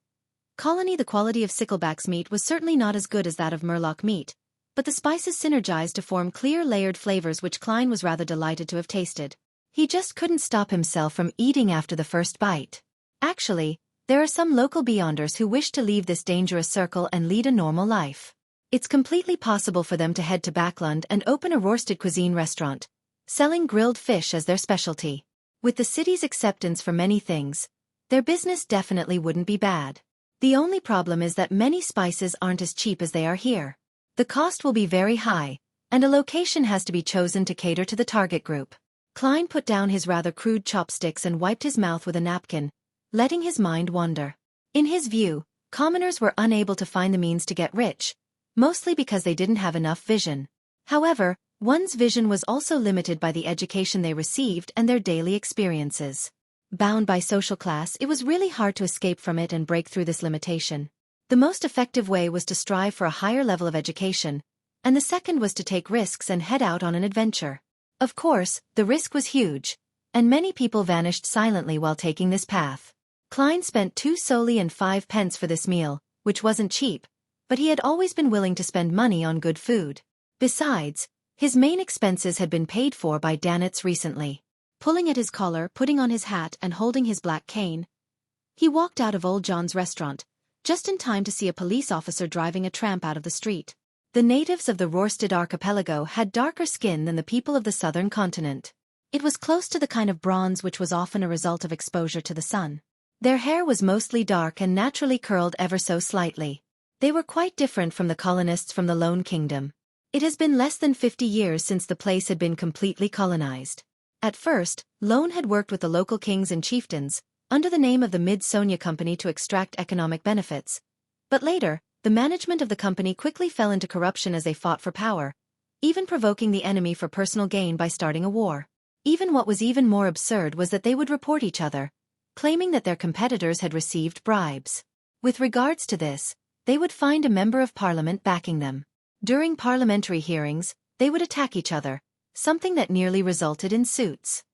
Colony. The quality of Sickleback's meat was certainly not as good as that of Murloc meat, but the spices synergized to form clear layered flavors which Klein was rather delighted to have tasted. He just couldn't stop himself from eating after the first bite. Actually, there are some local beyonders who wish to leave this dangerous circle and lead a normal life. It's completely possible for them to head to Backlund and open a roasted cuisine restaurant, selling grilled fish as their specialty. With the city's acceptance for many things, their business definitely wouldn't be bad. The only problem is that many spices aren't as cheap as they are here. The cost will be very high, and a location has to be chosen to cater to the target group. Klein put down his rather crude chopsticks and wiped his mouth with a napkin, letting his mind wander. In his view, commoners were unable to find the means to get rich, mostly because they didn't have enough vision. However, one's vision was also limited by the education they received and their daily experiences. Bound by social class, it was really hard to escape from it and break through this limitation. The most effective way was to strive for a higher level of education, and the second was to take risks and head out on an adventure. Of course, the risk was huge, and many people vanished silently while taking this path. Klein spent 2 soldi and 5 pence for this meal, which wasn't cheap, but he had always been willing to spend money on good food. Besides, his main expenses had been paid for by Danitz recently. Pulling at his collar, putting on his hat and holding his black cane, he walked out of Old John's restaurant, just in time to see a police officer driving a tramp out of the street. The natives of the Rorsted archipelago had darker skin than the people of the southern continent. It was close to the kind of bronze which was often a result of exposure to the sun. Their hair was mostly dark and naturally curled ever so slightly. They were quite different from the colonists from the Lone Kingdom. It has been less than 50 years since the place had been completely colonized. At first, Lone had worked with the local kings and chieftains, under the name of the Mid-Sonia Company to extract economic benefits. But later, the management of the company quickly fell into corruption as they fought for power, even provoking the enemy for personal gain by starting a war. Even what was even more absurd was that they would report each other, claiming that their competitors had received bribes. With regards to this, they would find a member of parliament backing them. During parliamentary hearings, they would attack each other, something that nearly resulted in suits.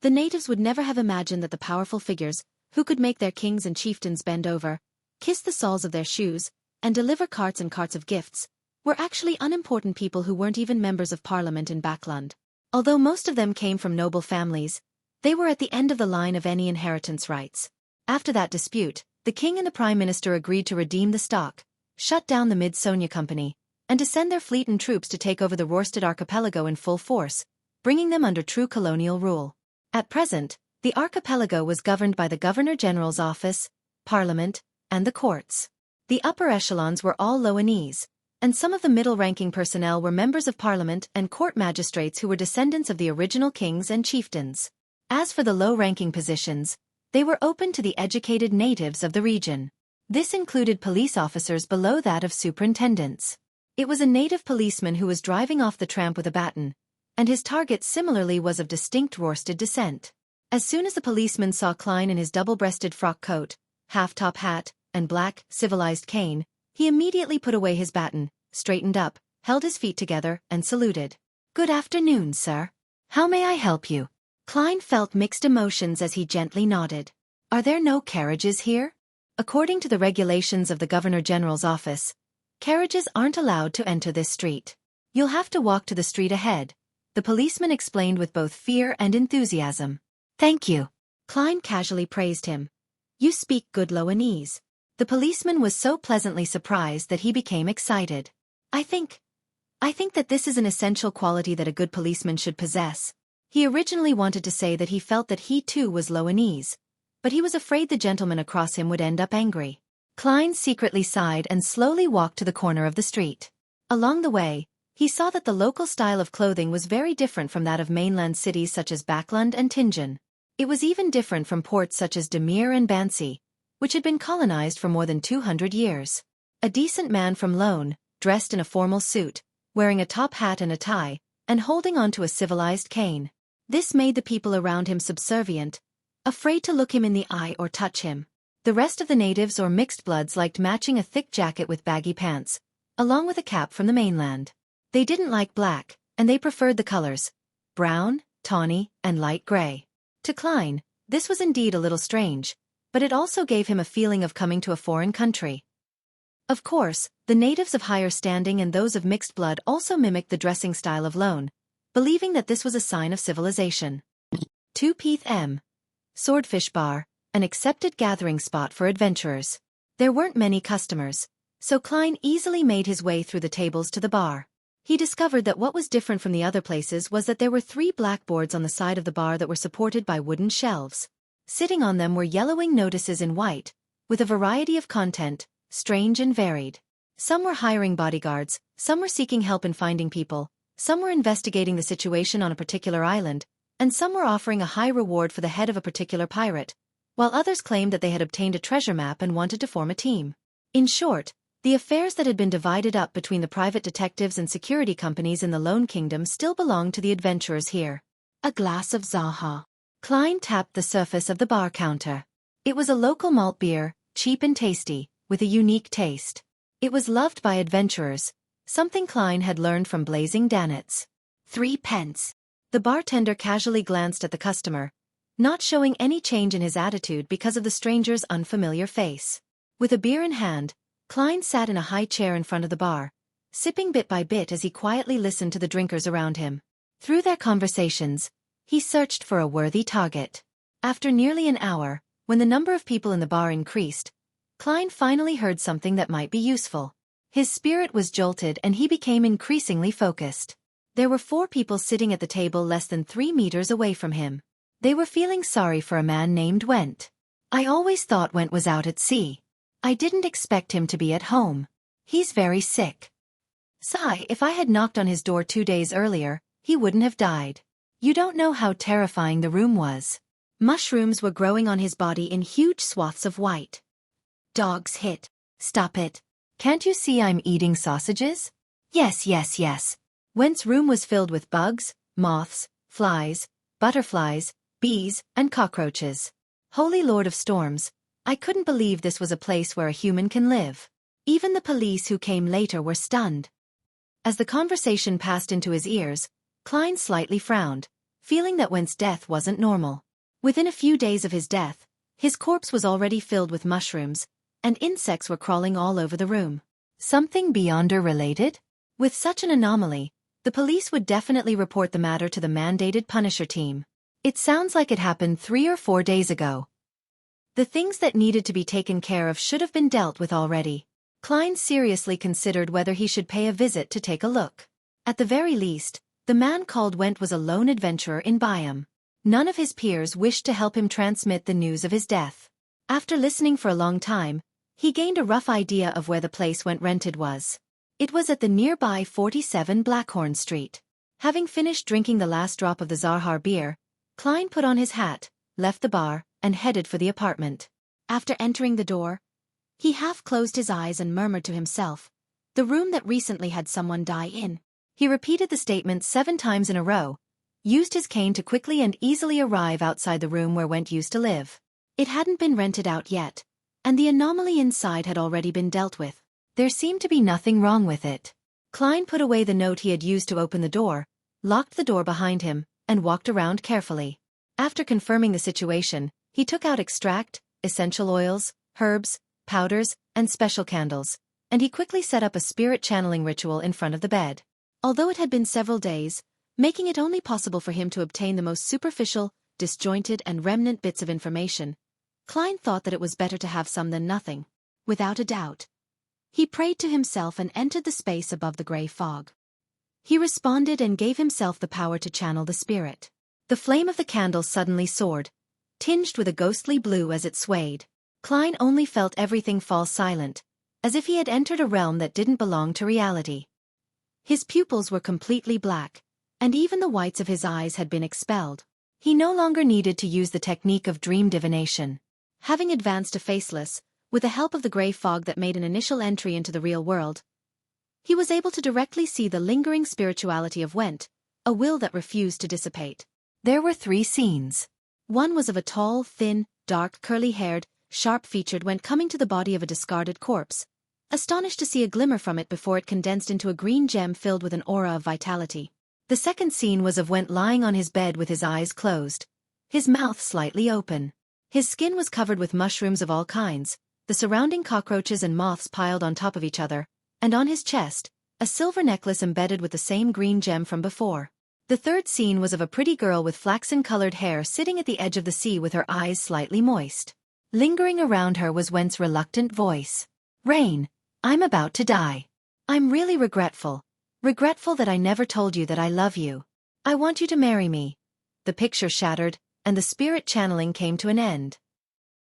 The natives would never have imagined that the powerful figures, who could make their kings and chieftains bend over, kiss the soles of their shoes, and deliver carts and carts of gifts, were actually unimportant people who weren't even members of parliament in Backlund. Although most of them came from noble families, they were at the end of the line of any inheritance rights. After that dispute, the king and the prime minister agreed to redeem the stock, shut down the Mid-Sonia Company, and to send their fleet and troops to take over the Rorsted archipelago in full force, bringing them under true colonial rule. At present, the archipelago was governed by the Governor-General's office, Parliament, and the courts. The upper echelons were all Loanese, and some of the middle-ranking personnel were members of Parliament and court magistrates who were descendants of the original kings and chieftains. As for the low-ranking positions, they were open to the educated natives of the region. This included police officers below that of superintendents. It was a native policeman who was driving off the tramp with a baton, and his target similarly was of distinct Rorsted descent. As soon as the policeman saw Klein in his double-breasted frock coat, half-top hat, and black, civilized cane, he immediately put away his baton, straightened up, held his feet together, and saluted. Good afternoon, sir. How may I help you? Klein felt mixed emotions as he gently nodded. Are there no carriages here? According to the regulations of the Governor General's office, carriages aren't allowed to enter this street. You'll have to walk to the street ahead, the policeman explained with both fear and enthusiasm. Thank you. Klein casually praised him. You speak good Loanese. The policeman was so pleasantly surprised that he became excited. I think that this is an essential quality that a good policeman should possess. He originally wanted to say that he felt that he too was Loanese, but he was afraid the gentleman across him would end up angry. Klein secretly sighed and slowly walked to the corner of the street. Along the way, he saw that the local style of clothing was very different from that of mainland cities such as Backlund and Tingen. It was even different from ports such as Demir and Bansi, which had been colonized for more than 200 years. A decent man from Lone, dressed in a formal suit, wearing a top hat and a tie, and holding onto a civilized cane. This made the people around him subservient, afraid to look him in the eye or touch him. The rest of the natives or mixed bloods liked matching a thick jacket with baggy pants, along with a cap from the mainland. They didn't like black, and they preferred the colors brown, tawny, and light gray. To Klein, this was indeed a little strange, but it also gave him a feeling of coming to a foreign country. Of course, the natives of higher standing and those of mixed blood also mimicked the dressing style of Lone, believing that this was a sign of civilization. 2 p.m. Swordfish Bar, an accepted gathering spot for adventurers. There weren't many customers, so Klein easily made his way through the tables to the bar. He discovered that what was different from the other places was that there were 3 blackboards on the side of the bar that were supported by wooden shelves. Sitting on them were yellowing notices in white, with a variety of content, strange and varied. Some were hiring bodyguards, some were seeking help in finding people, some were investigating the situation on a particular island, and some were offering a high reward for the head of a particular pirate, while others claimed that they had obtained a treasure map and wanted to form a team. In short, the affairs that had been divided up between the private detectives and security companies in the Lone Kingdom still belonged to the adventurers here. A glass of Zaha. Klein tapped the surface of the bar counter. It was a local malt beer, cheap and tasty, with a unique taste. It was loved by adventurers, something Klein had learned from blazing Danets. 3 pence. The bartender casually glanced at the customer, not showing any change in his attitude because of the stranger's unfamiliar face. With a beer in hand, Klein sat in a high chair in front of the bar, sipping bit by bit as he quietly listened to the drinkers around him. Through their conversations, he searched for a worthy target. After nearly an hour, when the number of people in the bar increased, Klein finally heard something that might be useful. His spirit was jolted and he became increasingly focused. There were 4 people sitting at the table less than 3 meters away from him. They were feeling sorry for a man named Went. I always thought Went was out at sea. I didn't expect him to be at home. He's very sick. Sigh, if I had knocked on his door 2 days earlier, he wouldn't have died. You don't know how terrifying the room was. Mushrooms were growing on his body in huge swaths of white. Dogs hit. Stop it. Can't you see I'm eating sausages? Yes. Went's room was filled with bugs, moths, flies, butterflies, bees, and cockroaches. Holy Lord of Storms, I couldn't believe this was a place where a human can live. Even the police who came later were stunned. As the conversation passed into his ears, Klein slightly frowned, feeling that Went's death wasn't normal. Within a few days of his death, his corpse was already filled with mushrooms, and insects were crawling all over the room. Something Beyonder-related? With such an anomaly, the police would definitely report the matter to the mandated Punisher team. It sounds like it happened 3 or 4 days ago. The things that needed to be taken care of should have been dealt with already. Klein seriously considered whether he should pay a visit to take a look. At the very least, the man called Went was a lone adventurer in Byam. None of his peers wished to help him transmit the news of his death. After listening for a long time, he gained a rough idea of where the place Went rented was. It was at the nearby 47 Blackhorn Street. Having finished drinking the last drop of the Zarhar beer, Klein put on his hat, left the bar, and headed for the apartment. After entering the door, he half closed his eyes and murmured to himself, "The room that recently had someone die in." He repeated the statement 7 times in a row, used his cane to quickly and easily arrive outside the room where Went used to live. It hadn't been rented out yet, and the anomaly inside had already been dealt with. There seemed to be nothing wrong with it. Klein put away the note he had used to open the door, locked the door behind him, and walked around carefully. After confirming the situation, he took out extract, essential oils, herbs, powders, and special candles, and he quickly set up a spirit channeling ritual in front of the bed. Although it had been several days, making it only possible for him to obtain the most superficial, disjointed and remnant bits of information, Klein thought that it was better to have some than nothing. Without a doubt. He prayed to himself and entered the space above the gray fog. He responded and gave himself the power to channel the spirit. The flame of the candle suddenly soared, tinged with a ghostly blue as it swayed. Klein only felt everything fall silent, as if he had entered a realm that didn't belong to reality. His pupils were completely black, and even the whites of his eyes had been expelled. He no longer needed to use the technique of dream divination. Having advanced to faceless, with the help of the gray fog that made an initial entry into the real world, he was able to directly see the lingering spirituality of Went, a will that refused to dissipate. There were 3 scenes. One was of a tall, thin, dark, curly-haired, sharp-featured Went coming to the body of a discarded corpse, astonished to see a glimmer from it before it condensed into a green gem filled with an aura of vitality. The second scene was of Went lying on his bed with his eyes closed, his mouth slightly open. His skin was covered with mushrooms of all kinds, the surrounding cockroaches and moths piled on top of each other, and on his chest, a silver necklace embedded with the same green gem from before. The third scene was of a pretty girl with flaxen-colored hair sitting at the edge of the sea with her eyes slightly moist. Lingering around her was Went's reluctant voice. "Rain, I'm about to die. I'm really regretful that I never told you that I love you. I want you to marry me." The picture shattered, and the spirit channeling came to an end.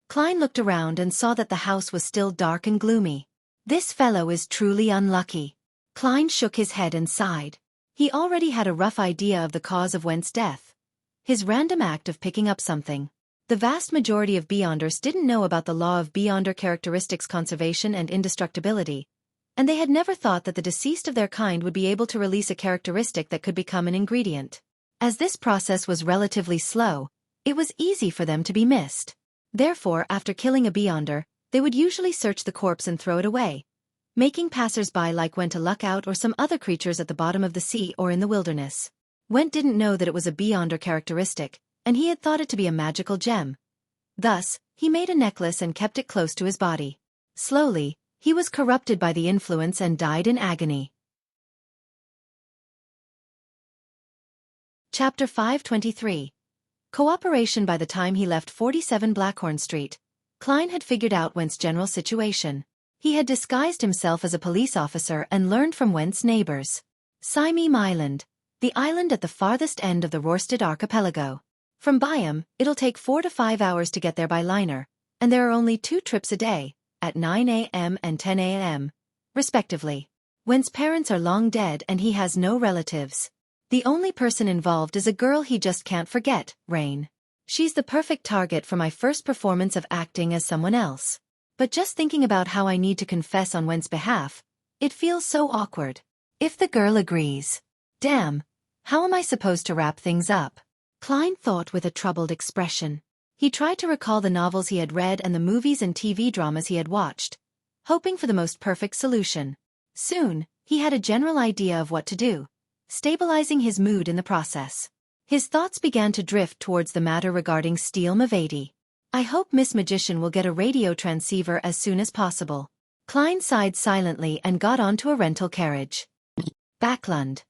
Klein looked around and saw that the house was still dark and gloomy. This fellow is truly unlucky. Klein shook his head and sighed. He already had a rough idea of the cause of Went's death. His random act of picking up something. The vast majority of Beyonders didn't know about the law of Beyonder characteristics conservation and indestructibility, and they had never thought that the deceased of their kind would be able to release a characteristic that could become an ingredient. As this process was relatively slow, it was easy for them to be missed. Therefore, after killing a Beyonder, they would usually search the corpse and throw it away, making passers-by like Went a luck out or some other creatures at the bottom of the sea or in the wilderness. Went didn't know that it was a Beyonder characteristic, and he had thought it to be a magical gem. Thus, he made a necklace and kept it close to his body. Slowly, he was corrupted by the influence and died in agony. Chapter 523. Cooperation. By the time he left 47 Blackhorn Street, Klein had figured out Went's general situation. He had disguised himself as a police officer and learned from Went's neighbors. Simeem Island, the island at the farthest end of the Rørsted archipelago. From Byam, it'll take 4 to 5 hours to get there by liner, and there are only 2 trips a day, at 9 a.m. and 10 a.m., respectively. Went's parents are long dead and he has no relatives. The only person involved is a girl he just can't forget, Rain. She's the perfect target for my first performance of acting as someone else. But just thinking about how I need to confess on Went's behalf, it feels so awkward. If the girl agrees. Damn, how am I supposed to wrap things up? Klein thought with a troubled expression. He tried to recall the novels he had read and the movies and TV dramas he had watched, hoping for the most perfect solution. Soon, he had a general idea of what to do, stabilizing his mood in the process. His thoughts began to drift towards the matter regarding Steel Mavady. I hope Miss Magician will get a radio transceiver as soon as possible. Klein sighed silently and got onto a rental carriage. Backlund.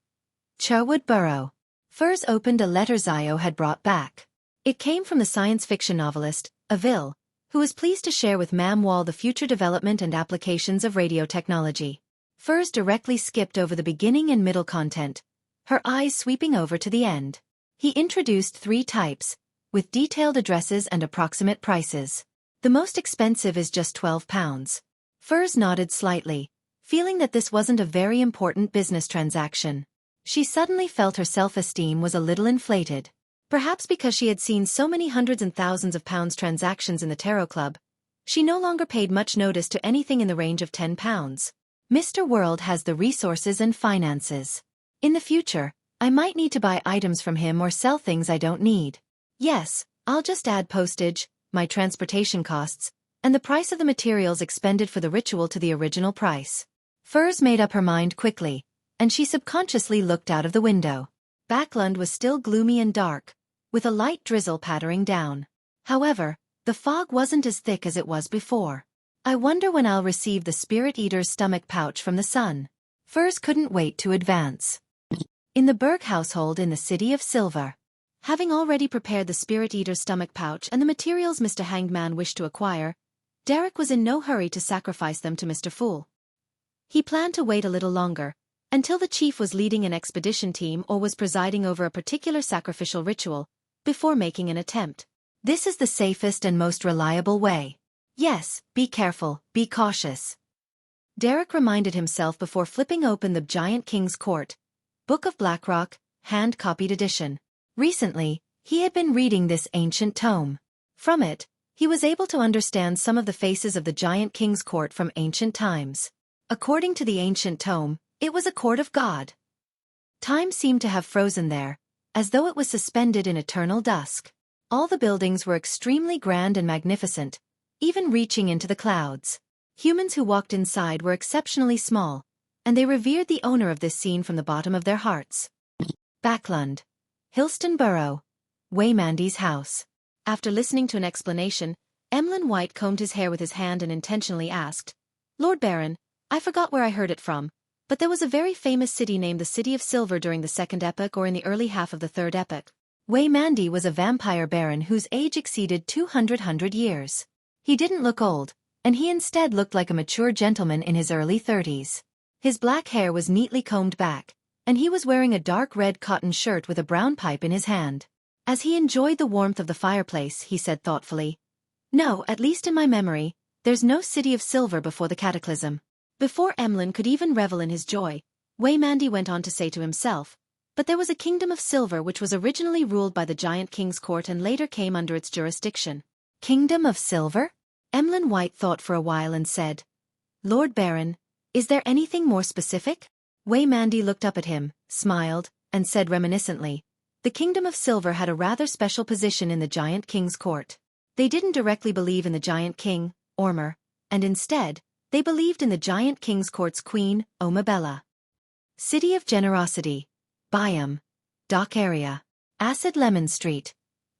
Cherwood Borough. Furs opened a letter Zio had brought back. It came from the science fiction novelist, Avil, who was pleased to share with Mam Wall the future development and applications of radio technology. Furs directly skipped over the beginning and middle content, her eyes sweeping over to the end. He introduced 3 types, with detailed addresses and approximate prices. The most expensive is just £12. Furs nodded slightly, feeling that this wasn't a very important business transaction. She suddenly felt her self-esteem was a little inflated. Perhaps because she had seen so many hundreds and thousands of pounds transactions in the Tarot Club, she no longer paid much notice to anything in the range of £10. Mr. World has the resources and finances. In the future, I might need to buy items from him or sell things I don't need. Yes, I'll just add postage, my transportation costs, and the price of the materials expended for the ritual to the original price. Furs made up her mind quickly, and she subconsciously looked out of the window. Backland was still gloomy and dark, with a light drizzle pattering down. However, the fog wasn't as thick as it was before. I wonder when I'll receive the Spirit Eater's stomach pouch from the sun. Furs couldn't wait to advance. In the Berg household in the City of Silver. Having already prepared the Spirit Eater's stomach pouch and the materials Mr. Hangman wished to acquire, Derek was in no hurry to sacrifice them to Mr. Fool. He planned to wait a little longer, until the chief was leading an expedition team or was presiding over a particular sacrificial ritual, before making an attempt. This is the safest and most reliable way. Yes, be careful, be cautious. Derek reminded himself before flipping open the Giant King's Court, Book of Blackrock, hand-copied edition. Recently, he had been reading this ancient tome. From it, he was able to understand some of the faces of the Giant King's Court from ancient times. According to the ancient tome, it was a court of God. Time seemed to have frozen there, as though it was suspended in eternal dusk. All the buildings were extremely grand and magnificent, even reaching into the clouds. Humans who walked inside were exceptionally small, and they revered the owner of this scene from the bottom of their hearts. Backland. Hillston Borough. Waymandy's house. After listening to an explanation, Emlyn White combed his hair with his hand and intentionally asked, "Lord Baron, I forgot where I heard it from, but there was a very famous city named the City of Silver during the Second Epoch or in the early half of the Third Epoch." Waymandy was a vampire baron whose age exceeded 200 years. He didn't look old, and he instead looked like a mature gentleman in his early 30s. His black hair was neatly combed back, and he was wearing a dark red cotton shirt with a brown pipe in his hand. As he enjoyed the warmth of the fireplace, he said thoughtfully, "No, at least in my memory, there's no City of Silver before the Cataclysm." Before Emlyn could even revel in his joy, Waymandy went on to say to himself, "But there was a kingdom of silver which was originally ruled by the Giant King's Court and later came under its jurisdiction." Kingdom of Silver? Emlyn White thought for a while and said, "Lord Baron, is there anything more specific?" Waymandy looked up at him, smiled, and said reminiscently, "The Kingdom of Silver had a rather special position in the Giant King's Court. They didn't directly believe in the Giant King, Ormer, and instead, they believed in the Giant King's Court's queen, Omabella. City of Generosity. Biome. Dock Area. Acid Lemon Street.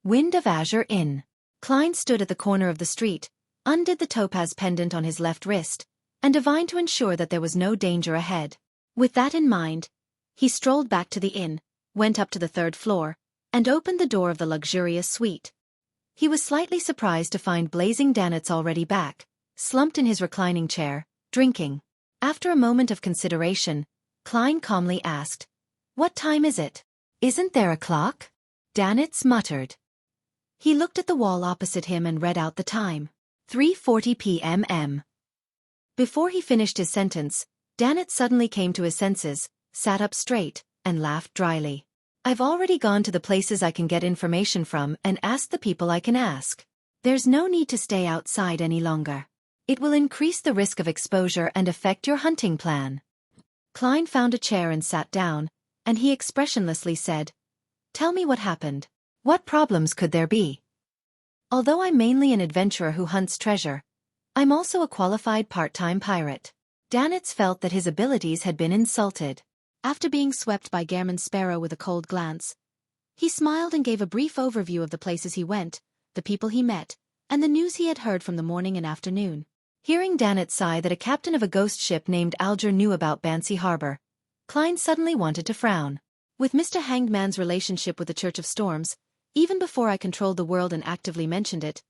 Wind of Azure Inn." Klein stood at the corner of the street, undid the topaz pendant on his left wrist, and divined to ensure that there was no danger ahead. With that in mind, he strolled back to the inn, went up to the third floor, and opened the door of the luxurious suite. He was slightly surprised to find Blazing Danitz already back, slumped in his reclining chair, drinking. After a moment of consideration, Klein calmly asked, "What time is it?" "Isn't there a clock?" Danitz muttered. He looked at the wall opposite him and read out the time. 3:40 p.m. Before he finished his sentence, Danitz suddenly came to his senses, sat up straight, and laughed dryly. "I've already gone to the places I can get information from and asked the people I can ask. There's no need to stay outside any longer. It will increase the risk of exposure and affect your hunting plan." Klein found a chair and sat down, and he expressionlessly said, "Tell me what happened. What problems could there be? Although I'm mainly an adventurer who hunts treasure, I'm also a qualified part-time pirate." Danitz felt that his abilities had been insulted. After being swept by Gairman Sparrow with a cold glance, he smiled and gave a brief overview of the places he went, the people he met, and the news he had heard from the morning and afternoon. Hearing Danitz sigh that a captain of a ghost ship named Alger knew about Bancy Harbor, Klein suddenly wanted to frown. With Mr. Hangman's relationship with the Church of Storms, even before I controlled the world and actively mentioned it,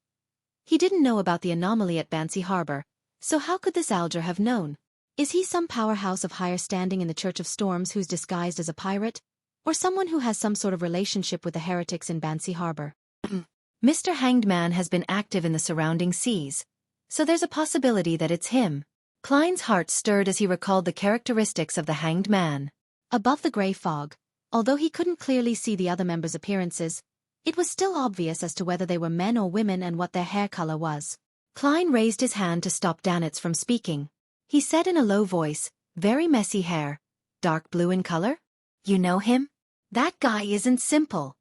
he didn't know about the anomaly at Bancy Harbor, so how could this Alger have known? Is he some powerhouse of higher standing in the Church of Storms who's disguised as a pirate? Or someone who has some sort of relationship with the heretics in Bancy Harbor? Mr. Hanged Man has been active in the surrounding seas, so there's a possibility that it's him. Klein's heart stirred as he recalled the characteristics of the Hanged Man. Above the grey fog, although he couldn't clearly see the other members' appearances, it was still obvious as to whether they were men or women and what their hair color was. Klein raised his hand to stop Danitz from speaking. He said in a low voice, "Very messy hair, dark blue in color? You know him? That guy isn't simple."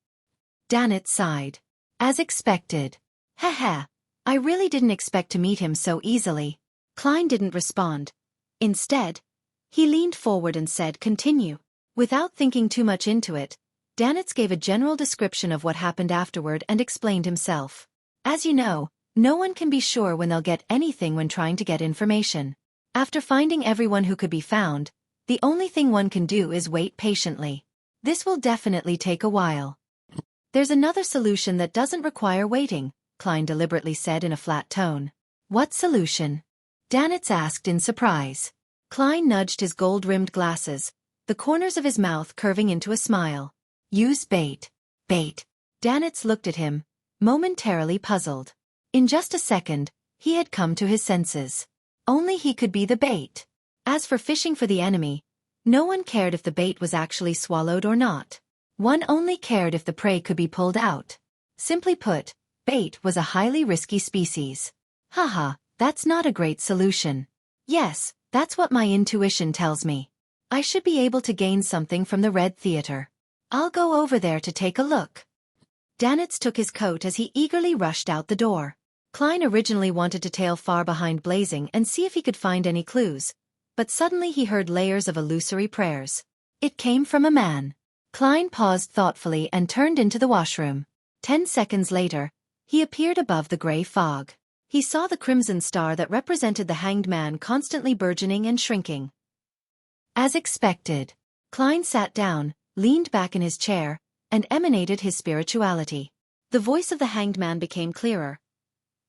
Danitz sighed. "As expected. Haha, I really didn't expect to meet him so easily." Klein didn't respond. Instead, he leaned forward and said, "Continue." Without thinking too much into it, Danitz gave a general description of what happened afterward and explained himself. As you know, no one can be sure when they'll get anything when trying to get information. After finding everyone who could be found, the only thing one can do is wait patiently. This will definitely take a while. There's another solution that doesn't require waiting, Klein deliberately said in a flat tone. What solution? Danitz asked in surprise. Klein nudged his gold-rimmed glasses, the corners of his mouth curving into a smile. Use bait. Bait. Danitz looked at him, momentarily puzzled. In just a second, he had come to his senses. Only he could be the bait. As for fishing for the enemy, no one cared if the bait was actually swallowed or not. One only cared if the prey could be pulled out. Simply put, bait was a highly risky species. Haha, that's not a great solution. Yes, that's what my intuition tells me. I should be able to gain something from the Red Theater. I'll go over there to take a look. Danitz took his coat as he eagerly rushed out the door. Klein originally wanted to tail far behind Blazing and see if he could find any clues, but suddenly he heard layers of illusory prayers. It came from a man. Klein paused thoughtfully and turned into the washroom. 10 seconds later, he appeared above the gray fog. He saw the crimson star that represented the hanged man constantly burgeoning and shrinking. As expected, Klein sat down, leaned back in his chair, and emanated his spirituality. The voice of the hanged man became clearer.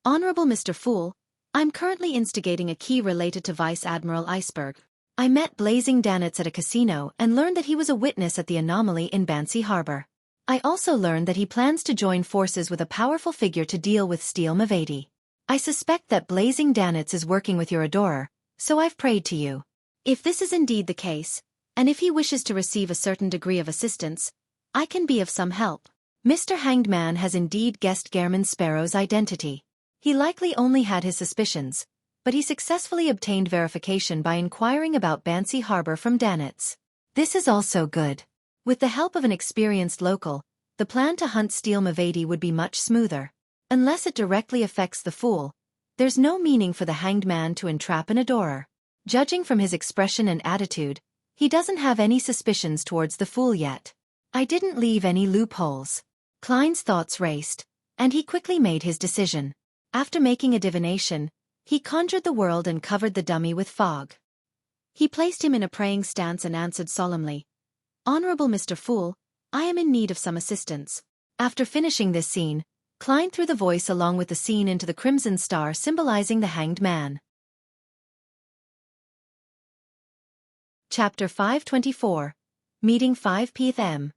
Honorable Mr. Fool, I'm currently instigating a key related to Vice Admiral Iceberg. I met Blazing Danitz at a casino and learned that he was a witness at the anomaly in Bansi Harbor. I also learned that he plans to join forces with a powerful figure to deal with Steel Mavati. I suspect that Blazing Danitz is working with your adorer, so I've prayed to you. If this is indeed the case, and if he wishes to receive a certain degree of assistance, I can be of some help. Mr. Hanged Man has indeed guessed Gehrman Sparrow's identity. He likely only had his suspicions, but he successfully obtained verification by inquiring about Bansi Harbor from Danitz. This is also good. With the help of an experienced local, the plan to hunt Steel Mavati would be much smoother. Unless it directly affects the fool, there's no meaning for the hanged man to entrap an adorer. Judging from his expression and attitude, he doesn't have any suspicions towards the fool yet. I didn't leave any loopholes. Klein's thoughts raced, and he quickly made his decision. After making a divination, he conjured the world and covered the dummy with fog. He placed him in a praying stance and answered solemnly, Honorable Mr. Fool, I am in need of some assistance. After finishing this scene, Klein threw the voice along with the scene into the crimson star symbolizing the hanged man. Chapter 524. Meeting 5 p.m.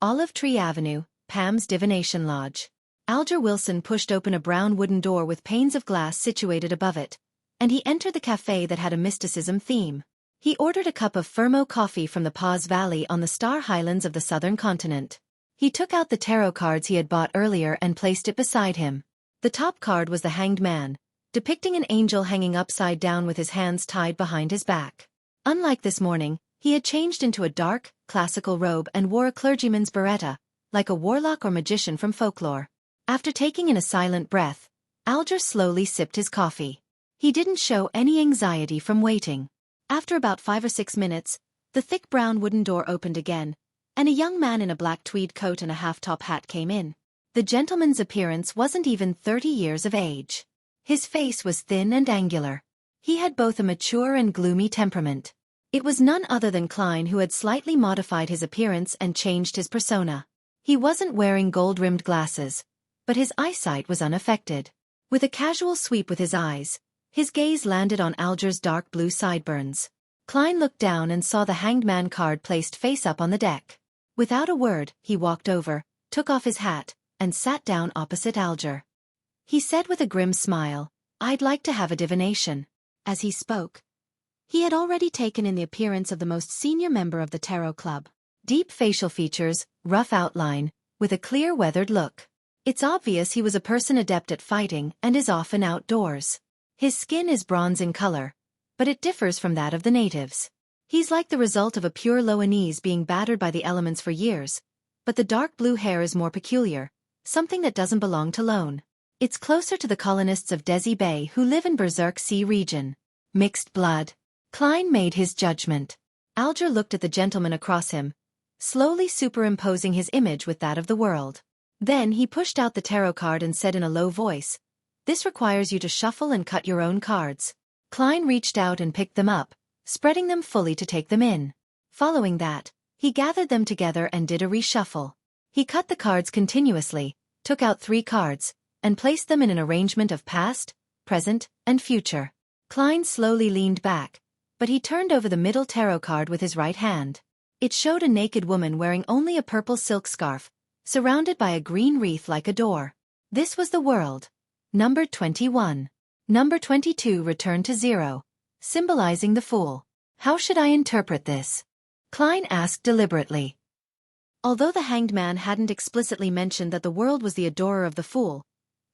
Olive Tree Avenue, Pam's Divination Lodge. Alger Wilson pushed open a brown wooden door with panes of glass situated above it, and he entered the cafe that had a mysticism theme. He ordered a cup of Fermo coffee from the Paz Valley on the Star Highlands of the southern continent. He took out the tarot cards he had bought earlier and placed it beside him. The top card was the Hanged Man, depicting an angel hanging upside down with his hands tied behind his back. Unlike this morning, he had changed into a dark, classical robe and wore a clergyman's beretta, like a warlock or magician from folklore. After taking in a silent breath, Alger slowly sipped his coffee. He didn't show any anxiety from waiting. After about 5 or 6 minutes, the thick brown wooden door opened again, and a young man in a black tweed coat and a half-top hat came in. The gentleman's appearance wasn't even 30 years of age. His face was thin and angular. He had both a mature and gloomy temperament. It was none other than Klein who had slightly modified his appearance and changed his persona. He wasn't wearing gold-rimmed glasses, but his eyesight was unaffected. With a casual sweep with his eyes, his gaze landed on Alger's dark blue sideburns. Klein looked down and saw the Hanged Man card placed face up on the deck. Without a word, he walked over, took off his hat, and sat down opposite Alger. He said with a grim smile, I'd like to have a divination. As he spoke, he had already taken in the appearance of the most senior member of the Tarot Club. Deep facial features, rough outline, with a clear weathered look. It's obvious he was a person adept at fighting and is often outdoors. His skin is bronze in color, but it differs from that of the natives. He's like the result of a pure Loanese being battered by the elements for years, but the dark blue hair is more peculiar, something that doesn't belong to Lone. It's closer to the colonists of Desi Bay who live in Berserk Sea region. Mixed blood. Klein made his judgment. Alger looked at the gentleman across him, slowly superimposing his image with that of the world. Then he pushed out the tarot card and said in a low voice, "This requires you to shuffle and cut your own cards." Klein reached out and picked them up, spreading them fully to take them in. Following that, he gathered them together and did a reshuffle. He cut the cards continuously, took out 3 cards, and placed them in an arrangement of past, present, and future. Klein slowly leaned back, but he turned over the middle tarot card with his right hand. It showed a naked woman wearing only a purple silk scarf, surrounded by a green wreath like a door. This was the world. Number 21. Number 22 returned to 0, symbolizing the Fool. How should I interpret this? Klein asked deliberately. Although the Hanged Man hadn't explicitly mentioned that the world was the adorer of the Fool,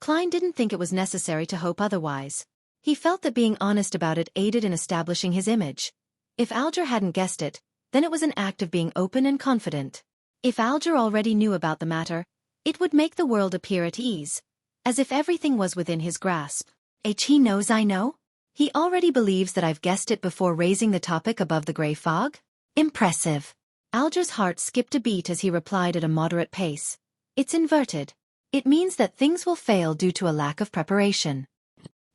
Klein didn't think it was necessary to hope otherwise. He felt that being honest about it aided in establishing his image. If Alger hadn't guessed it, then it was an act of being open and confident. If Alger already knew about the matter, it would make the world appear at ease, as if everything was within his grasp. He knows I know? He already believes that I've guessed it before raising the topic above the grey fog? Impressive. Alger's heart skipped a beat as he replied at a moderate pace. It's inverted. It means that things will fail due to a lack of preparation.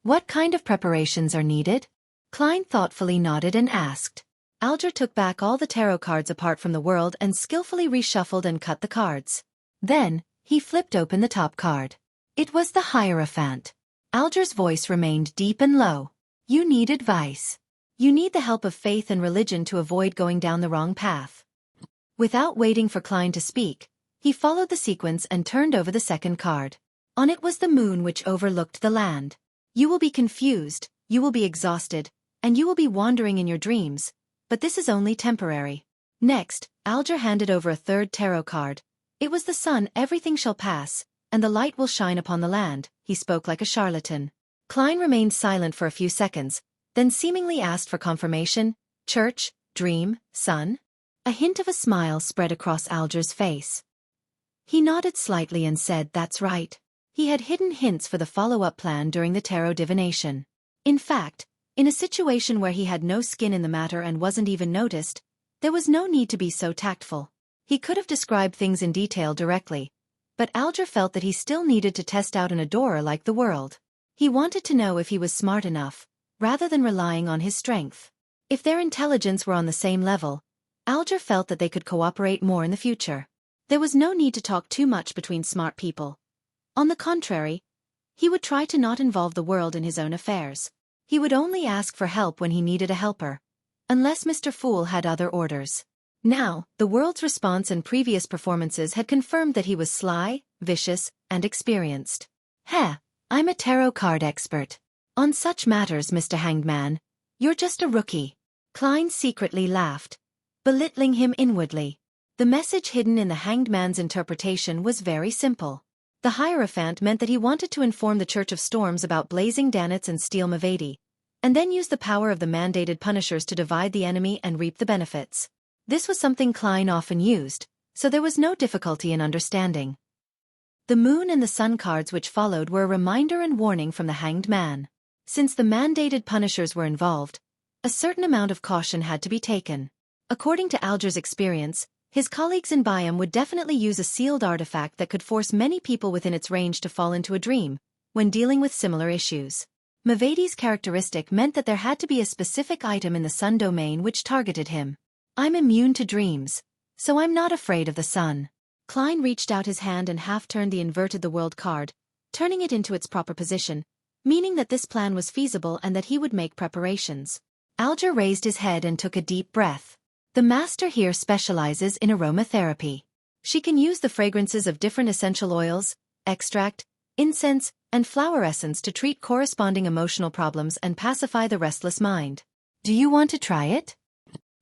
What kind of preparations are needed? Klein thoughtfully nodded and asked. Alger took back all the tarot cards apart from the world and skillfully reshuffled and cut the cards. Then, he flipped open the top card. It was the Hierophant. Alger's voice remained deep and low. You need advice. You need the help of faith and religion to avoid going down the wrong path. Without waiting for Klein to speak, he followed the sequence and turned over the second card. On it was the moon which overlooked the land. You will be confused, you will be exhausted, and you will be wandering in your dreams, but this is only temporary. Next, Alger handed over a third tarot card. It was the sun. Everything shall pass, and the light will shine upon the land. He spoke like a charlatan. Klein remained silent for a few seconds, then seemingly asked for confirmation. Church, dream, sun? A hint of a smile spread across Alger's face. He nodded slightly and said that's right. He had hidden hints for the follow-up plan during the tarot divination. In fact, in a situation where he had no skin in the matter and wasn't even noticed, there was no need to be so tactful. He could have described things in detail directly, but Alger felt that he still needed to test out an adorer like the world. He wanted to know if he was smart enough, rather than relying on his strength. If their intelligence were on the same level, Alger felt that they could cooperate more in the future. There was no need to talk too much between smart people. On the contrary, he would try to not involve the world in his own affairs. He would only ask for help when he needed a helper, unless Mr. Fool had other orders. Now, the world's response and previous performances had confirmed that he was sly, vicious, and experienced. I'm a tarot card expert. On such matters, Mr. Hanged Man, you're just a rookie. Klein secretly laughed, belittling him inwardly. The message hidden in the Hanged Man's interpretation was very simple. The Hierophant meant that he wanted to inform the Church of Storms about blazing Danitz and Steel Mavedi, and then use the power of the mandated punishers to divide the enemy and reap the benefits. This was something Klein often used, so there was no difficulty in understanding. The moon and the sun cards which followed were a reminder and warning from the Hanged Man. Since the mandated punishers were involved, a certain amount of caution had to be taken. According to Alger's experience, his colleagues in Biome would definitely use a sealed artifact that could force many people within its range to fall into a dream, when dealing with similar issues. Mavedi's characteristic meant that there had to be a specific item in the sun domain which targeted him. I'm immune to dreams, so I'm not afraid of the sun. Klein reached out his hand and half-turned the inverted the world card, turning it into its proper position, meaning that this plan was feasible and that he would make preparations. Alger raised his head and took a deep breath. The master here specializes in aromatherapy. She can use the fragrances of different essential oils, extract, incense, and flower essence to treat corresponding emotional problems and pacify the restless mind. Do you want to try it?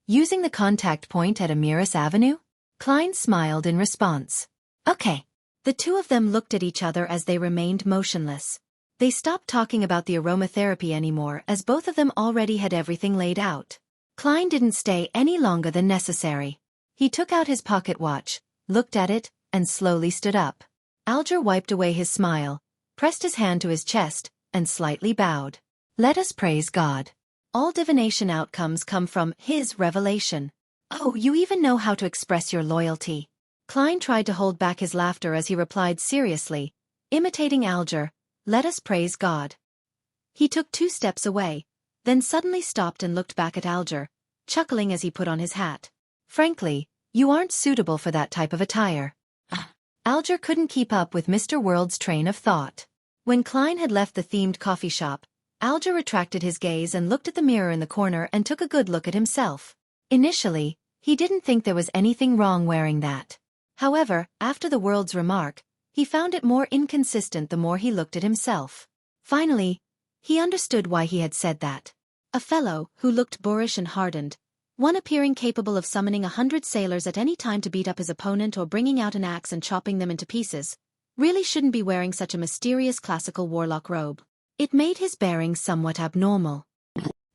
Using the contact point at Amiris Avenue? Klein smiled in response. Okay. The two of them looked at each other as they remained motionless. They stopped talking about the aromatherapy anymore as both of them already had everything laid out. Klein didn't stay any longer than necessary. He took out his pocket watch, looked at it, and slowly stood up. Alger wiped away his smile, pressed his hand to his chest, and slightly bowed. Let us praise God. All divination outcomes come from His revelation. Oh, you even know how to express your loyalty. Klein tried to hold back his laughter as he replied seriously, imitating Alger, let us praise God. He took 2 steps away, then suddenly stopped and looked back at Alger, chuckling as he put on his hat. Frankly, you aren't suitable for that type of attire. Alger couldn't keep up with Mr. World's train of thought. When Klein had left the themed coffee shop, Alger retracted his gaze and looked at the mirror in the corner and took a good look at himself. Initially, he didn't think there was anything wrong wearing that. However, after the World's remark, he found it more inconsistent the more he looked at himself. Finally, he understood why he had said that. A fellow who looked boorish and hardened, one appearing capable of summoning 100 sailors at any time to beat up his opponent or bringing out an axe and chopping them into pieces, really shouldn't be wearing such a mysterious classical warlock robe. It made his bearing somewhat abnormal.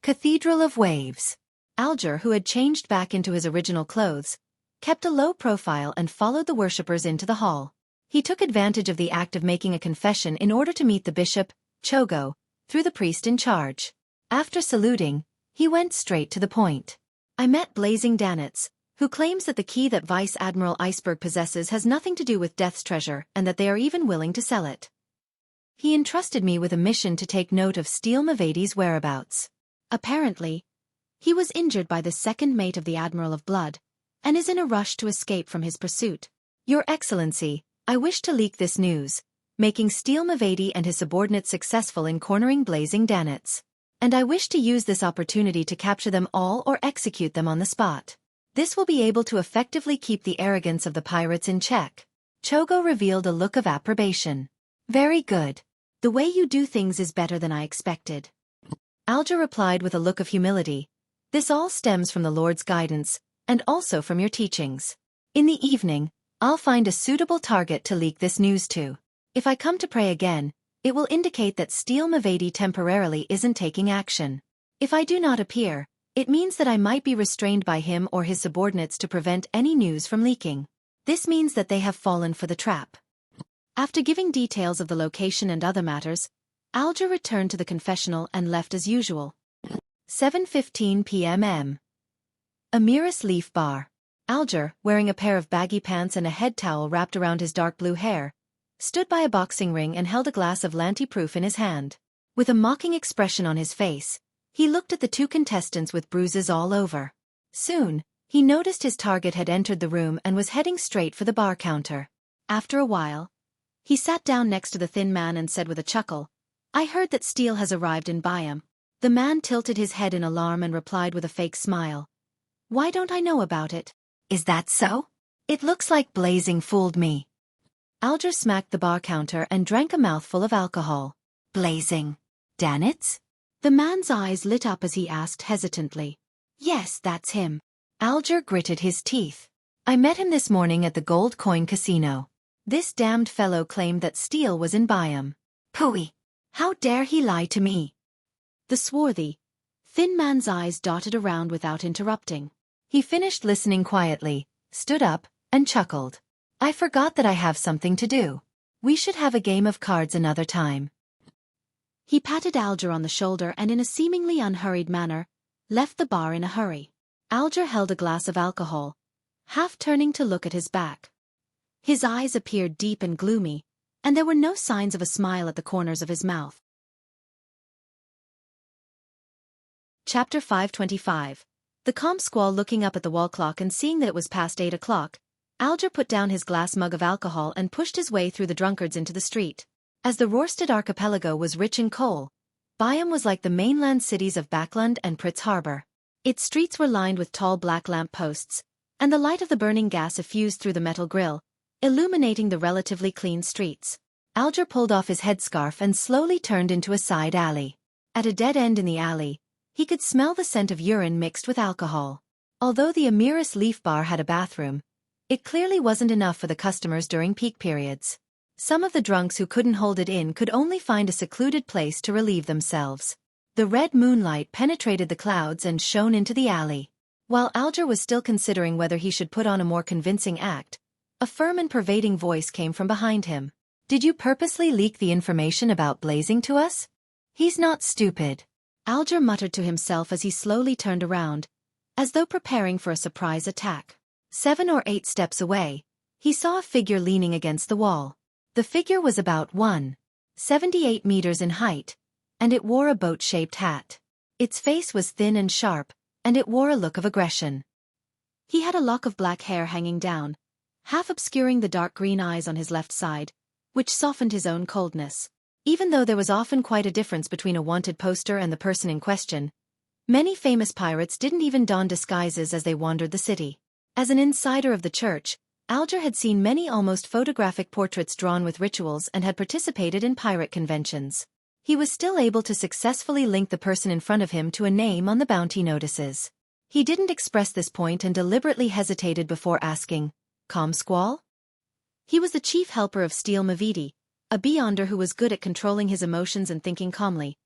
Cathedral of Waves. Alger, who had changed back into his original clothes, kept a low profile and followed the worshippers into the hall. He took advantage of the act of making a confession in order to meet the bishop, Chogo, through the priest in charge. After saluting, he went straight to the point. I met Blazing Danitz, who claims that the key that Vice Admiral Iceberg possesses has nothing to do with Death's treasure and that they are even willing to sell it. He entrusted me with a mission to take note of Steel Mavadi's whereabouts. Apparently, he was injured by the second mate of the Admiral of Blood, and is in a rush to escape from his pursuit. Your Excellency, I wish to leak this news, making Steel Mavadi and his subordinates successful in cornering Blazing Danitz. And I wish to use this opportunity to capture them all or execute them on the spot. This will be able to effectively keep the arrogance of the pirates in check. Chogo revealed a look of approbation. Very good. The way you do things is better than I expected. Alger replied with a look of humility. This all stems from the Lord's guidance, and also from your teachings. In the evening, I'll find a suitable target to leak this news to. If I come to pray again, it will indicate that Steel Mavadi temporarily isn't taking action. If I do not appear, it means that I might be restrained by him or his subordinates to prevent any news from leaking. This means that they have fallen for the trap. After giving details of the location and other matters, Alger returned to the confessional and left as usual. 7:15 p.m. Amiris Leaf Bar. Alger, wearing a pair of baggy pants and a head towel wrapped around his dark blue hair, stood by a boxing ring and held a glass of Lanti-proof in his hand. With a mocking expression on his face, he looked at the 2 contestants with bruises all over. Soon, he noticed his target had entered the room and was heading straight for the bar counter. After a while, he sat down next to the thin man and said with a chuckle, I heard that Steel has arrived in Byam. The man tilted his head in alarm and replied with a fake smile. Why don't I know about it? Is that so? It looks like Blazing fooled me. Alger smacked the bar counter and drank a mouthful of alcohol. Blazing Danitz? The man's eyes lit up as he asked hesitantly. Yes, that's him. Alger gritted his teeth. I met him this morning at the Gold Coin Casino. This damned fellow claimed that Steel was in Byam. Pooey! How dare he lie to me? The swarthy, thin man's eyes dotted around without interrupting. He finished listening quietly, stood up, and chuckled. I forgot that I have something to do. We should have a game of cards another time. He patted Alger on the shoulder and in a seemingly unhurried manner, left the bar in a hurry. Alger held a glass of alcohol, half turning to look at his back. His eyes appeared deep and gloomy, and there were no signs of a smile at the corners of his mouth. Chapter 525. The calm Squall looking up at the wall clock and seeing that it was past 8 o'clock, Alger put down his glass mug of alcohol and pushed his way through the drunkards into the street. As the Rorstad archipelago was rich in coal, Byam was like the mainland cities of Backlund and Pritz Harbor. Its streets were lined with tall black lamp posts, and the light of the burning gas effused through the metal grill, illuminating the relatively clean streets. Alger pulled off his headscarf and slowly turned into a side alley. At a dead end in the alley, he could smell the scent of urine mixed with alcohol. Although the Amiris Leaf Bar had a bathroom, it clearly wasn't enough for the customers during peak periods. Some of the drunks who couldn't hold it in could only find a secluded place to relieve themselves. The red moonlight penetrated the clouds and shone into the alley. While Alger was still considering whether he should put on a more convincing act, a firm and pervading voice came from behind him. Did you purposely leak the information about Blazing to us? He's not stupid. Alger muttered to himself as he slowly turned around, as though preparing for a surprise attack. 7 or 8 steps away, he saw a figure leaning against the wall. The figure was about 1.78 meters in height, and it wore a boat-shaped hat. Its face was thin and sharp, and it wore a look of aggression. He had a lock of black hair hanging down, half obscuring the dark green eyes on his left side, which softened his own coldness. Even though there was often quite a difference between a wanted poster and the person in question, many famous pirates didn't even don disguises as they wandered the city. As an insider of the church, Alger had seen many almost photographic portraits drawn with rituals and had participated in pirate conventions. He was still able to successfully link the person in front of him to a name on the bounty notices. He didn't express this point and deliberately hesitated before asking, "Calm, Squall?" He was the chief helper of Steel Mavidi, a beyonder who was good at controlling his emotions and thinking calmly.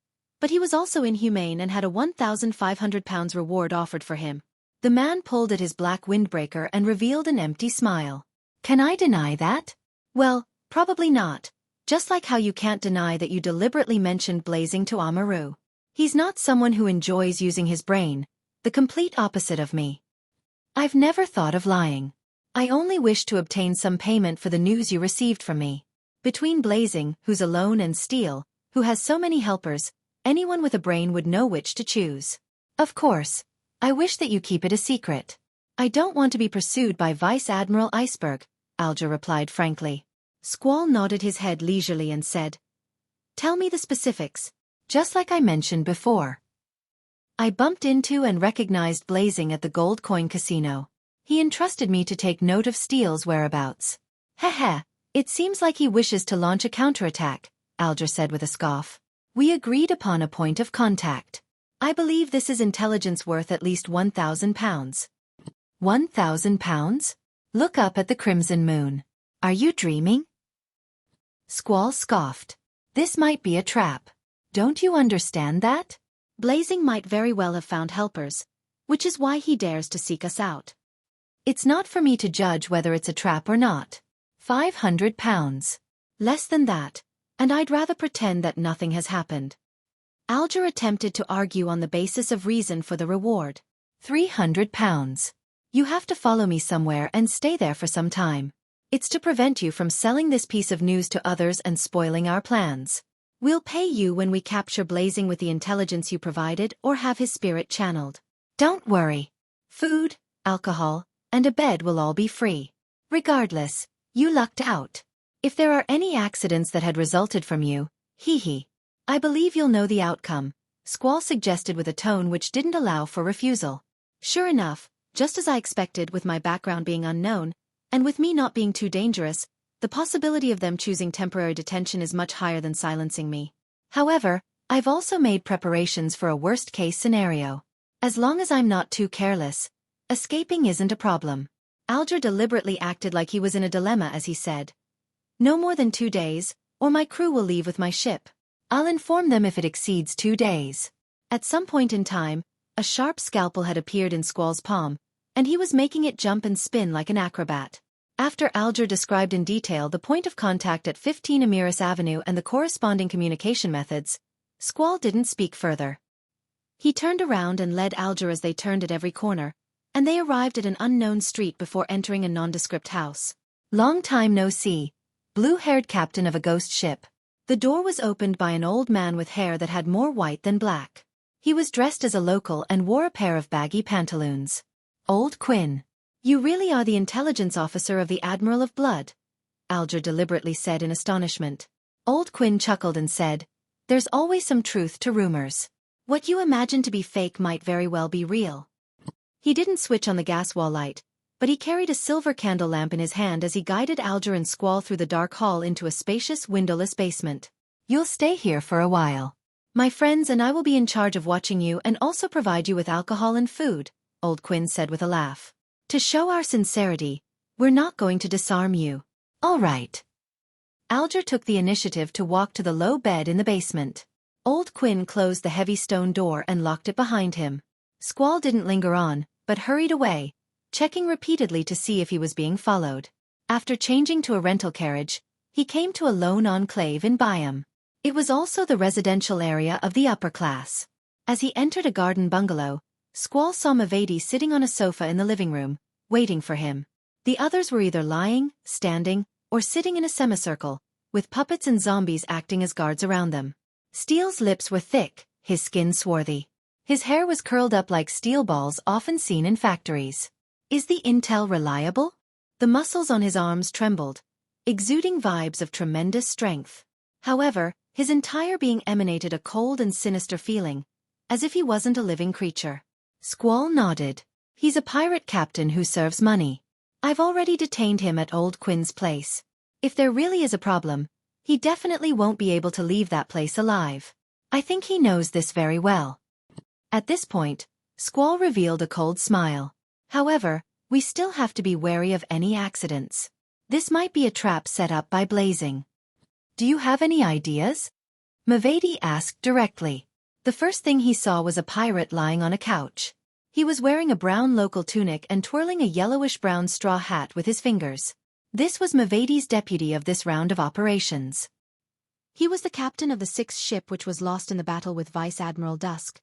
But he was also inhumane and had a 1,500 pounds reward offered for him. The man pulled at his black windbreaker and revealed an empty smile. "Can I deny that?" "Well, probably not. Just like how you can't deny that you deliberately mentioned blazing to Amaru. He's not someone who enjoys using his brain, the complete opposite of me." "I've never thought of lying. I only wish to obtain some payment for the news you received from me." Between Blazing, who's alone, and Steel, who has so many helpers, anyone with a brain would know which to choose. "Of course. I wish that you keep it a secret." "I don't want to be pursued by Vice Admiral Iceberg," Alger replied frankly. Squall nodded his head leisurely and said, "Tell me the specifics." "Just like I mentioned before. I bumped into and recognized Blazing at the Gold Coin Casino. He entrusted me to take note of Steel's whereabouts." "Heh. It seems like he wishes to launch a counterattack," Alger said with a scoff. "We agreed upon a point of contact. I believe this is intelligence worth at least 1,000 pounds. 1,000 pounds? Look up at the crimson moon. Are you dreaming?" Squall scoffed. "This might be a trap. Don't you understand that?" Blazing might very well have found helpers, which is why he dares to seek us out. "It's not for me to judge whether it's a trap or not. 500 pounds. Less than that, and I'd rather pretend that nothing has happened." Alger attempted to argue on the basis of reason for the reward. 300 pounds. "You have to follow me somewhere and stay there for some time. It's to prevent you from selling this piece of news to others and spoiling our plans. We'll pay you when we capture Blazing with the intelligence you provided or have his spirit channeled. Don't worry. Food, alcohol, and a bed will all be free. Regardless, you lucked out. If there are any accidents that had resulted from you, hee. I believe you'll know the outcome," Squall suggested with a tone which didn't allow for refusal. Sure enough, just as I expected with my background being unknown, and with me not being too dangerous, the possibility of them choosing temporary detention is much higher than silencing me. However, I've also made preparations for a worst-case scenario. As long as I'm not too careless, escaping isn't a problem. Alger deliberately acted like he was in a dilemma as he said, "No more than 2 days, or my crew will leave with my ship. I'll inform them if it exceeds 2 days. At some point in time, a sharp scalpel had appeared in Squall's palm, and he was making it jump and spin like an acrobat. After Alger described in detail the point of contact at 15 Amiris Avenue and the corresponding communication methods, Squall didn't speak further. He turned around and led Alger as they turned at every corner, and they arrived at an unknown street before entering a nondescript house. "Long time no see. Blue-haired captain of a ghost ship." The door was opened by an old man with hair that had more white than black. He was dressed as a local and wore a pair of baggy pantaloons. "Old Quinn. You really are the intelligence officer of the Admiral of Blood," Alger deliberately said in astonishment. Old Quinn chuckled and said, "There's always some truth to rumors. What you imagine to be fake might very well be real." He didn't switch on the gas wall light, but he carried a silver candle lamp in his hand as he guided Alger and Squall through the dark hall into a spacious windowless basement. "You'll stay here for a while. My friends and I will be in charge of watching you and also provide you with alcohol and food," Old Quinn said with a laugh. "To show our sincerity, we're not going to disarm you." "All right." Alger took the initiative to walk to the low bed in the basement. Old Quinn closed the heavy stone door and locked it behind him. Squall didn't linger on, but hurried away, checking repeatedly to see if he was being followed. After changing to a rental carriage, he came to a lone enclave in Byam. It was also the residential area of the upper class. As he entered a garden bungalow, Squall saw Mavedi sitting on a sofa in the living room, waiting for him. The others were either lying, standing, or sitting in a semicircle, with puppets and zombies acting as guards around them. Steel's lips were thick, his skin swarthy. His hair was curled up like steel balls often seen in factories. Is the intel reliable? The muscles on his arms trembled, exuding vibes of tremendous strength. However, his entire being emanated a cold and sinister feeling, as if he wasn't a living creature. Squall nodded. He's a pirate captain who serves money. I've already detained him at Old Quinn's place. If there really is a problem, he definitely won't be able to leave that place alive. I think he knows this very well. At this point, Squall revealed a cold smile. However, we still have to be wary of any accidents. This might be a trap set up by Blazing. Do you have any ideas? Mavedi asked directly. The first thing he saw was a pirate lying on a couch. He was wearing a brown local tunic and twirling a yellowish-brown straw hat with his fingers. This was Mavedi's deputy of this round of operations. He was the captain of the 6th ship which was lost in the battle with Vice Admiral Dusk.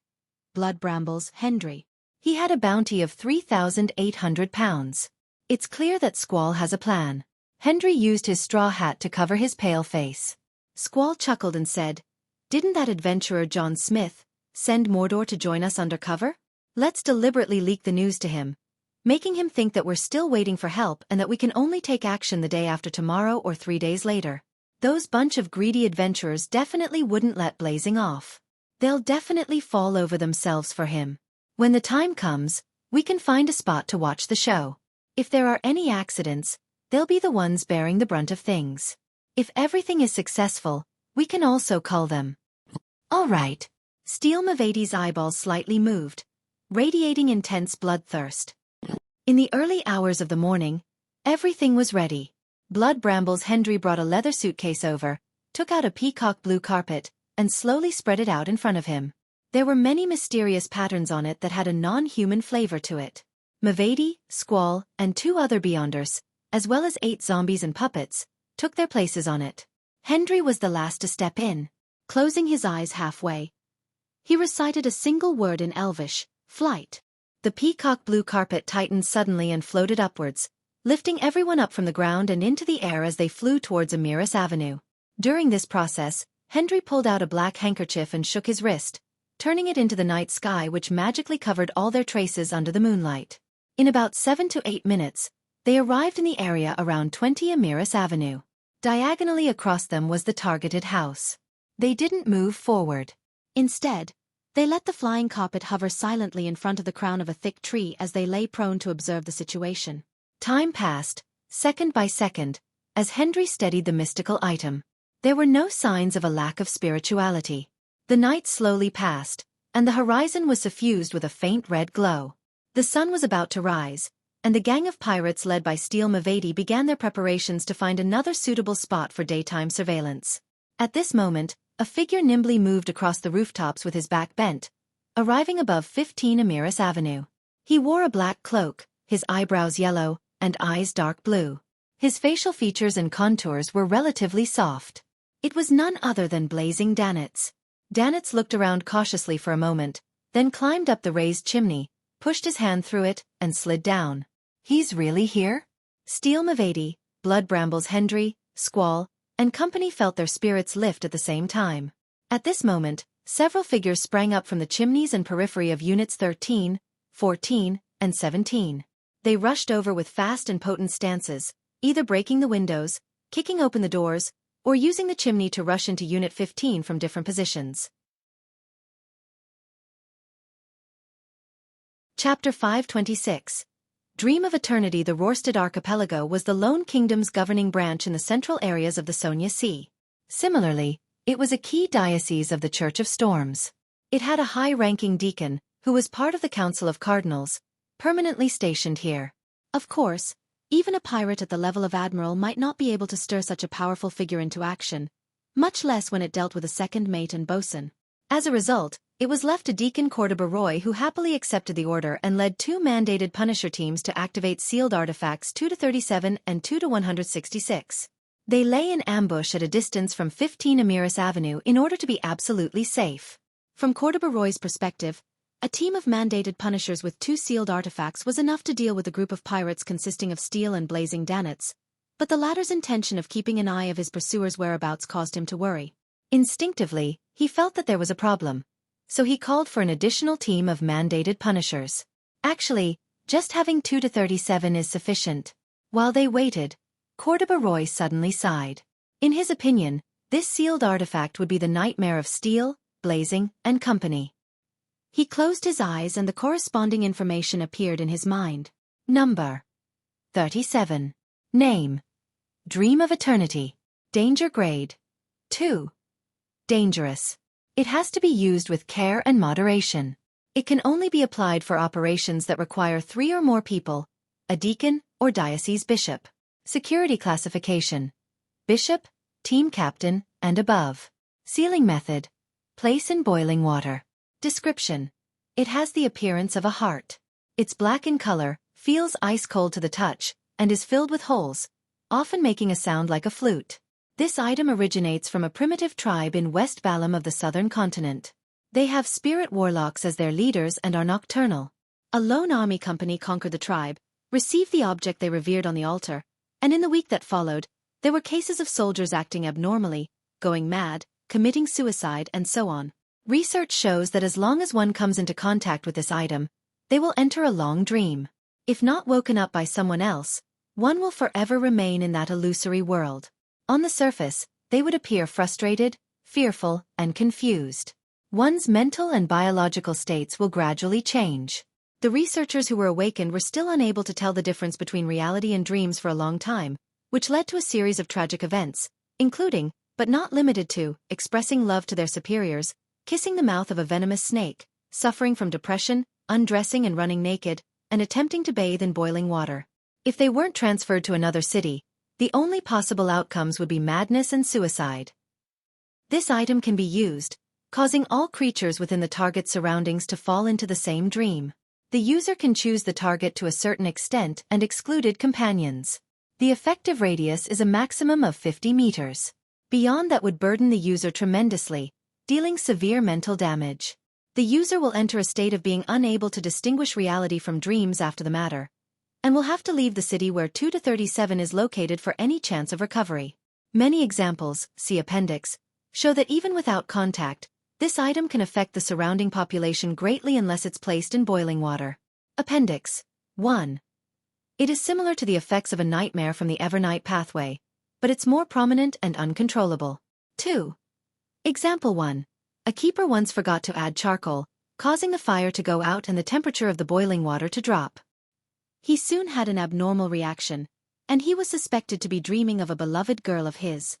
Blood Brambles, Hendry. He had a bounty of 3,800 pounds. It's clear that Squall has a plan. Hendry used his straw hat to cover his pale face. Squall chuckled and said, "Didn't that adventurer John Smith send Mordor to join us undercover? Let's deliberately leak the news to him, making him think that we're still waiting for help and that we can only take action the day after tomorrow or 3 days later. Those bunch of greedy adventurers definitely wouldn't let Blazing off. They'll definitely fall over themselves for him. When the time comes, we can find a spot to watch the show. If there are any accidents, they'll be the ones bearing the brunt of things. If everything is successful, we can also call them." "All right." Steel Mavedi's eyeballs slightly moved, radiating intense bloodthirst. In the early hours of the morning, everything was ready. Blood Brambles Hendry brought a leather suitcase over, took out a peacock blue carpet, and slowly spread it out in front of him. There were many mysterious patterns on it that had a non-human flavor to it. Mavedi, Squall, and 2 other Beyonders, as well as 8 zombies and puppets, took their places on it. Hendry was the last to step in. Closing his eyes halfway, he recited a single word in Elvish, "Flight." The peacock blue carpet tightened suddenly and floated upwards, lifting everyone up from the ground and into the air as they flew towards Amiris Avenue. During this process, Hendry pulled out a black handkerchief and shook his wrist, turning it into the night sky which magically covered all their traces under the moonlight. In about 7 to 8 minutes, they arrived in the area around 20 Amiris Avenue. Diagonally across them was the targeted house. They didn't move forward. Instead, they let the flying carpet hover silently in front of the crown of a thick tree as they lay prone to observe the situation. Time passed, second by second, as Hendry studied the mystical item. There were no signs of a lack of spirituality. The night slowly passed, and the horizon was suffused with a faint red glow. The sun was about to rise, and the gang of pirates led by Steel Mavedi began their preparations to find another suitable spot for daytime surveillance. At this moment, a figure nimbly moved across the rooftops with his back bent, arriving above 15 Amiris Avenue. He wore a black cloak, his eyebrows yellow, and eyes dark blue. His facial features and contours were relatively soft. It was none other than Blazing Danitz. Danitz looked around cautiously for a moment, then climbed up the raised chimney, pushed his hand through it, and slid down. "He's really here?" Steel Mavedi, Blood Brambles Hendry, Squall, and company felt their spirits lift at the same time. At this moment, several figures sprang up from the chimneys and periphery of Units 13, 14, and 17. They rushed over with fast and potent stances, either breaking the windows, kicking open the doors, or using the chimney to rush into Unit 15 from different positions. Chapter 526. Dream of Eternity. The Rorstad Archipelago was the lone kingdom's governing branch in the central areas of the Sonia Sea. Similarly, it was a key diocese of the Church of Storms. It had a high-ranking deacon, who was part of the Council of Cardinals, permanently stationed here. Of course, even a pirate at the level of Admiral might not be able to stir such a powerful figure into action, much less when it dealt with a second mate and bosun. As a result, it was left to Deacon Cordoba Roy, who happily accepted the order and led 2 mandated Punisher teams to activate sealed artifacts 2 to 37 and 2 to 166. They lay in ambush at a distance from 15 Amiris Avenue in order to be absolutely safe. From Cordoba Roy's perspective, A team of mandated punishers with 2 sealed artifacts was enough to deal with a group of pirates consisting of steel and blazing danets, but the latter's intention of keeping an eye of his pursuer's whereabouts caused him to worry. Instinctively, he felt that there was a problem, so he called for an additional team of mandated punishers. Actually, just having 2 to 37 is sufficient. While they waited, Cordoba Roy suddenly sighed. In his opinion, this sealed artifact would be the nightmare of Steel, Blazing, and company. He closed his eyes and the corresponding information appeared in his mind. Number 37. Name: Dream of Eternity. Danger grade 2. Dangerous. It has to be used with care and moderation. It can only be applied for operations that require 3 or more people, a deacon or diocese bishop. Security classification: Bishop, Team Captain, and above. Sealing method: place in boiling water. Description: It has the appearance of a heart. It's black in color, feels ice cold to the touch, and is filled with holes, often making a sound like a flute. This item originates from a primitive tribe in West Balam of the southern continent. They have spirit warlocks as their leaders and are nocturnal. A lone army company conquered the tribe, received the object they revered on the altar, and in the week that followed, there were cases of soldiers acting abnormally, going mad, committing suicide, and so on. Research shows that as long as one comes into contact with this item, they will enter a long dream. If not woken up by someone else, one will forever remain in that illusory world. On the surface, they would appear frustrated, fearful, and confused. One's mental and biological states will gradually change. The researchers who were awakened were still unable to tell the difference between reality and dreams for a long time, which led to a series of tragic events, including, but not limited to, expressing love to their superiors, kissing the mouth of a venomous snake, suffering from depression, undressing and running naked, and attempting to bathe in boiling water. If they weren't transferred to another city, the only possible outcomes would be madness and suicide. This item can be used, causing all creatures within the target's surroundings to fall into the same dream. The user can choose the target to a certain extent and excluded companions. The effective radius is a maximum of 50 meters. Beyond that would burden the user tremendously, dealing severe mental damage. The user will enter a state of being unable to distinguish reality from dreams after the matter, and will have to leave the city where 2 to 37 is located for any chance of recovery. Many examples, see appendix, show that even without contact, this item can affect the surrounding population greatly unless it's placed in boiling water. Appendix 1. It is similar to the effects of a nightmare from the Evernight pathway, but it's more prominent and uncontrollable. 2. Example 1. A keeper once forgot to add charcoal, causing the fire to go out and the temperature of the boiling water to drop. He soon had an abnormal reaction, and he was suspected to be dreaming of a beloved girl of his.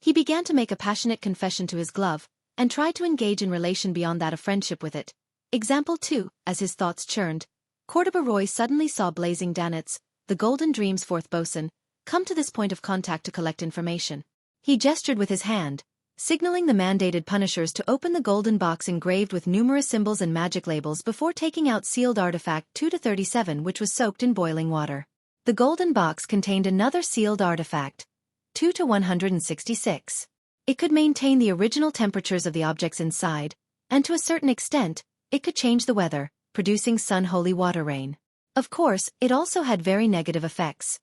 He began to make a passionate confession to his glove, and tried to engage in relation beyond that of friendship with it. Example 2. As his thoughts churned, Cordoba Roy suddenly saw Blazing Danets, the Golden Dream's fourth bosun, come to this point of contact to collect information. He gestured with his hand, signaling the mandated punishers to open the golden box engraved with numerous symbols and magic labels before taking out sealed artifact 2 to 37, which was soaked in boiling water. The golden box contained another sealed artifact, 2 to 166. It could maintain the original temperatures of the objects inside, and to a certain extent, it could change the weather, producing sun-holy water rain. Of course, it also had very negative effects.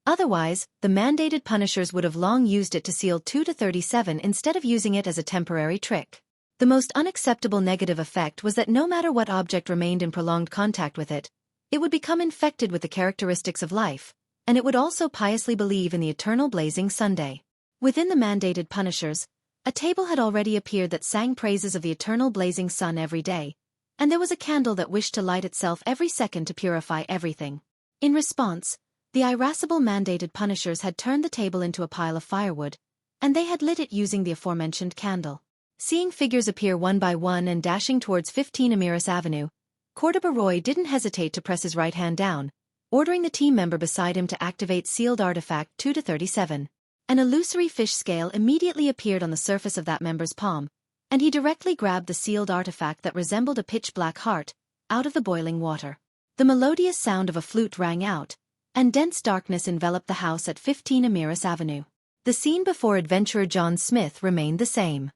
Otherwise, the mandated punishers would have long used it to seal 2 to 37 instead of using it as a temporary trick. The most unacceptable negative effect was that no matter what object remained in prolonged contact with it, it would become infected with the characteristics of life, and it would also piously believe in the eternal blazing Sunday. Within the mandated punishers, a table had already appeared that sang praises of the eternal blazing sun every day, and there was a candle that wished to light itself every second to purify everything. In response, the irascible mandated punishers had turned the table into a pile of firewood, and they had lit it using the aforementioned candle. Seeing figures appear one by one and dashing towards 15 Amiris Avenue, Cordoba Roy didn't hesitate to press his right hand down, ordering the team member beside him to activate sealed artifact 2 to 37. An illusory fish scale immediately appeared on the surface of that member's palm, and he directly grabbed the sealed artifact that resembled a pitch-black heart, out of the boiling water. The melodious sound of a flute rang out, and dense darkness enveloped the house at 15 Amiris Avenue. The scene before adventurer John Smith remained the same.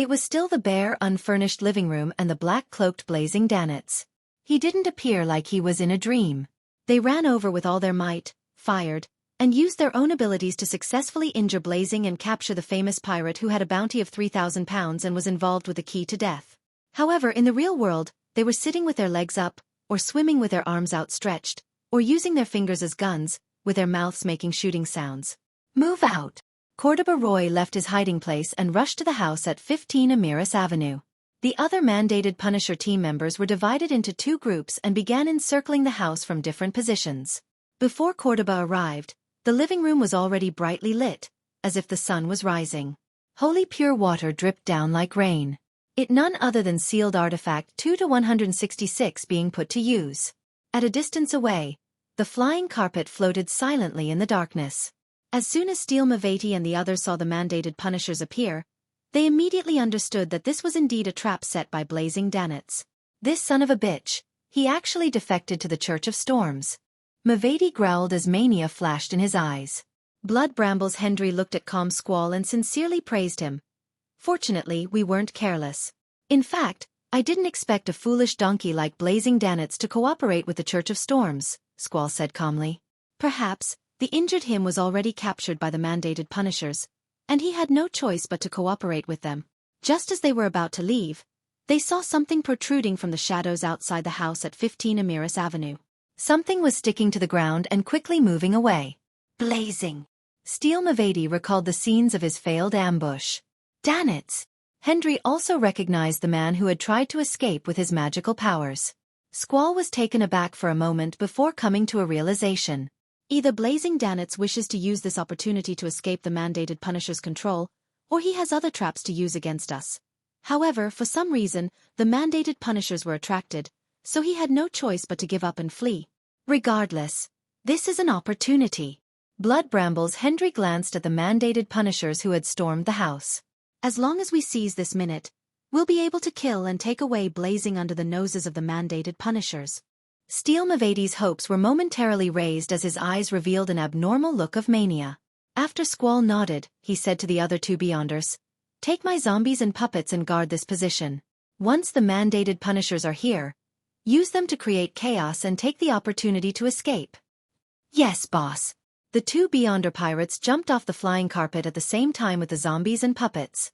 It was still the bare, unfurnished living room and the black-cloaked blazing Danitz. He didn't appear like he was in a dream. They ran over with all their might, fired, and used their own abilities to successfully injure Blazing and capture the famous pirate who had a bounty of 3,000 pounds and was involved with the key to death. However, in the real world, they were sitting with their legs up, or swimming with their arms outstretched, or using their fingers as guns, with their mouths making shooting sounds. Move out! Cordoba Roy left his hiding place and rushed to the house at 15 Amiris Avenue. The other mandated Punisher team members were divided into two groups and began encircling the house from different positions. Before Cordoba arrived, the living room was already brightly lit, as if the sun was rising. Holy pure water dripped down like rain. It none other than sealed artifact 2-166 being put to use. At a distance away, the flying carpet floated silently in the darkness. As soon as Steel Mavati and the others saw the mandated Punishers appear, they immediately understood that this was indeed a trap set by Blazing Danitz. This son of a bitch, he actually defected to the Church of Storms. Mavati growled as mania flashed in his eyes. Blood Brambles Hendry looked at calm Squall and sincerely praised him. Fortunately, we weren't careless. In fact, I didn't expect a foolish donkey like Blazing Danitz to cooperate with the Church of Storms, Squall said calmly. Perhaps, the injured him was already captured by the mandated Punishers, and he had no choice but to cooperate with them. Just as they were about to leave, they saw something protruding from the shadows outside the house at 15 Amiris Avenue. Something was sticking to the ground and quickly moving away. Blazing! Steel Mavati recalled the scenes of his failed ambush. Danitz! Hendry also recognized the man who had tried to escape with his magical powers. Squall was taken aback for a moment before coming to a realization. Either Blazing Danitz wishes to use this opportunity to escape the mandated Punisher's control, or he has other traps to use against us. However, for some reason, the mandated Punishers were attracted, so he had no choice but to give up and flee. Regardless, this is an opportunity. Blood Brambles Hendry glanced at the mandated Punishers who had stormed the house. As long as we seize this minute, we'll be able to kill and take away Blazing under the noses of the mandated Punishers. Steel Mavati's hopes were momentarily raised as his eyes revealed an abnormal look of mania. After Squall nodded, he said to the other two Beyonders, "Take my zombies and puppets and guard this position. Once the mandated Punishers are here, use them to create chaos and take the opportunity to escape." "Yes, boss." The two Beyonder pirates jumped off the flying carpet at the same time with the zombies and puppets.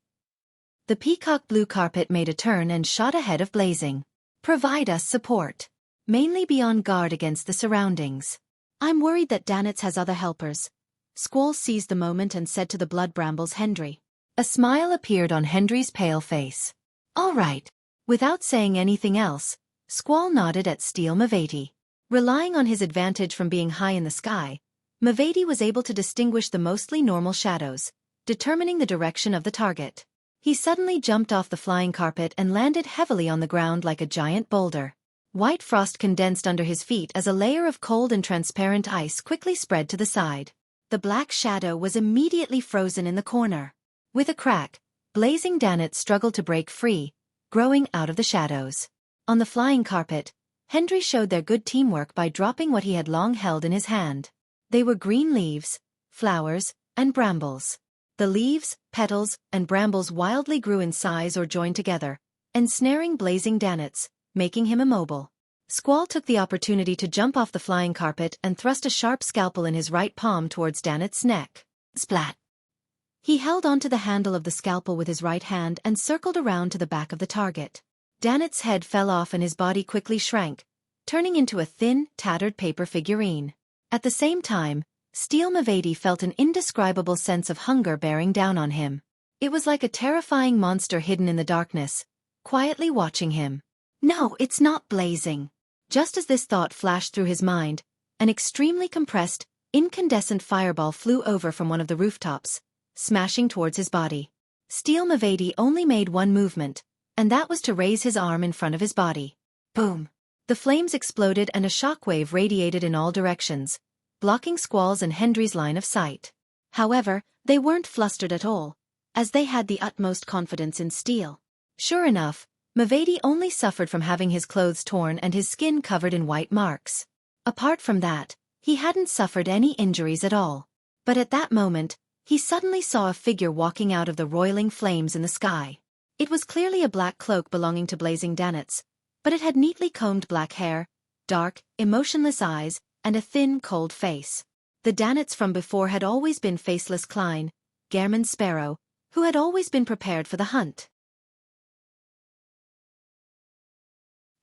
The peacock blue carpet made a turn and shot ahead of Blazing. "Provide us support. Mainly be on guard against the surroundings." "I'm worried that Danitz has other helpers." Squall seized the moment and said to the Blood Brambles Hendry. A smile appeared on Hendry's pale face. "All right." Without saying anything else, Squall nodded at Steel Mavati. Relying on his advantage from being high in the sky, Mavati was able to distinguish the mostly normal shadows, determining the direction of the target. He suddenly jumped off the flying carpet and landed heavily on the ground like a giant boulder. White frost condensed under his feet as a layer of cold and transparent ice quickly spread to the side. The black shadow was immediately frozen in the corner. With a crack, Blazing Danitz struggled to break free, growing out of the shadows. On the flying carpet, Hendry showed their good teamwork by dropping what he had long held in his hand. They were green leaves, flowers, and brambles. The leaves, petals, and brambles wildly grew in size or joined together, ensnaring Blazing Danitz, making him immobile. Squall took the opportunity to jump off the flying carpet and thrust a sharp scalpel in his right palm towards Danitz's neck. Splat! He held onto the handle of the scalpel with his right hand and circled around to the back of the target. Danitz's head fell off and his body quickly shrank, turning into a thin, tattered paper figurine. At the same time, Steel Mavati felt an indescribable sense of hunger bearing down on him. It was like a terrifying monster hidden in the darkness, quietly watching him. No, it's not Blazing. Just as this thought flashed through his mind, an extremely compressed, incandescent fireball flew over from one of the rooftops, smashing towards his body. Steel Mavati only made one movement, and that was to raise his arm in front of his body. Boom! The flames exploded and a shockwave radiated in all directions, blocking Squall's and Hendry's line of sight. However, they weren't flustered at all, as they had the utmost confidence in Steel. Sure enough, Mavati only suffered from having his clothes torn and his skin covered in white marks. Apart from that, he hadn't suffered any injuries at all. But at that moment, he suddenly saw a figure walking out of the roiling flames in the sky. It was clearly a black cloak belonging to Blazing Danitz, but it had neatly combed black hair, dark, emotionless eyes, and a thin, cold face. The Danitz from before had always been faceless Klein, Gehrman's sparrow, who had always been prepared for the hunt.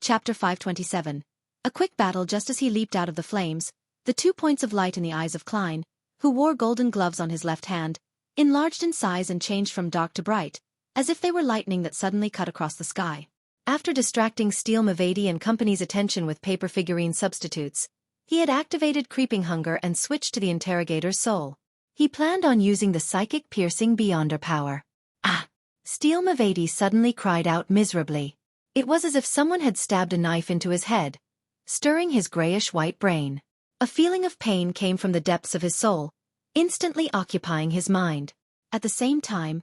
Chapter 527. A quick battle just as he leaped out of the flames, the 2 points of light in the eyes of Klein, who wore golden gloves on his left hand, enlarged in size and changed from dark to bright, as if they were lightning that suddenly cut across the sky. After distracting Steel Mavady and company's attention with paper figurine substitutes, he had activated Creeping Hunger and switched to the Interrogator's soul. He planned on using the psychic piercing Beyonder power. Ah! Steel Mavady suddenly cried out miserably. It was as if someone had stabbed a knife into his head, stirring his grayish-white brain. A feeling of pain came from the depths of his soul, instantly occupying his mind. At the same time,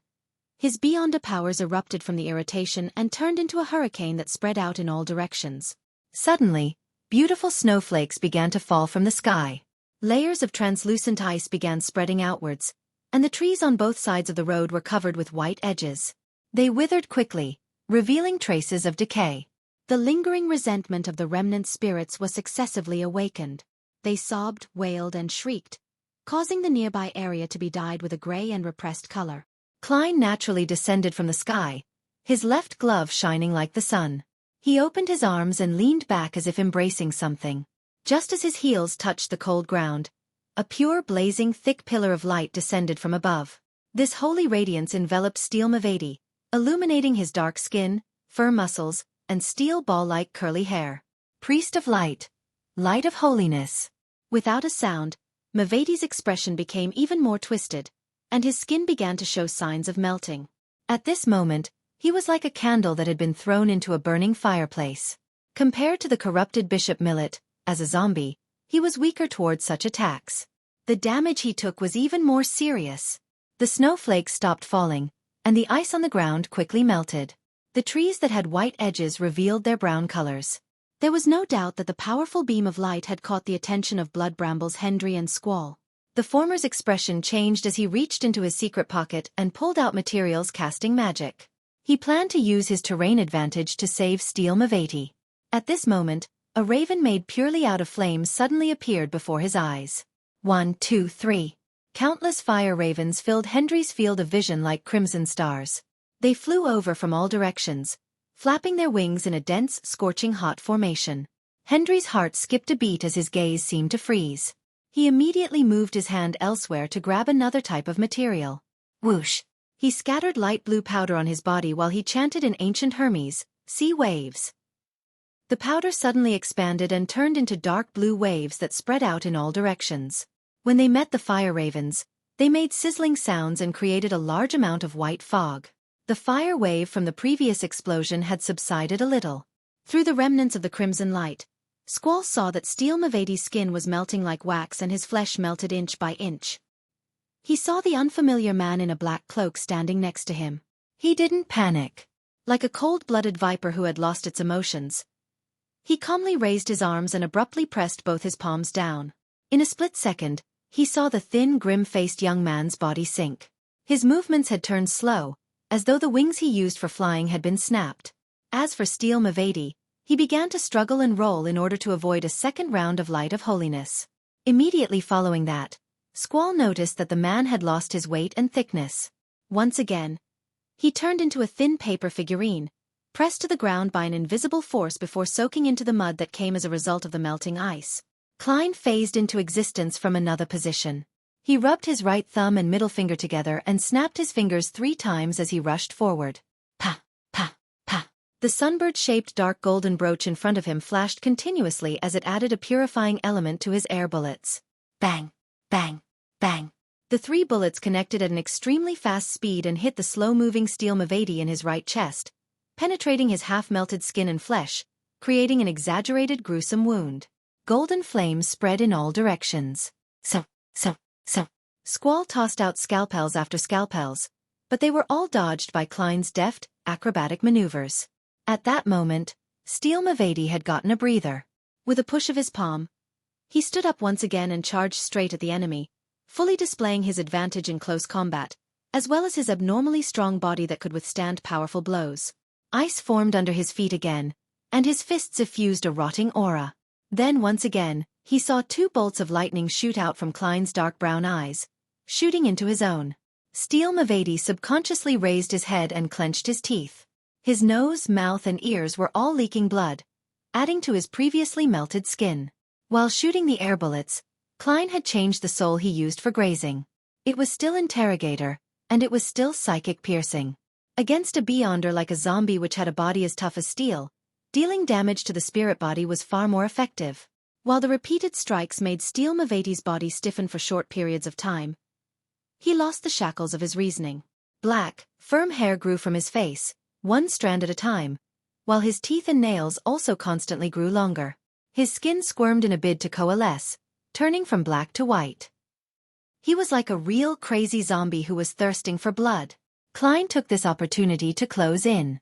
his Beyonder powers erupted from the irritation and turned into a hurricane that spread out in all directions. Suddenly, beautiful snowflakes began to fall from the sky. Layers of translucent ice began spreading outwards, and the trees on both sides of the road were covered with white edges. They withered quickly, revealing traces of decay. The lingering resentment of the remnant spirits was successively awakened. They sobbed, wailed, and shrieked, causing the nearby area to be dyed with a gray and repressed color. Klein naturally descended from the sky, his left glove shining like the sun. He opened his arms and leaned back as if embracing something. Just as his heels touched the cold ground, a pure, blazing, thick pillar of light descended from above. This holy radiance enveloped Steel Mavady, illuminating his dark skin, firm muscles, and steel ball-like curly hair. Priest of light. Light of holiness. Without a sound, Mavady's expression became even more twisted, and his skin began to show signs of melting. At this moment, he was like a candle that had been thrown into a burning fireplace. Compared to the corrupted Bishop Millet, as a zombie, he was weaker towards such attacks. The damage he took was even more serious. The snowflakes stopped falling, and the ice on the ground quickly melted. The trees that had white edges revealed their brown colors. There was no doubt that the powerful beam of light had caught the attention of Blood Brambles Hendry and Squall. The former's expression changed as he reached into his secret pocket and pulled out materials casting magic. He planned to use his terrain advantage to save Steel Mavady. At this moment, a raven made purely out of flames suddenly appeared before his eyes. 1, 2, 3. Countless fire ravens filled Hendry's field of vision like crimson stars. They flew over from all directions, flapping their wings in a dense, scorching hot formation. Hendry's heart skipped a beat as his gaze seemed to freeze. He immediately moved his hand elsewhere to grab another type of material. Whoosh! He scattered light blue powder on his body while he chanted in ancient Hermes, "Sea waves." The powder suddenly expanded and turned into dark blue waves that spread out in all directions. When they met the fire ravens, they made sizzling sounds and created a large amount of white fog. The fire wave from the previous explosion had subsided a little. Through the remnants of the crimson light, Squall saw that Steel Mavady's skin was melting like wax and his flesh melted inch by inch. He saw the unfamiliar man in a black cloak standing next to him. He didn't panic. Like a cold-blooded viper who had lost its emotions, he calmly raised his arms and abruptly pressed both his palms down. In a split second, he saw the thin, grim-faced young man's body sink. His movements had turned slow, as though the wings he used for flying had been snapped. As for Steel Mavady, he began to struggle and roll in order to avoid a second round of Light of Holiness. Immediately following that, Squall noticed that the man had lost his weight and thickness. Once again, he turned into a thin paper figurine, pressed to the ground by an invisible force before soaking into the mud that came as a result of the melting ice. Klein phased into existence from another position. He rubbed his right thumb and middle finger together and snapped his fingers 3 times as he rushed forward. Pa, pa, pa. The sunbird-shaped dark golden brooch in front of him flashed continuously as it added a purifying element to his air bullets. Bang, bang, bang. The 3 bullets connected at an extremely fast speed and hit the slow-moving Steel Mavady in his right chest, penetrating his half-melted skin and flesh, creating an exaggerated gruesome wound. Golden flames spread in all directions. So. Squall tossed out scalpels after scalpels, but they were all dodged by Klein's deft, acrobatic maneuvers. At that moment, Steel Mavady had gotten a breather. With a push of his palm, he stood up once again and charged straight at the enemy, fully displaying his advantage in close combat, as well as his abnormally strong body that could withstand powerful blows. Ice formed under his feet again, and his fists effused a rotting aura. Then once again, he saw 2 bolts of lightning shoot out from Klein's dark brown eyes, shooting into his own. Steel Mavati subconsciously raised his head and clenched his teeth. His nose, mouth and ears were all leaking blood, adding to his previously melted skin. While shooting the air bullets, Klein had changed the soul he used for grazing. It was still Interrogator, and it was still psychic piercing. Against a Beyonder like a zombie which had a body as tough as steel, dealing damage to the spirit body was far more effective. While the repeated strikes made Steel Mavati's body stiffen for short periods of time, he lost the shackles of his reasoning. Black, firm hair grew from his face, one strand at a time, while his teeth and nails also constantly grew longer. His skin squirmed in a bid to coalesce, turning from black to white. He was like a real crazy zombie who was thirsting for blood. Klein took this opportunity to close in.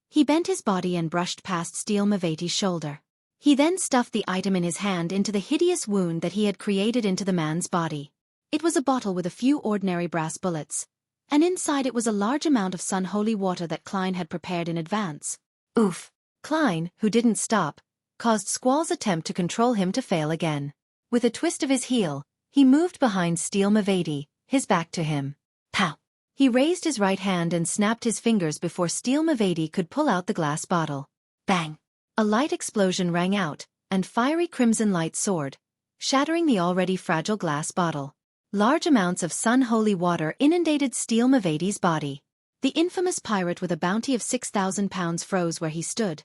He bent his body and brushed past Steel Mavati's shoulder. He then stuffed the item in his hand into the hideous wound that he had created into the man's body. It was a bottle with a few ordinary brass bullets, and inside it was a large amount of sun-holy water that Klein had prepared in advance. Oof! Klein, who didn't stop, caused Squall's attempt to control him to fail again. With a twist of his heel, he moved behind Steel Mavati, his back to him. Pow! He raised his right hand and snapped his fingers before Steel Mavati could pull out the glass bottle. Bang! A light explosion rang out, and fiery crimson light soared, shattering the already fragile glass bottle. Large amounts of sun-holy water inundated Steel Mavati's body. The infamous pirate with a bounty of 6,000 pounds froze where he stood,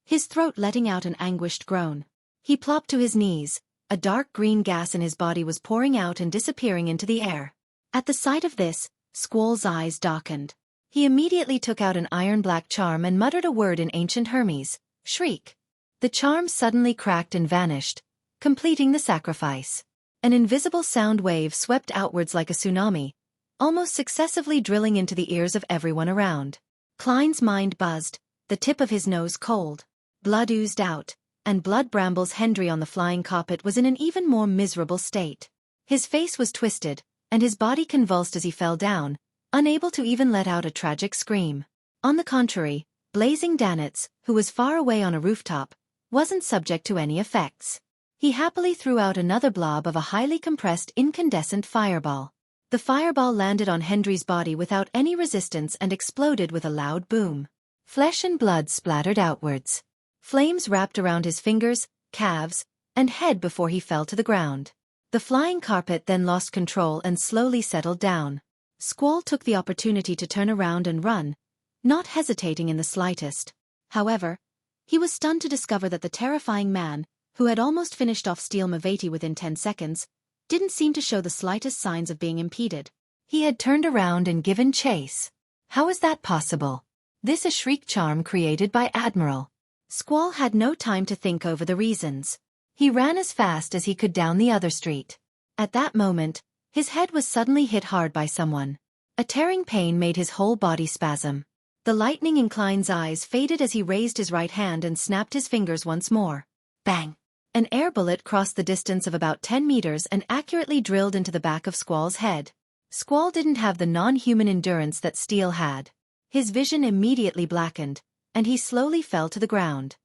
his throat letting out an anguished groan. He plopped to his knees. A dark green gas in his body was pouring out and disappearing into the air. At the sight of this, Squall's eyes darkened. He immediately took out an iron-black charm and muttered a word in ancient Hermes, shriek. The charm suddenly cracked and vanished, completing the sacrifice. An invisible sound wave swept outwards like a tsunami, almost successively drilling into the ears of everyone around. Klein's mind buzzed, the tip of his nose cold. Blood oozed out, and Blood Bramble's Hendry on the flying carpet was in an even more miserable state. His face was twisted, and his body convulsed as he fell down, unable to even let out a tragic scream. On the contrary, Blazing Danitz, who was far away on a rooftop, wasn't subject to any effects. He happily threw out another blob of a highly compressed incandescent fireball. The fireball landed on Hendry's body without any resistance and exploded with a loud boom. Flesh and blood splattered outwards. Flames wrapped around his fingers, calves, and head before he fell to the ground. The flying carpet then lost control and slowly settled down. Squall took the opportunity to turn around and run, not hesitating in the slightest. However, he was stunned to discover that the terrifying man, who had almost finished off Steel Mavati within 10 seconds, didn't seem to show the slightest signs of being impeded. He had turned around and given chase. How is that possible? This a shriek charm created by Admiral. Squall had no time to think over the reasons. He ran as fast as he could down the other street. At that moment, his head was suddenly hit hard by someone. A tearing pain made his whole body spasm. The lightning in Klein's eyes faded as he raised his right hand and snapped his fingers once more. Bang! An air bullet crossed the distance of about 10 meters and accurately drilled into the back of Squall's head. Squall didn't have the non-human endurance that Steel had. His vision immediately blackened, and he slowly fell to the ground.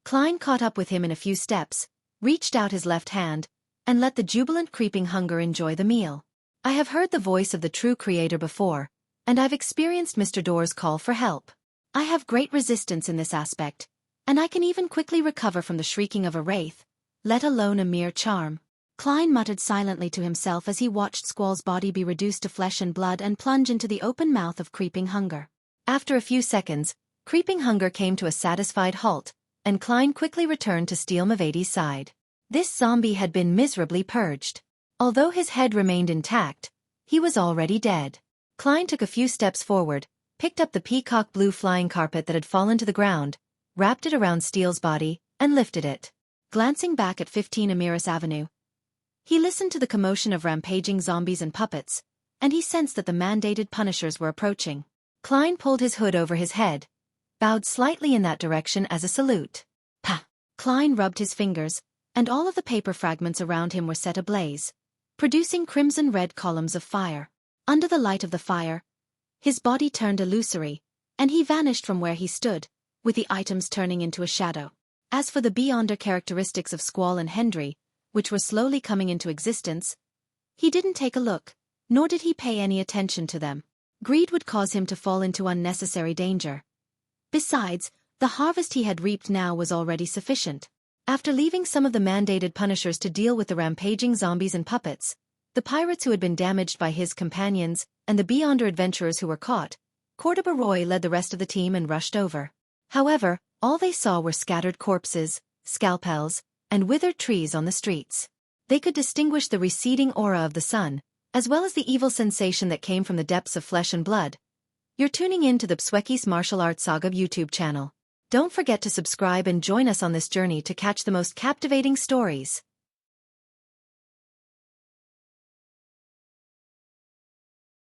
Klein caught up with him in a few steps, reached out his left hand, and let the jubilant creeping hunger enjoy the meal. I have heard the voice of the true creator before, and I've experienced Mr. Door's call for help. I have great resistance in this aspect, and I can even quickly recover from the shrieking of a wraith, let alone a mere charm. Klein muttered silently to himself as he watched Squall's body be reduced to flesh and blood and plunge into the open mouth of creeping hunger. After a few seconds, creeping hunger came to a satisfied halt, and Klein quickly returned to Steel Mavati's side. This zombie had been miserably purged. Although his head remained intact, he was already dead. Klein took a few steps forward, picked up the peacock blue flying carpet that had fallen to the ground, wrapped it around Steel's body, and lifted it. Glancing back at 15 Amiris Avenue, he listened to the commotion of rampaging zombies and puppets, and he sensed that the mandated punishers were approaching. Klein pulled his hood over his head, bowed slightly in that direction as a salute. Pa! Klein rubbed his fingers, and all of the paper fragments around him were set ablaze, producing crimson-red columns of fire. Under the light of the fire, his body turned illusory, and he vanished from where he stood, with the items turning into a shadow. As for the beyonder characteristics of Squall and Hendry, which were slowly coming into existence, he didn't take a look, nor did he pay any attention to them. Greed would cause him to fall into unnecessary danger. Besides, the harvest he had reaped now was already sufficient. After leaving some of the mandated punishers to deal with the rampaging zombies and puppets, the pirates who had been damaged by his companions, and the beyonder adventurers who were caught, Cordoba Roy led the rest of the team and rushed over. However, all they saw were scattered corpses, scalpels, and withered trees on the streets. They could distinguish the receding aura of the sun, as well as the evil sensation that came from the depths of flesh and blood. You're tuning in to the Xueqi's Martial Arts Saga YouTube channel. Don't forget to subscribe and join us on this journey to catch the most captivating stories.